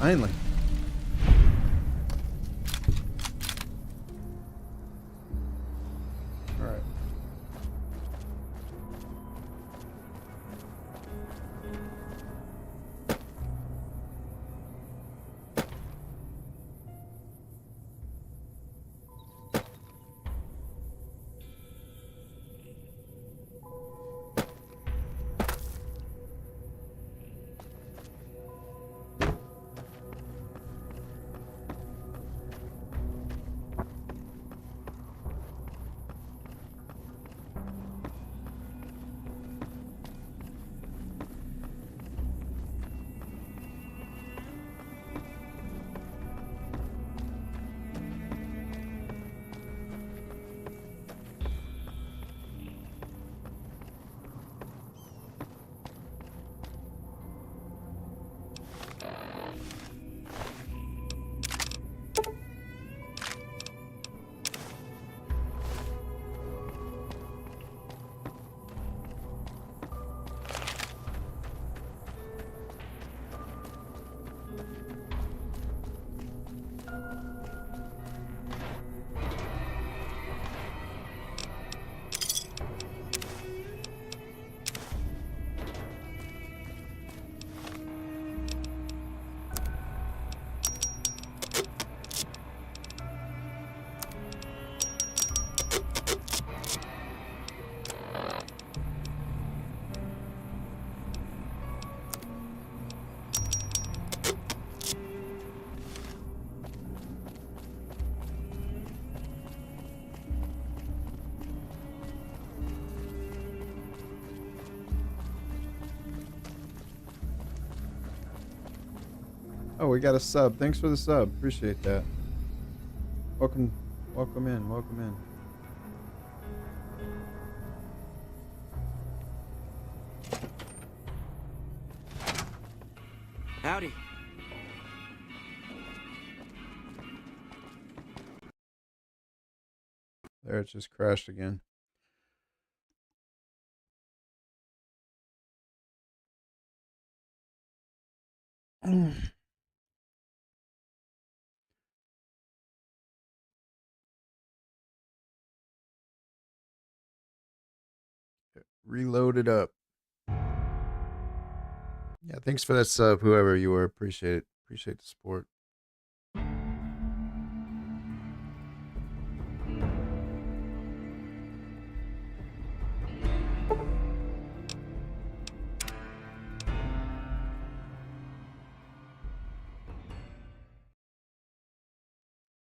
Finally. All right. Oh, we got a sub. Thanks for the sub. Appreciate that. Welcome in. Welcome in. Howdy. There, it just crashed again. Reload it up. Yeah, thanks for that sub, whoever you were. Appreciate it. Appreciate the support.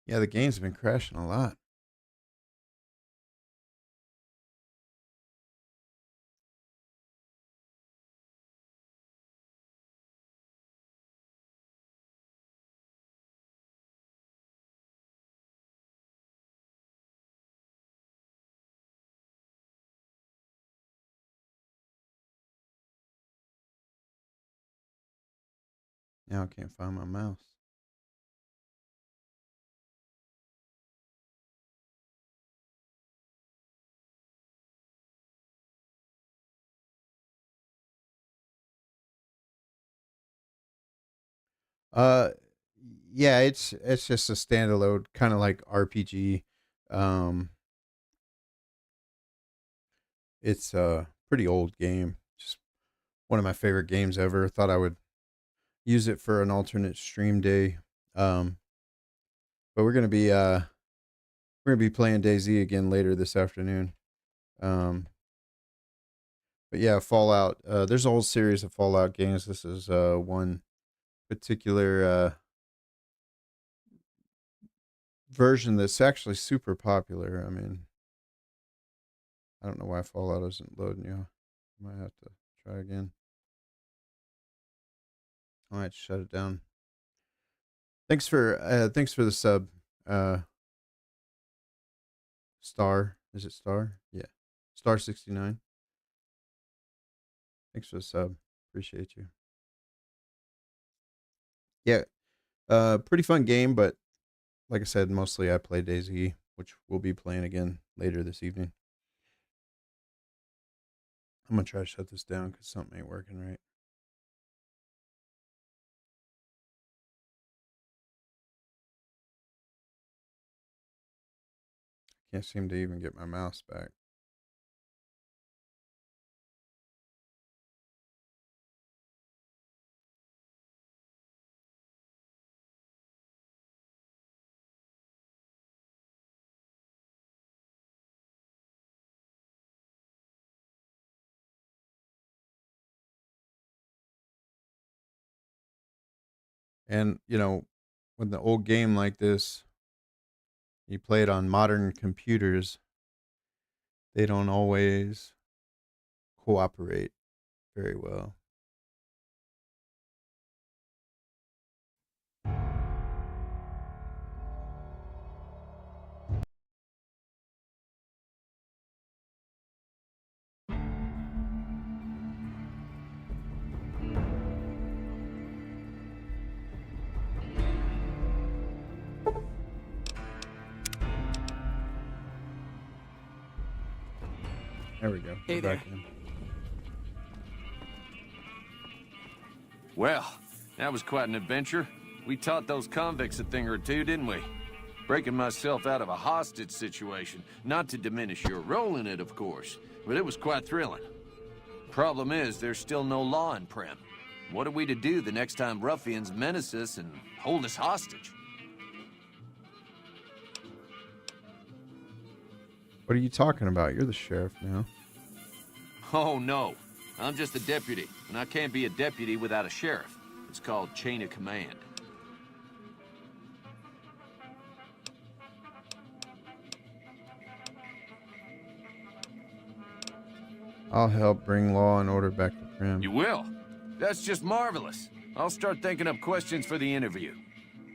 Yeah, the game's been crashing a lot. Now I can't find my mouse. Uh, yeah, it's just a standalone kind of like RPG. Um, it's a pretty old game. Just one of my favorite games ever. Thought I would use it for an alternate stream day. Um, but we're gonna be playing DayZ again later this afternoon. Um, but yeah, Fallout. There's a whole series of Fallout games. This is one particular version that's actually super popular. I mean, I don't know why Fallout isn't loading you. Might have to try again. I might shut it down. Thanks for the sub. Star. Is it Star? Yeah. Star 69. Thanks for the sub. Appreciate you. Yeah. Pretty fun game, but like I said, mostly I play DayZ, which we'll be playing again later this evening. I'm gonna try to shut this down because something ain't working right. Can't seem to even get my mouse back. And, you know, with the old game like this, you play it on modern computers, they don't always cooperate very well. There we go. Hey We're there. back in. Well, that was quite an adventure. We taught those convicts a thing or two, didn't we? Breaking myself out of a hostage situation. Not to diminish your role in it, of course, but it was quite thrilling. Problem is, there's still no law in Prem. What are we to do the next time ruffians menace us and hold us hostage? What are you talking about? You're the sheriff now. Oh, no. I'm just a deputy, and I can't be a deputy without a sheriff. It's called chain of command. I'll help bring law and order back to Prim. You will? That's just marvelous. I'll start thinking up questions for the interview.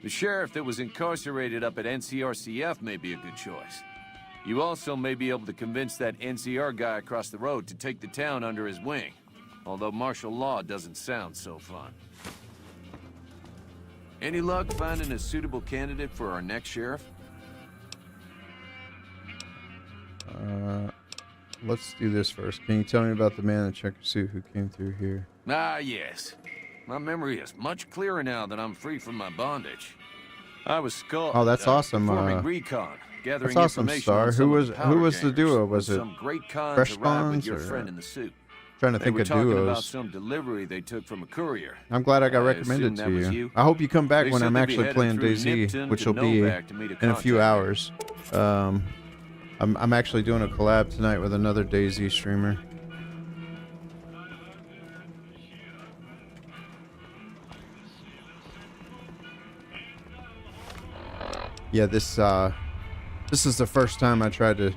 The sheriff that was incarcerated up at NCRCF may be a good choice. You also may be able to convince that NCR guy across the road to take the town under his wing. Although martial law doesn't sound so fun. Any luck finding a suitable candidate for our next sheriff? Let's do this first. Can you tell me about the man in the checker suit who came through here? Ah, yes. My memory is much clearer now that I'm free from my bondage. I was Oh, that's awesome. performing recon, gathering That's awesome, information Star. on some Who of was the powder duo? gangers. Was it Some great cons Fresh arrived with Cons your or- friend in the suit. Trying to They think were of talking about duos. some delivery they took from a courier. I'm glad I got I recommended assume to that was you. you. I hope you come back They when said I'm they'd be actually headed playing through DayZ, Nipton which to will be Novak to meet a in a few contact. hours. I'm actually doing a collab tonight with another DayZ streamer. Yeah, this is the first time I tried to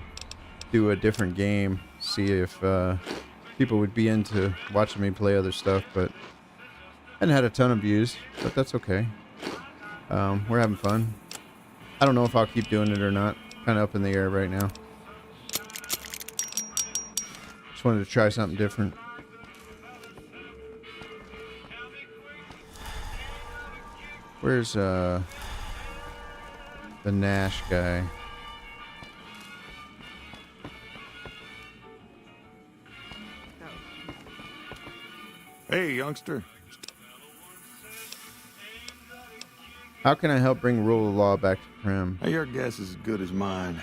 do a different game, see if people would be into watching me play other stuff, but I hadn't had a ton of views, but that's okay. We're having fun. I don't know if I'll keep doing it or not. Kind of up in the air right now. Just wanted to try something different. Where's the Nash guy? Hey, youngster. How can I help bring rule of law back to Prim? Your guess is as good as mine.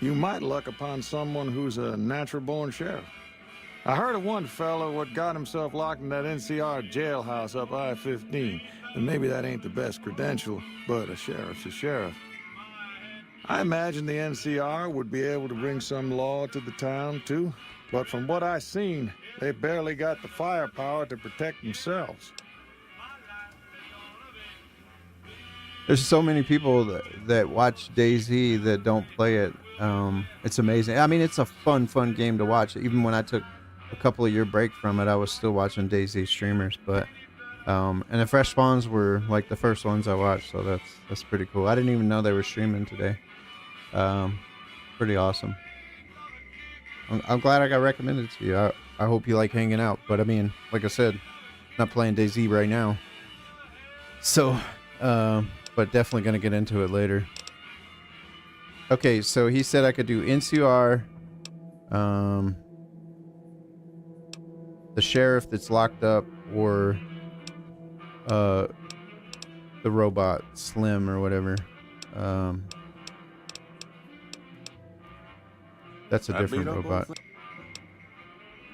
You might luck upon someone who's a natural-born sheriff. I heard of one fellow what got himself locked in that NCR jailhouse up I-15. And maybe that ain't the best credential, but a sheriff's a sheriff. I imagine the NCR would be able to bring some law to the town, too. But from what I seen, they barely got the firepower to protect themselves. There's so many people that watch DayZ that don't play it. It's amazing. I mean, it's a fun game to watch. Even when I took a couple of year break from it, I was still watching DayZ streamers. But And the fresh spawns were like the first ones I watched, so that's pretty cool. I didn't even know they were streaming today. Pretty awesome. I'm glad I got recommended to you. I hope you like hanging out. But I mean, like I said, not playing DayZ right now. So, but definitely gonna get into it later. Okay, so he said I could do NCR, the sheriff that's locked up, or the robot Slim or whatever. That's a different robot.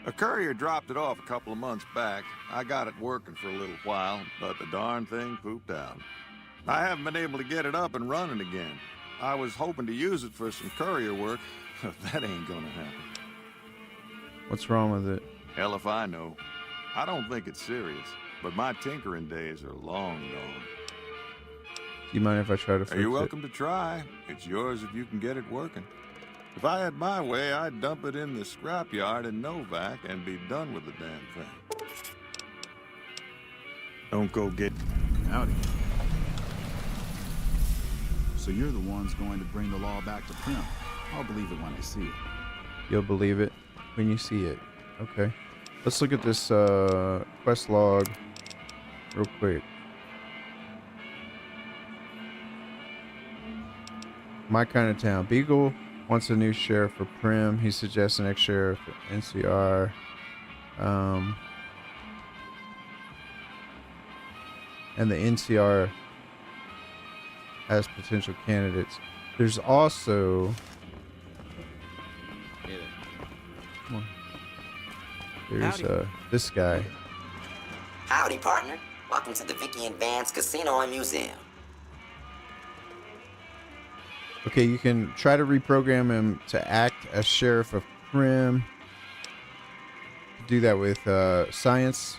A courier dropped it off a couple of months back. I got it working for a little while, but the darn thing pooped out. I haven't been able to get it up and running again. I was hoping to use it for some courier work, but that ain't gonna happen. What's wrong with it? Hell if I know. I don't think it's serious, but my tinkering days are long gone. Do you mind if I try to fix it? You're welcome to try. It's yours if you can get it working. If I had my way, I'd dump it in the scrapyard in Novak and be done with the damn thing. Don't go get... Howdy. So you're the ones going to bring the law back to Prim. I'll believe it when I see it. You'll believe it when you see it. Okay. Let's look at this quest log real quick. My kind of town. Beagle wants a new sheriff for Prim. He suggests an ex-sheriff for NCR. And the NCR has potential candidates. There's also... Come on. There's this guy. Howdy, partner. Welcome to the Vicky and Vance Casino and Museum. Okay, you can try to reprogram him to act as Sheriff of Prim. Do that with Science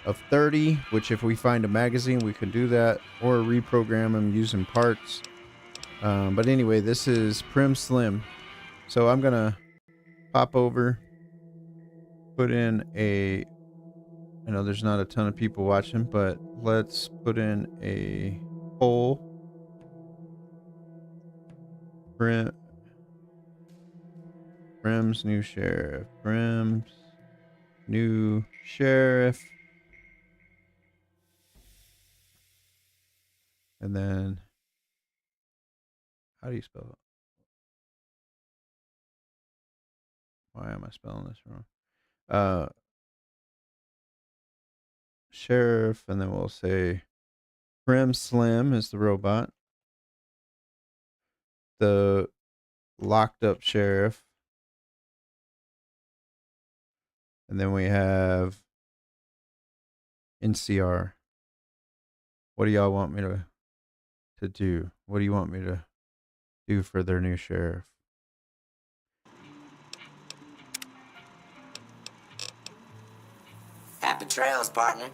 of 30, which if we find a magazine, we can do that. Or reprogram him using parts. But anyway, this is Prim Slim. So I'm going to pop over, put in a... I know there's not a ton of people watching, but let's put in a poll. Prim's new sheriff. Prim's new sheriff. And then, how do you spell it? Why am I spelling this wrong? Sheriff, and then we'll say Prim Slim is the robot. The locked up sheriff. And then we have NCR. What do y'all want me to do? What do you want me to do for their new sheriff? Happy trails, partner.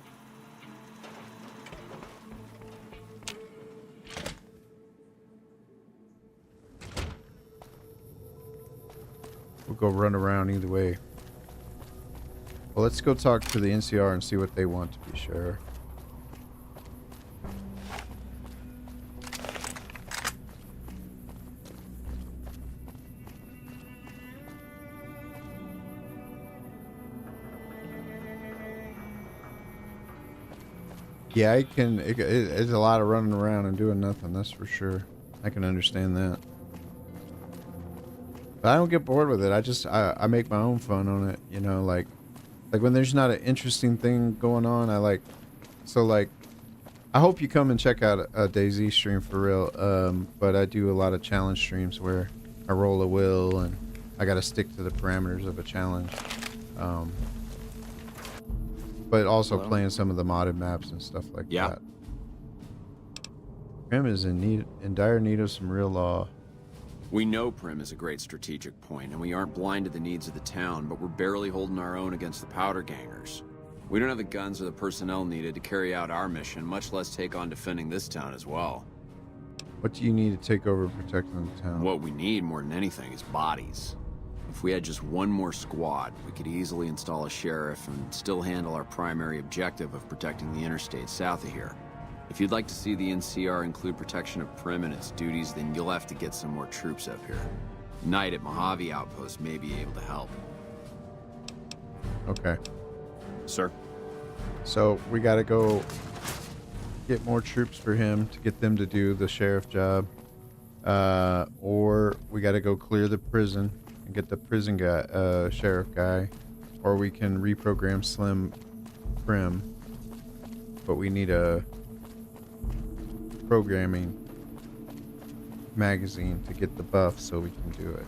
We'll go run around either way. Well, let's go talk to the NCR and see what they want to be sure. Yeah, I can. It's a lot of running around and doing nothing. That's for sure. I can understand that. But I don't get bored with it. I make my own fun on it. You know, like when there's not an interesting thing going on, I hope you come and check out a DayZ stream for real. But I do a lot of challenge streams where I roll a wheel and I got to stick to the parameters of a challenge. But also playing some of the modded maps and stuff like that. Prim is in dire need of some real law. We know Prim is a great strategic point, and we aren't blind to the needs of the town, but we're barely holding our own against the powder gangers. We don't have the guns or the personnel needed to carry out our mission, much less take on defending this town as well. What do you need to take over protecting the town? What we need more than anything is bodies. If we had just one more squad, we could easily install a sheriff and still handle our primary objective of protecting the interstate south of here. If you'd like to see the NCR include protection of Prim and its duties, then you'll have to get some more troops up here. Knight at Mojave Outpost may be able to help. Okay. Sir? So we got to go get more troops for him to get them to do the sheriff job. Or we got to go clear the prison and get the prison guy, sheriff guy. Or we can reprogram Slim Prim. But we need a programming magazine to get the buff so we can do it.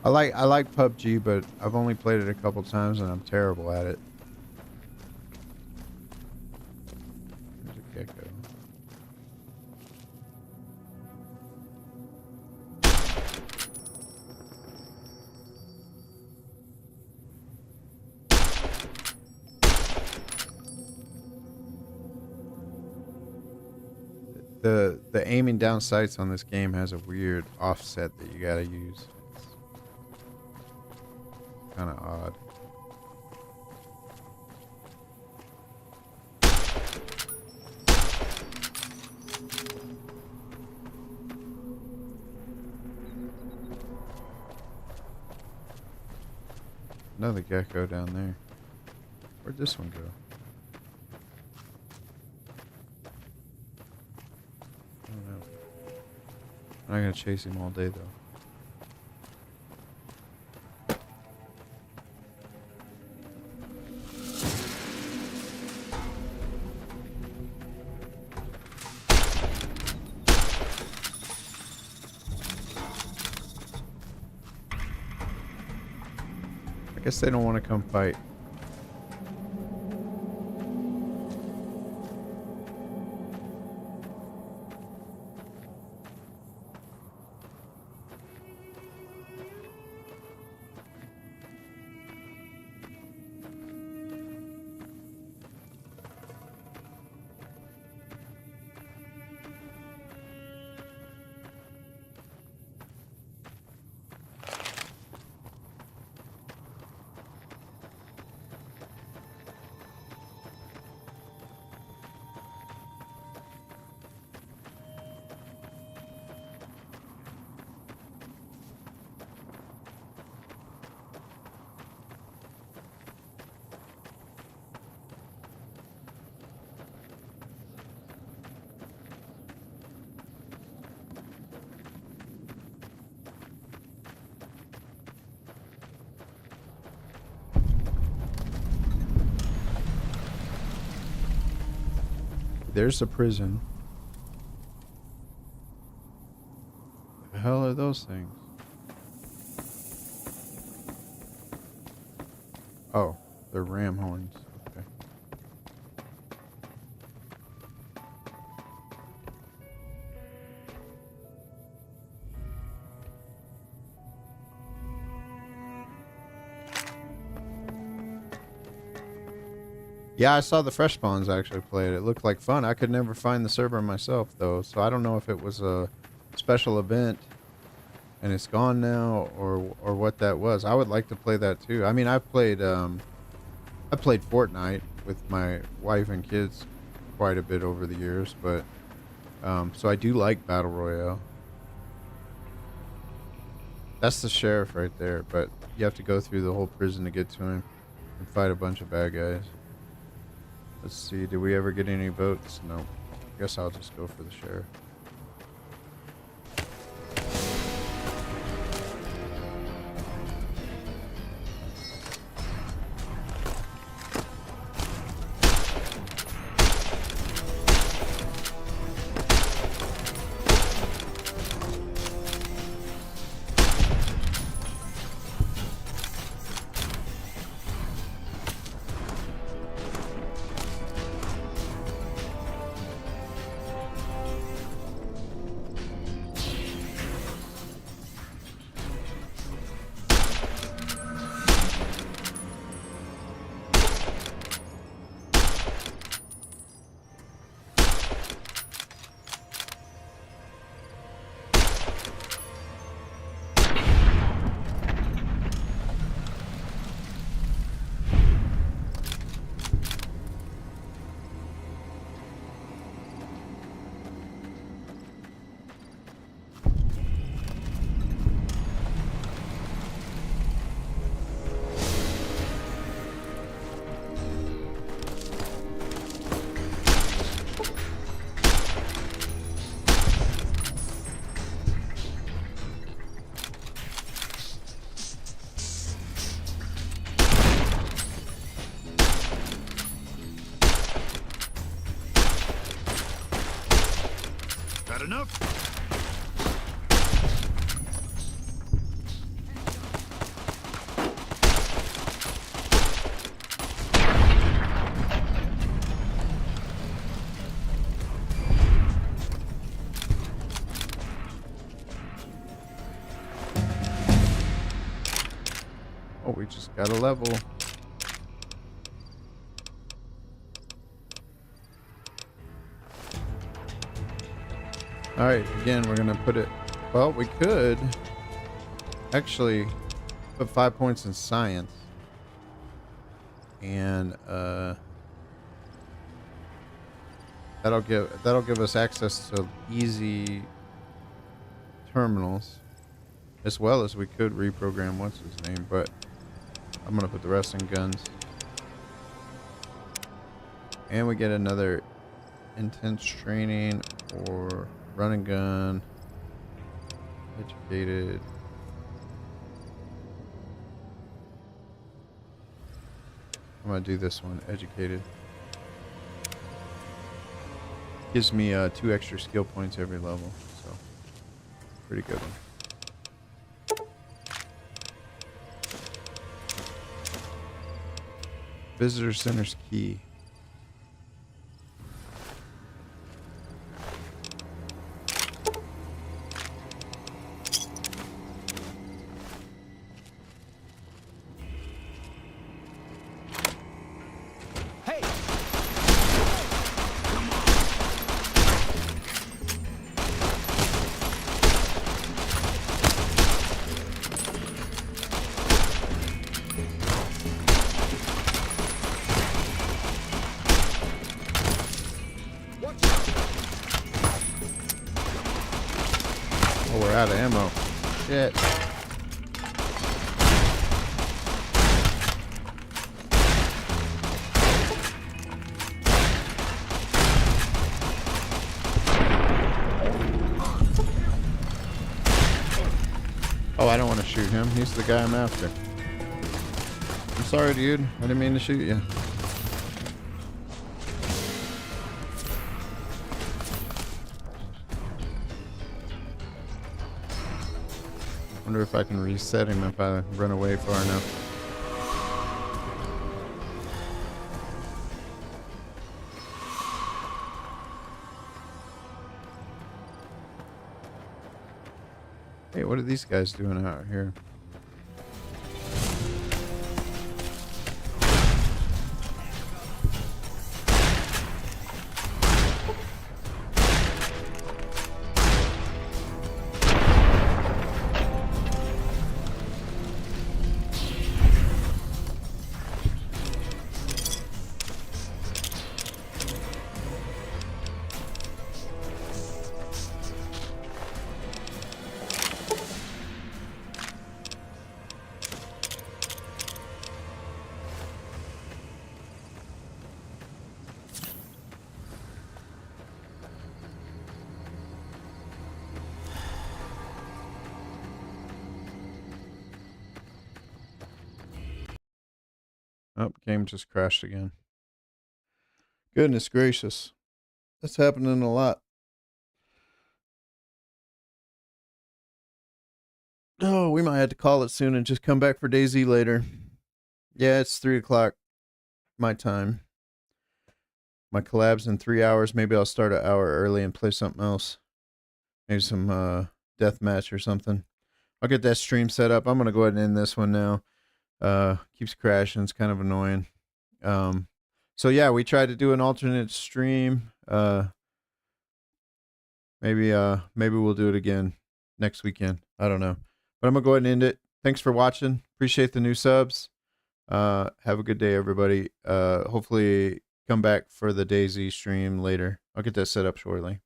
I like PUBG, but I've only played it a couple times and I'm terrible at it. There's a gecko. The aiming down sights on this game has a weird offset that you gotta use. Kind of odd. Another gecko down there. Where'd this one go? I don't know. I'm not gonna chase him all day though. I guess they don't want to come fight. There's a prison. The hell are those things? Oh, they're ram horns. Okay. Yeah, I saw the fresh spawns actually play it. It looked like fun. I could never find the server myself though, so I don't know if it was a special event and it's gone now or what that was. I would like to play that too. I mean, I played Fortnite with my wife and kids quite a bit over the years, but so I do like Battle Royale. That's the sheriff right there, but you have to go through the whole prison to get to him and fight a bunch of bad guys. Let's see, did we ever get any votes? No. I guess I'll just go for the sheriff. enough? Oh, we just got a level. All right, again, we're gonna put it. Well, we could actually put 5 points in science, and that'll give us access to easy terminals, as well as we could reprogram what's his name, but I'm gonna put the rest in guns. And we get another intense training or run and gun, educated. I'm gonna do this one, educated. Gives me 2 extra skill points every level, so pretty good one. Visitor Center's key. Oh, we're out of ammo. Shit. Oh, I don't want to shoot him. He's the guy I'm after. I'm sorry, dude. I didn't mean to shoot you. Wonder if I can reset him if I run away far enough. Hey, what are these guys doing out here? Oh, game just crashed again. Goodness gracious. That's happening a lot. Oh, we might have to call it soon and just come back for DayZ later. Yeah, it's 3 o'clock my time. My collab's in 3 hours. Maybe I'll start an hour early and play something else. Maybe some deathmatch or something. I'll get that stream set up. I'm going to go ahead and end this one now. Keeps crashing. It's kind of annoying. So yeah, we tried to do an alternate stream. Maybe we'll do it again next weekend. I don't know. But I'm gonna go ahead and end it. Thanks for watching. Appreciate the new subs. Have a good day, everybody. Hopefully come back for the DayZ stream later. I'll get that set up shortly.